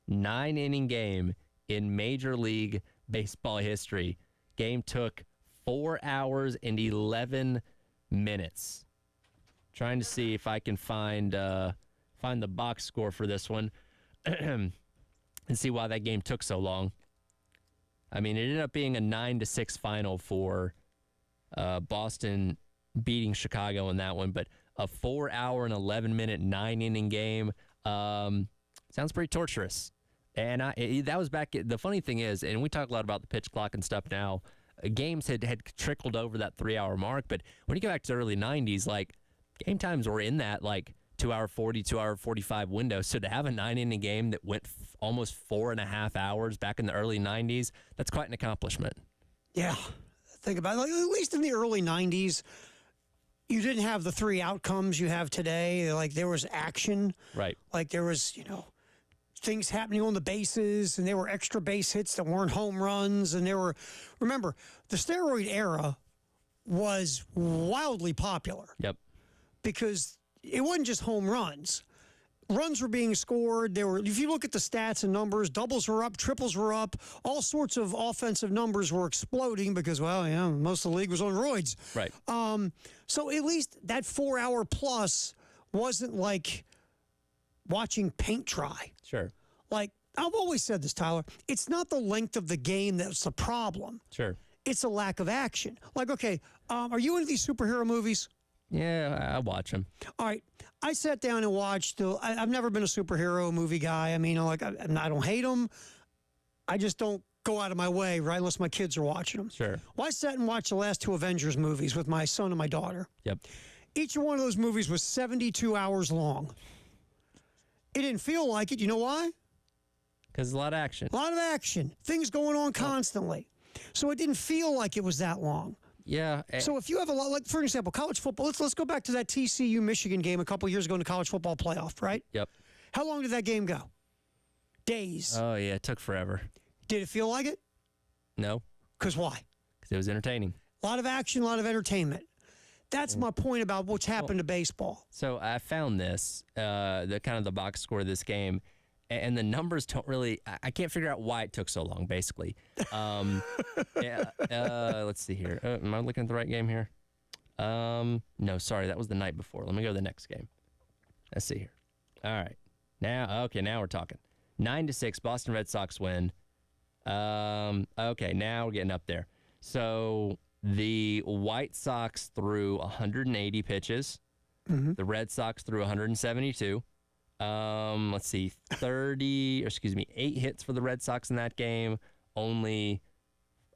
9-inning game in Major League Baseball history. Game took 4 hours and 11 minutes. Trying to see if I can find the box score for this one and see why that game took so long. I mean, it ended up being a 9-6 final for Boston beating Chicago in that one, but a 4 hour and 11 minute 9-inning game sounds pretty torturous. And that was back. The funny thing is, and we talk a lot about the pitch clock and stuff now, games had trickled over that 3 hour mark. But when you go back to the early 90s, like game times were in that like 2 hour 40, 2 hour 45 window. So to have a 9-inning game that went almost 4.5 hours back in the early 90s, that's quite an accomplishment. Yeah. Think about it. Like, at least in the early 90s, you didn't have the 3 outcomes you have today. Like there was action. Right. Like there was, things happening on the bases, and there were extra base hits that weren't home runs. And remember, the steroid era was wildly popular. Yep. Because it wasn't just home runs. Runs were being scored. If you look at the stats and numbers, doubles were up, triples were up, all sorts of offensive numbers were exploding because, most of the league was on roids. Right. So at least that 4 hour plus wasn't like watching paint dry. Sure. Like, I've always said this, Tyler, it's not the length of the game that's the problem. Sure. It's a lack of action. Like, okay, are you into these superhero movies? Yeah, I watch them. All right. I sat down and watched. I've never been a superhero movie guy. I mean, I don't hate them. I just don't go out of my way, right, unless my kids are watching them. Sure. Well, I sat and watched the last 2 Avengers movies with my son and my daughter. Yep. Each one of those movies was 72 hours long. It didn't feel like it. You know why? Because a lot of action. A lot of action. Things going on constantly. So it didn't feel like it was that long. Yeah. So if you have a lot, like for example, college football, let's go back to that TCU Michigan game a couple years ago in the college football playoff, right? Yep. How long did that game go? Days. Oh, yeah. It took forever. Did it feel like it? No. Because why? Because it was entertaining. A lot of action, a lot of entertainment. That's my point about what's happened to baseball. So I found this, the box score of this game, and the numbers don't really. I can't figure out why it took so long. Basically, let's see here. Am I looking at the right game here? No, sorry, that was the night before. Let me go to the next game. Let's see here. All right, now we're talking. 9-6, Boston Red Sox win. Okay, now we're getting up there. So the White Sox threw 180 pitches. Mm-hmm. The Red Sox threw 172. Let's see, 8 hits for the Red Sox in that game. Only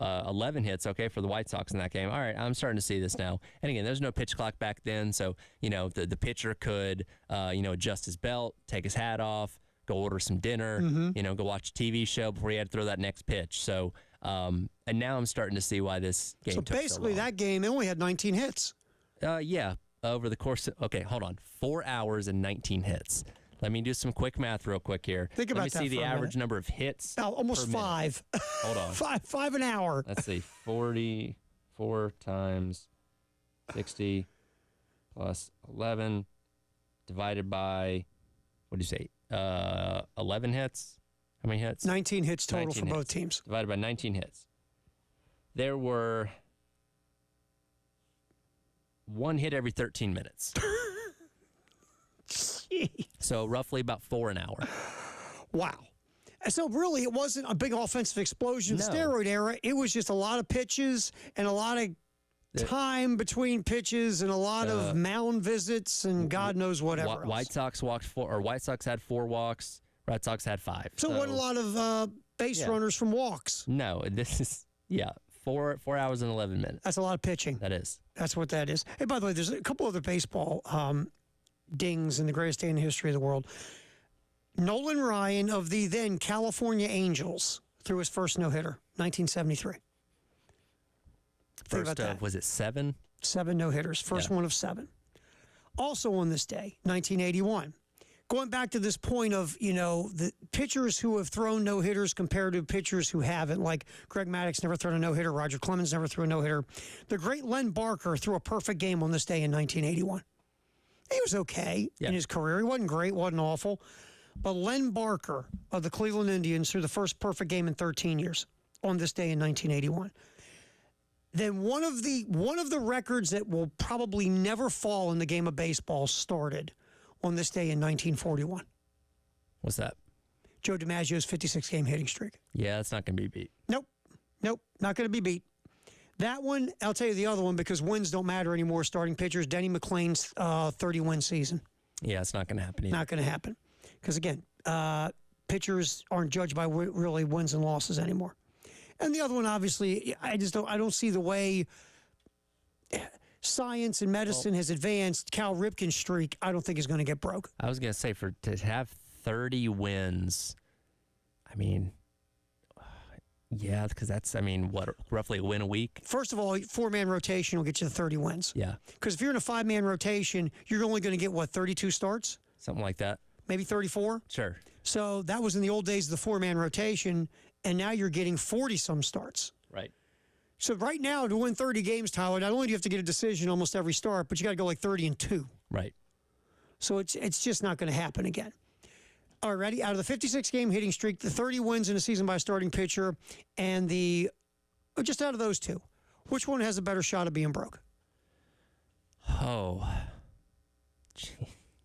11 hits, for the White Sox in that game. All right, I'm starting to see this now. And again, there's no pitch clock back then, so, the pitcher could, adjust his belt, take his hat off, go order some dinner, go watch a TV show before he had to throw that next pitch. So, and now I'm starting to see why this game took so long. So basically that game, it only had 19 hits. Yeah, over the course of, 4 hours and 19 hits. Let me do some quick math real quick here. Think about that. Let me see the average number of hits. Almost 5. Hold on. 5 an hour. Let's see. 44 times 60 plus 11 divided by, what do you say? 11 hits? How many hits? 19 hits total 19 for hits. both teams. Divided by 19 hits. There were 1 hit every 13 minutes. So roughly about 4 an hour. Wow. So really, it wasn't a big offensive explosion. No. Steroid era. It was just a lot of pitches and a lot of time between pitches and a lot of mound visits and God knows whatever else. White Sox had 4 walks. Red Sox had 5. So it wasn't a lot of base runners from walks. No, this is 4 hours and 11 minutes. That's a lot of pitching. That is. That's what that is. Hey, by the way, there's a couple other baseball dings in the greatest day in the history of the world. Nolan Ryan of the then California Angels threw his first no-hitter, 1973. Think First about of, that. was it 7? 7 no-hitters, first Yeah. one of 7. Also on this day, 1981. Going back to this point of, the pitchers who have thrown no-hitters compared to pitchers who haven't, like Greg Maddux never thrown a no-hitter, Roger Clemens never threw a no-hitter. The great Len Barker threw a perfect game on this day in 1981. He was okay in his career. He wasn't great, wasn't awful. But Len Barker of the Cleveland Indians threw the first perfect game in 13 years on this day in 1981. Then one of the records that will probably never fall in the game of baseball started on this day in 1941. What's that? Joe DiMaggio's 56-game hitting streak. Yeah, that's not going to be beat. Nope, not going to be beat. That one, I'll tell you the other one because wins don't matter anymore. Starting pitchers, Denny McClain's 30-win season. Yeah, it's not going to happen either. Not going to happen. Because, again, pitchers aren't judged by really wins and losses anymore. And the other one, obviously, I don't see the way science and medicine has advanced. Cal Ripken's streak, I don't think is going to get broke. I was going to say, to have 30 wins, I mean, yeah, because that's, roughly a win a week? First of all, 4-man rotation will get you to 30 wins. Yeah. Because if you're in a 5-man rotation, you're only going to get, 32 starts? Something like that. Maybe 34? Sure. So that was in the old days of the 4-man rotation, and now you're getting 40-some starts. Right. So right now, to win 30 games, Tyler, not only do you have to get a decision almost every start, but you got to go like 30-2. Right. So it's just not going to happen again. All right, ready? Out of the 56-game hitting streak, the 30 wins in a season by a starting pitcher, and just out of those two, which one has a better shot of being broke? Oh.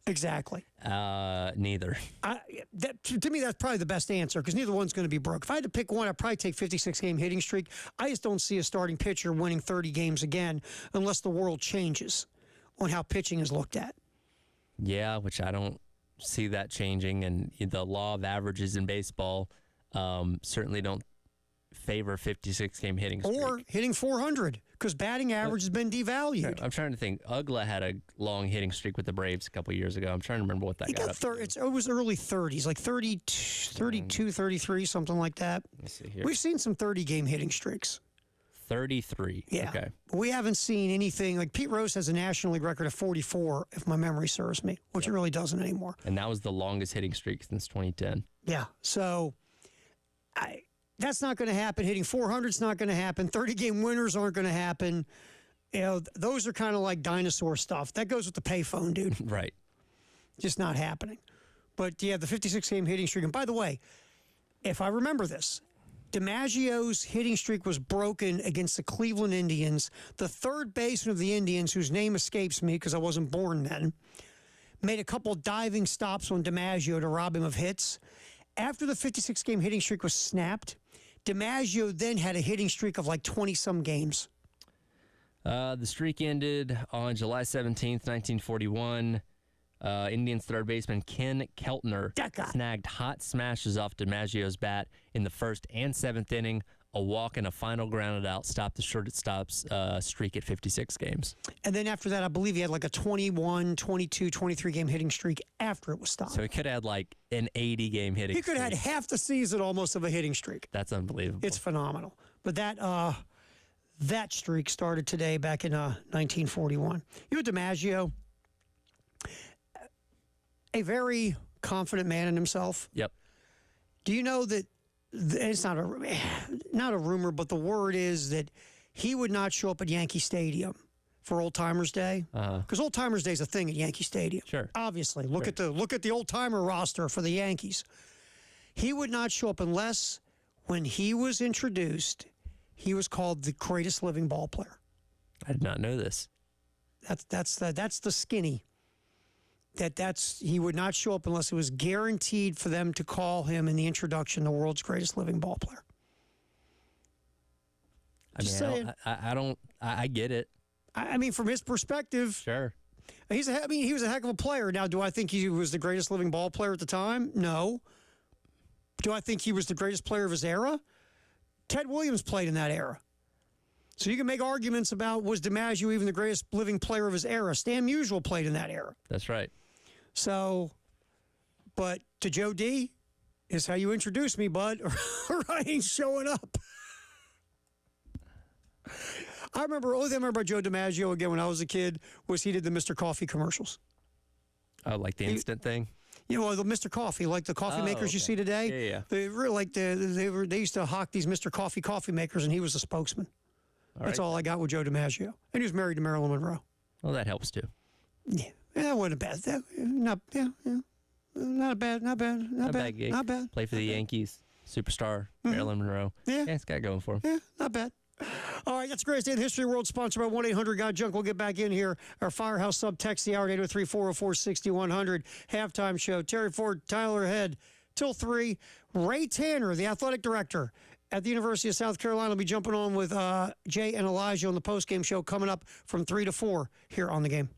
Exactly. Neither. To me, that's probably the best answer because neither one's going to be broke. If I had to pick one, I'd probably take 56-game hitting streak. I just don't see a starting pitcher winning 30 games again unless the world changes on how pitching is looked at. Yeah, which I don't see that changing. And the law of averages in baseball certainly don't favor 56-game hitting streak. Or hitting 400 because batting average has been devalued. I'm trying to think. Ugla had a long hitting streak with the Braves a couple years ago. I'm trying to remember what that got up to. It was early 30s, like 32, 33, something like that. Let me see here. We've seen some 30-game hitting streaks. 33. Yeah. Okay. We haven't seen anything. Like Pete Rose has a National League record of 44, if my memory serves me, which it really doesn't anymore. And that was the longest hitting streak since 2010. Yeah. So that's not going to happen. Hitting 400 is not going to happen. 30-game winners aren't going to happen. Those are kind of like dinosaur stuff. That goes with the payphone, dude. Right. Just not happening. But yeah, the 56-game hitting streak. And by the way, if I remember this, DiMaggio's hitting streak was broken against the Cleveland Indians. The third baseman of the Indians, whose name escapes me because I wasn't born then, made a couple diving stops on DiMaggio to rob him of hits. After the 56-game hitting streak was snapped, DiMaggio then had a hitting streak of like 20-some games. The streak ended on July 17th, 1941. Indians third baseman Ken Keltner snagged hot smashes off DiMaggio's bat in the first and seventh inning. A walk and a final grounded out stopped the shortstop's streak at 56 games. And then after that, I believe he had like a 21, 22, 23-game hitting streak after it was stopped. So he could have had like an 80-game hitting He could have streak. had half the season almost of a hitting streak. That's unbelievable. It's phenomenal. But that streak started today back in 1941. DiMaggio, a very confident man in himself. Yep. Do you know that it's not a rumor, but the word is that he would not show up at Yankee Stadium for Old Timers Day because Old Timers Day is a thing at Yankee Stadium. Sure. Obviously, look at the old timer roster for the Yankees. He would not show up unless, when he was introduced, he was called the greatest living ball player. I did not know this. That's the skinny. He would not show up unless it was guaranteed for them to call him in the introduction the world's greatest living ball player. I get it. I mean, from his perspective, Sure. he was a heck of a player. Now, do I think he was the greatest living ball player at the time? No. Do I think he was the greatest player of his era? Ted Williams played in that era. So you can make arguments about, was DiMaggio even the greatest living player of his era? Stan Musial played in that era. That's right. So, but to Joe D, is how you introduce me, bud, or I ain't showing up. I remember, only thing I remember about Joe DiMaggio again when I was a kid was he did the Mr. Coffee commercials. Oh, like the instant thing? You know, the Mr. Coffee, like the coffee makers you see today. Yeah. They were like they used to hawk these Mr. Coffee makers, and he was the spokesman. That's all I got with Joe DiMaggio, and he was married to Marilyn Monroe. Well, that helps too. Yeah, that wasn't a bad. Not a bad, not bad, not bad, gig. not bad. Play for the Yankees, superstar, Marilyn Monroe. Yeah. It's got it going for him. Yeah, not bad. All right, that's the greatest day in the history of the world, sponsored by 1-800-GOT-JUNK. We'll get back in here. Our Firehouse sub text the hour, 803-404-6100. Halftime show. Terry Ford, Tyler Head, till 3. Ray Tanner, the athletic director at the University of South Carolina, will be jumping on with Jay and Elijah on the postgame show coming up from 3 to 4 here on The Game.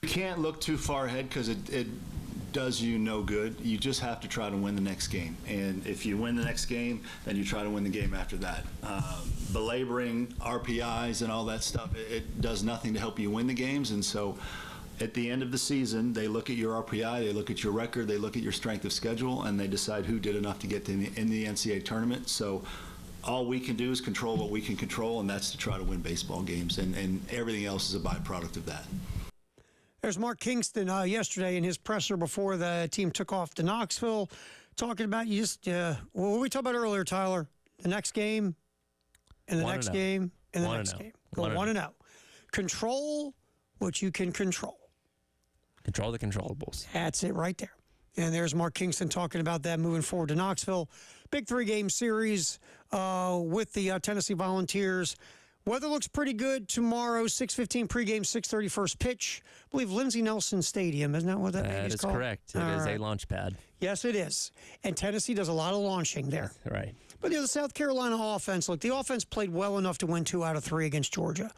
You can't look too far ahead because it does you no good. You just have to try to win the next game. And if you win the next game, then you try to win the game after that. Belaboring RPIs and all that stuff, it does nothing to help you win the games. And so at the end of the season, they look at your RPI, they look at your record, they look at your strength of schedule, and they decide who did enough to get in the NCAA tournament. So all we can do is control what we can control, and that's to try to win baseball games. And everything else is a byproduct of that. There's Mark Kingston yesterday in his presser before the team took off to Knoxville, talking about what we talked about earlier, Tyler. The next game, and the next game, and the next game. Go 1-0. Control what you can control. Control the controllables. That's it right there. And there's Mark Kingston talking about that moving forward to Knoxville. Big 3-game series with the Tennessee Volunteers. Weather looks pretty good tomorrow. 6:15 pregame, 6:30 first pitch. I believe Lindsey Nelson Stadium. Isn't that what that is called? That is correct. It is a launch pad. Yes, it is. And Tennessee does a lot of launching there. Right. But the South Carolina offense, look, the offense played well enough to win 2 out of 3 against Georgia.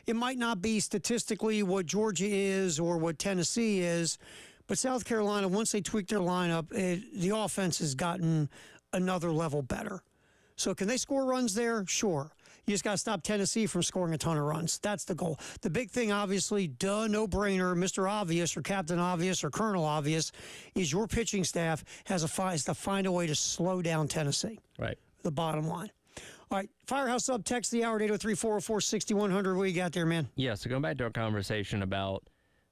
It might not be statistically what Georgia is or what Tennessee is, but South Carolina, once they tweak their lineup, the offense has gotten another level better. So can they score runs there? Sure. You just got to stop Tennessee from scoring a ton of runs. That's the goal. The big thing, obviously, no-brainer, Mr. Obvious or Captain Obvious or Colonel Obvious, is your pitching staff has to find a way to slow down Tennessee. Right. The bottom line. All right, Firehouse up, text the hour at 803-404-6100. What you got there, man? Yeah, so going back to our conversation about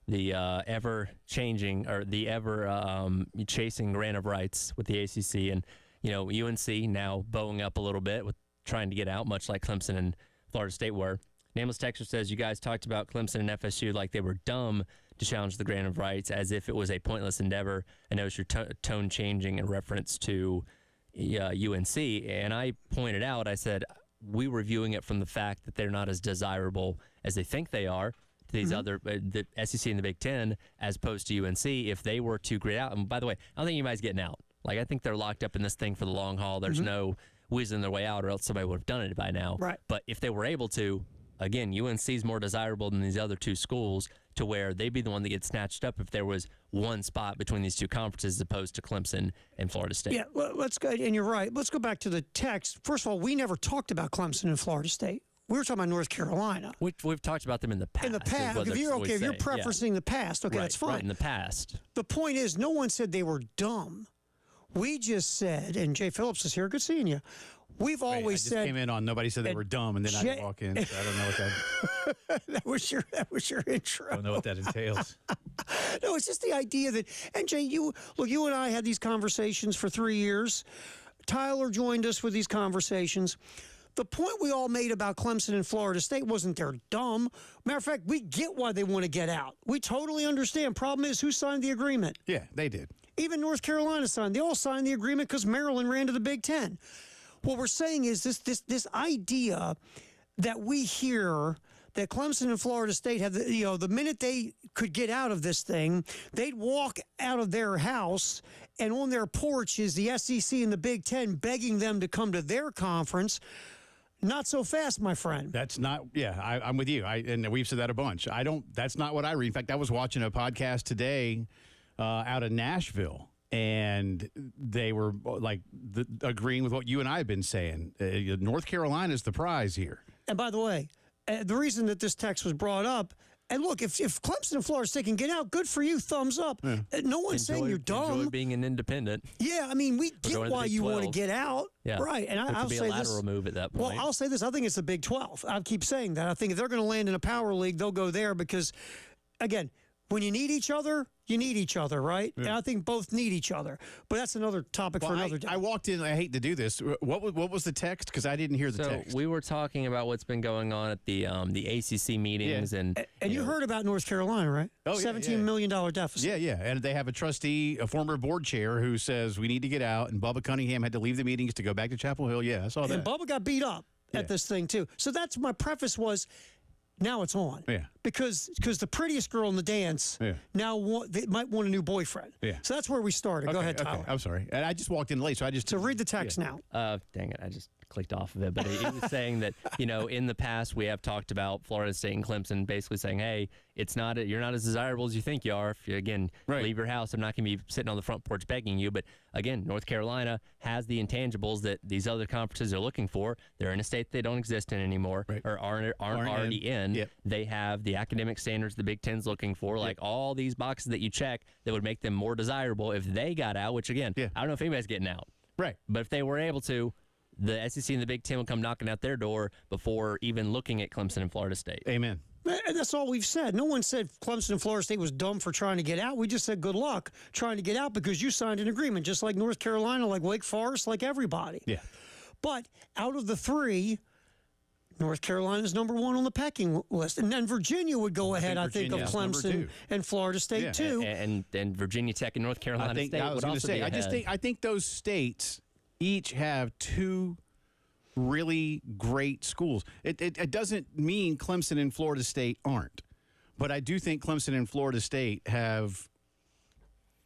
the ever-changing or the ever-chasing grant of rights with the ACC and, UNC now bowing up a little bit with trying to get out, much like Clemson and Florida State were. Nameless Texter says, you guys talked about Clemson and FSU like they were dumb to challenge the grant of rights as if it was a pointless endeavor. I noticed your tone changing in reference to UNC. And I pointed out, I said, we were viewing it from the fact that they're not as desirable as they think they are to these other, the SEC and the Big Ten, as opposed to UNC. If they were to grade out, and by the way, I don't think anybody's getting out. Like, I think they're locked up in this thing for the long haul. There's no whizzing their way out, or else somebody would have done it by now. Right. But if they were able to, again, UNC's more desirable than these other two schools, to where they'd be the one that gets snatched up if there was one spot between these two conferences as opposed to Clemson and Florida State. Yeah, well, let's go, and you're right. Let's go back to the text. First of all, we never talked about Clemson and Florida State. We were talking about North Carolina. We've talked about them in the past. In the past, if you're preferencing the past, okay, right, that's fine. Right, in the past. The point is, no one said they were dumb. We just said, and Jay Phillips is here. Good seeing you. We've always said. I just came in on nobody said they were dumb, and then I walk in. So I don't know what that. that was your intro. I don't know what that entails. No, it's just the idea that. And Jay, you and I had these conversations for 3 years. Tyler joined us with these conversations. The point we all made about Clemson and Florida State wasn't they're dumb. Matter of fact, we get why they want to get out. We totally understand. Problem is, who signed the agreement? Yeah, they did. Even North Carolina signed. They all signed the agreement because Maryland ran to the Big Ten. What we're saying is this idea that we hear that Clemson and Florida State have, the minute they could get out of this thing, they'd walk out of their house, and on their porch is the SEC and the Big Ten begging them to come to their conference. Not so fast, my friend. That's not, I'm with you. And we've said that a bunch. That's not what I read. In fact, I was watching a podcast today out of Nashville, and they were like agreeing with what you and I have been saying. North Carolina is the prize here. And by the way, the reason that this text was brought up, and look, if Clemson and Florida State can get out, good for you, thumbs up. Yeah. No one's saying you're dumb. Enjoy being an independent. Yeah, I mean, we get why you want to get out. Yeah. Right. And I'll say this. It could be a lateral move at that point. Well, I'll say this. I think it's the Big 12. I keep saying that. I think if they're going to land in a power league, they'll go there because, again, when you need each other, you need each other, right? Yeah. And I think both need each other. But that's another topic for another day. I walked in. I hate to do this. What was the text? Because I didn't hear the text. So we were talking about what's been going on at the ACC meetings, and you heard about North Carolina, right? Oh, $17 million deficit. Yeah. And they have a trustee, a former board chair, who says we need to get out. And Bubba Cunningham had to leave the meetings to go back to Chapel Hill. Yeah, I saw that. And Bubba got beat up at this thing too. So that's my preface was. Now it's on. Yeah. because the prettiest girl in the dance now they might want a new boyfriend. Yeah. So that's where we started. Go ahead, Tyler. I'm sorry. And I just walked in late, so I just. So read the text now. Dang it, I just clicked off of it. But it was saying that, in the past we have talked about Florida State and Clemson basically saying, hey, you're not as desirable as you think you are. If you, again, leave your house, I'm not going to be sitting on the front porch begging you. But again, North Carolina has the intangibles that these other conferences are looking for. They're in a state they don't exist in anymore or aren't already in. Yep. They have the academic standards the Big Ten's looking for, like all these boxes that you check that would make them more desirable if they got out, which again, I don't know if anybody's getting out. Right. But if they were able to, the SEC and the Big Ten will come knocking at their door before even looking at Clemson and Florida State. Amen. And that's all we've said. No one said Clemson and Florida State was dumb for trying to get out. We just said good luck trying to get out because you signed an agreement, just like North Carolina, like Wake Forest, like everybody. Yeah. But out of the three, North Carolina is number one on the pecking list. And then Virginia would go ahead, I think, of Clemson and Florida State, too. And Virginia Tech and North Carolina State I was would going to also say, be ahead. I think those states each have two really great schools. It doesn't mean Clemson and Florida State aren't, but I do think Clemson and Florida State have.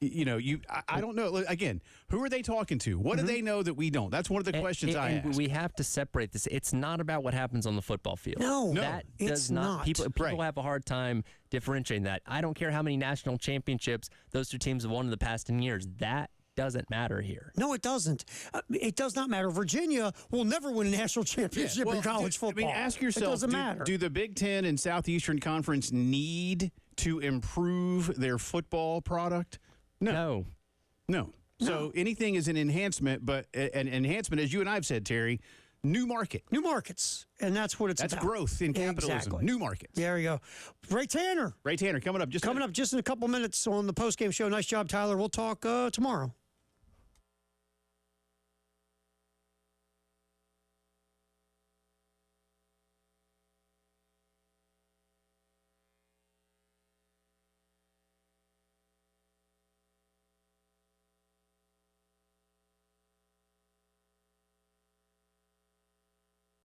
I don't know. Again, who are they talking to? What do they know that we don't? That's one of the questions I ask. We have to separate this. It's not about what happens on the football field. No, that does not. People have a hard time differentiating that. I don't care how many national championships those two teams have won in the past 10 years. That doesn't matter here. No, it doesn't. It does not matter. Virginia will never win a national championship in college football. I mean, ask yourself, it doesn't matter. Do the Big Ten and Southeastern Conference need to improve their football product? No. So anything is an enhancement, but an enhancement, as you and I have said, Terry, new market. New markets. And that's what it's about. That's growth in capitalism. Exactly. New markets. There you go. Ray Tanner coming up. Coming up just in a couple minutes on the postgame show. Nice job, Tyler. We'll talk tomorrow.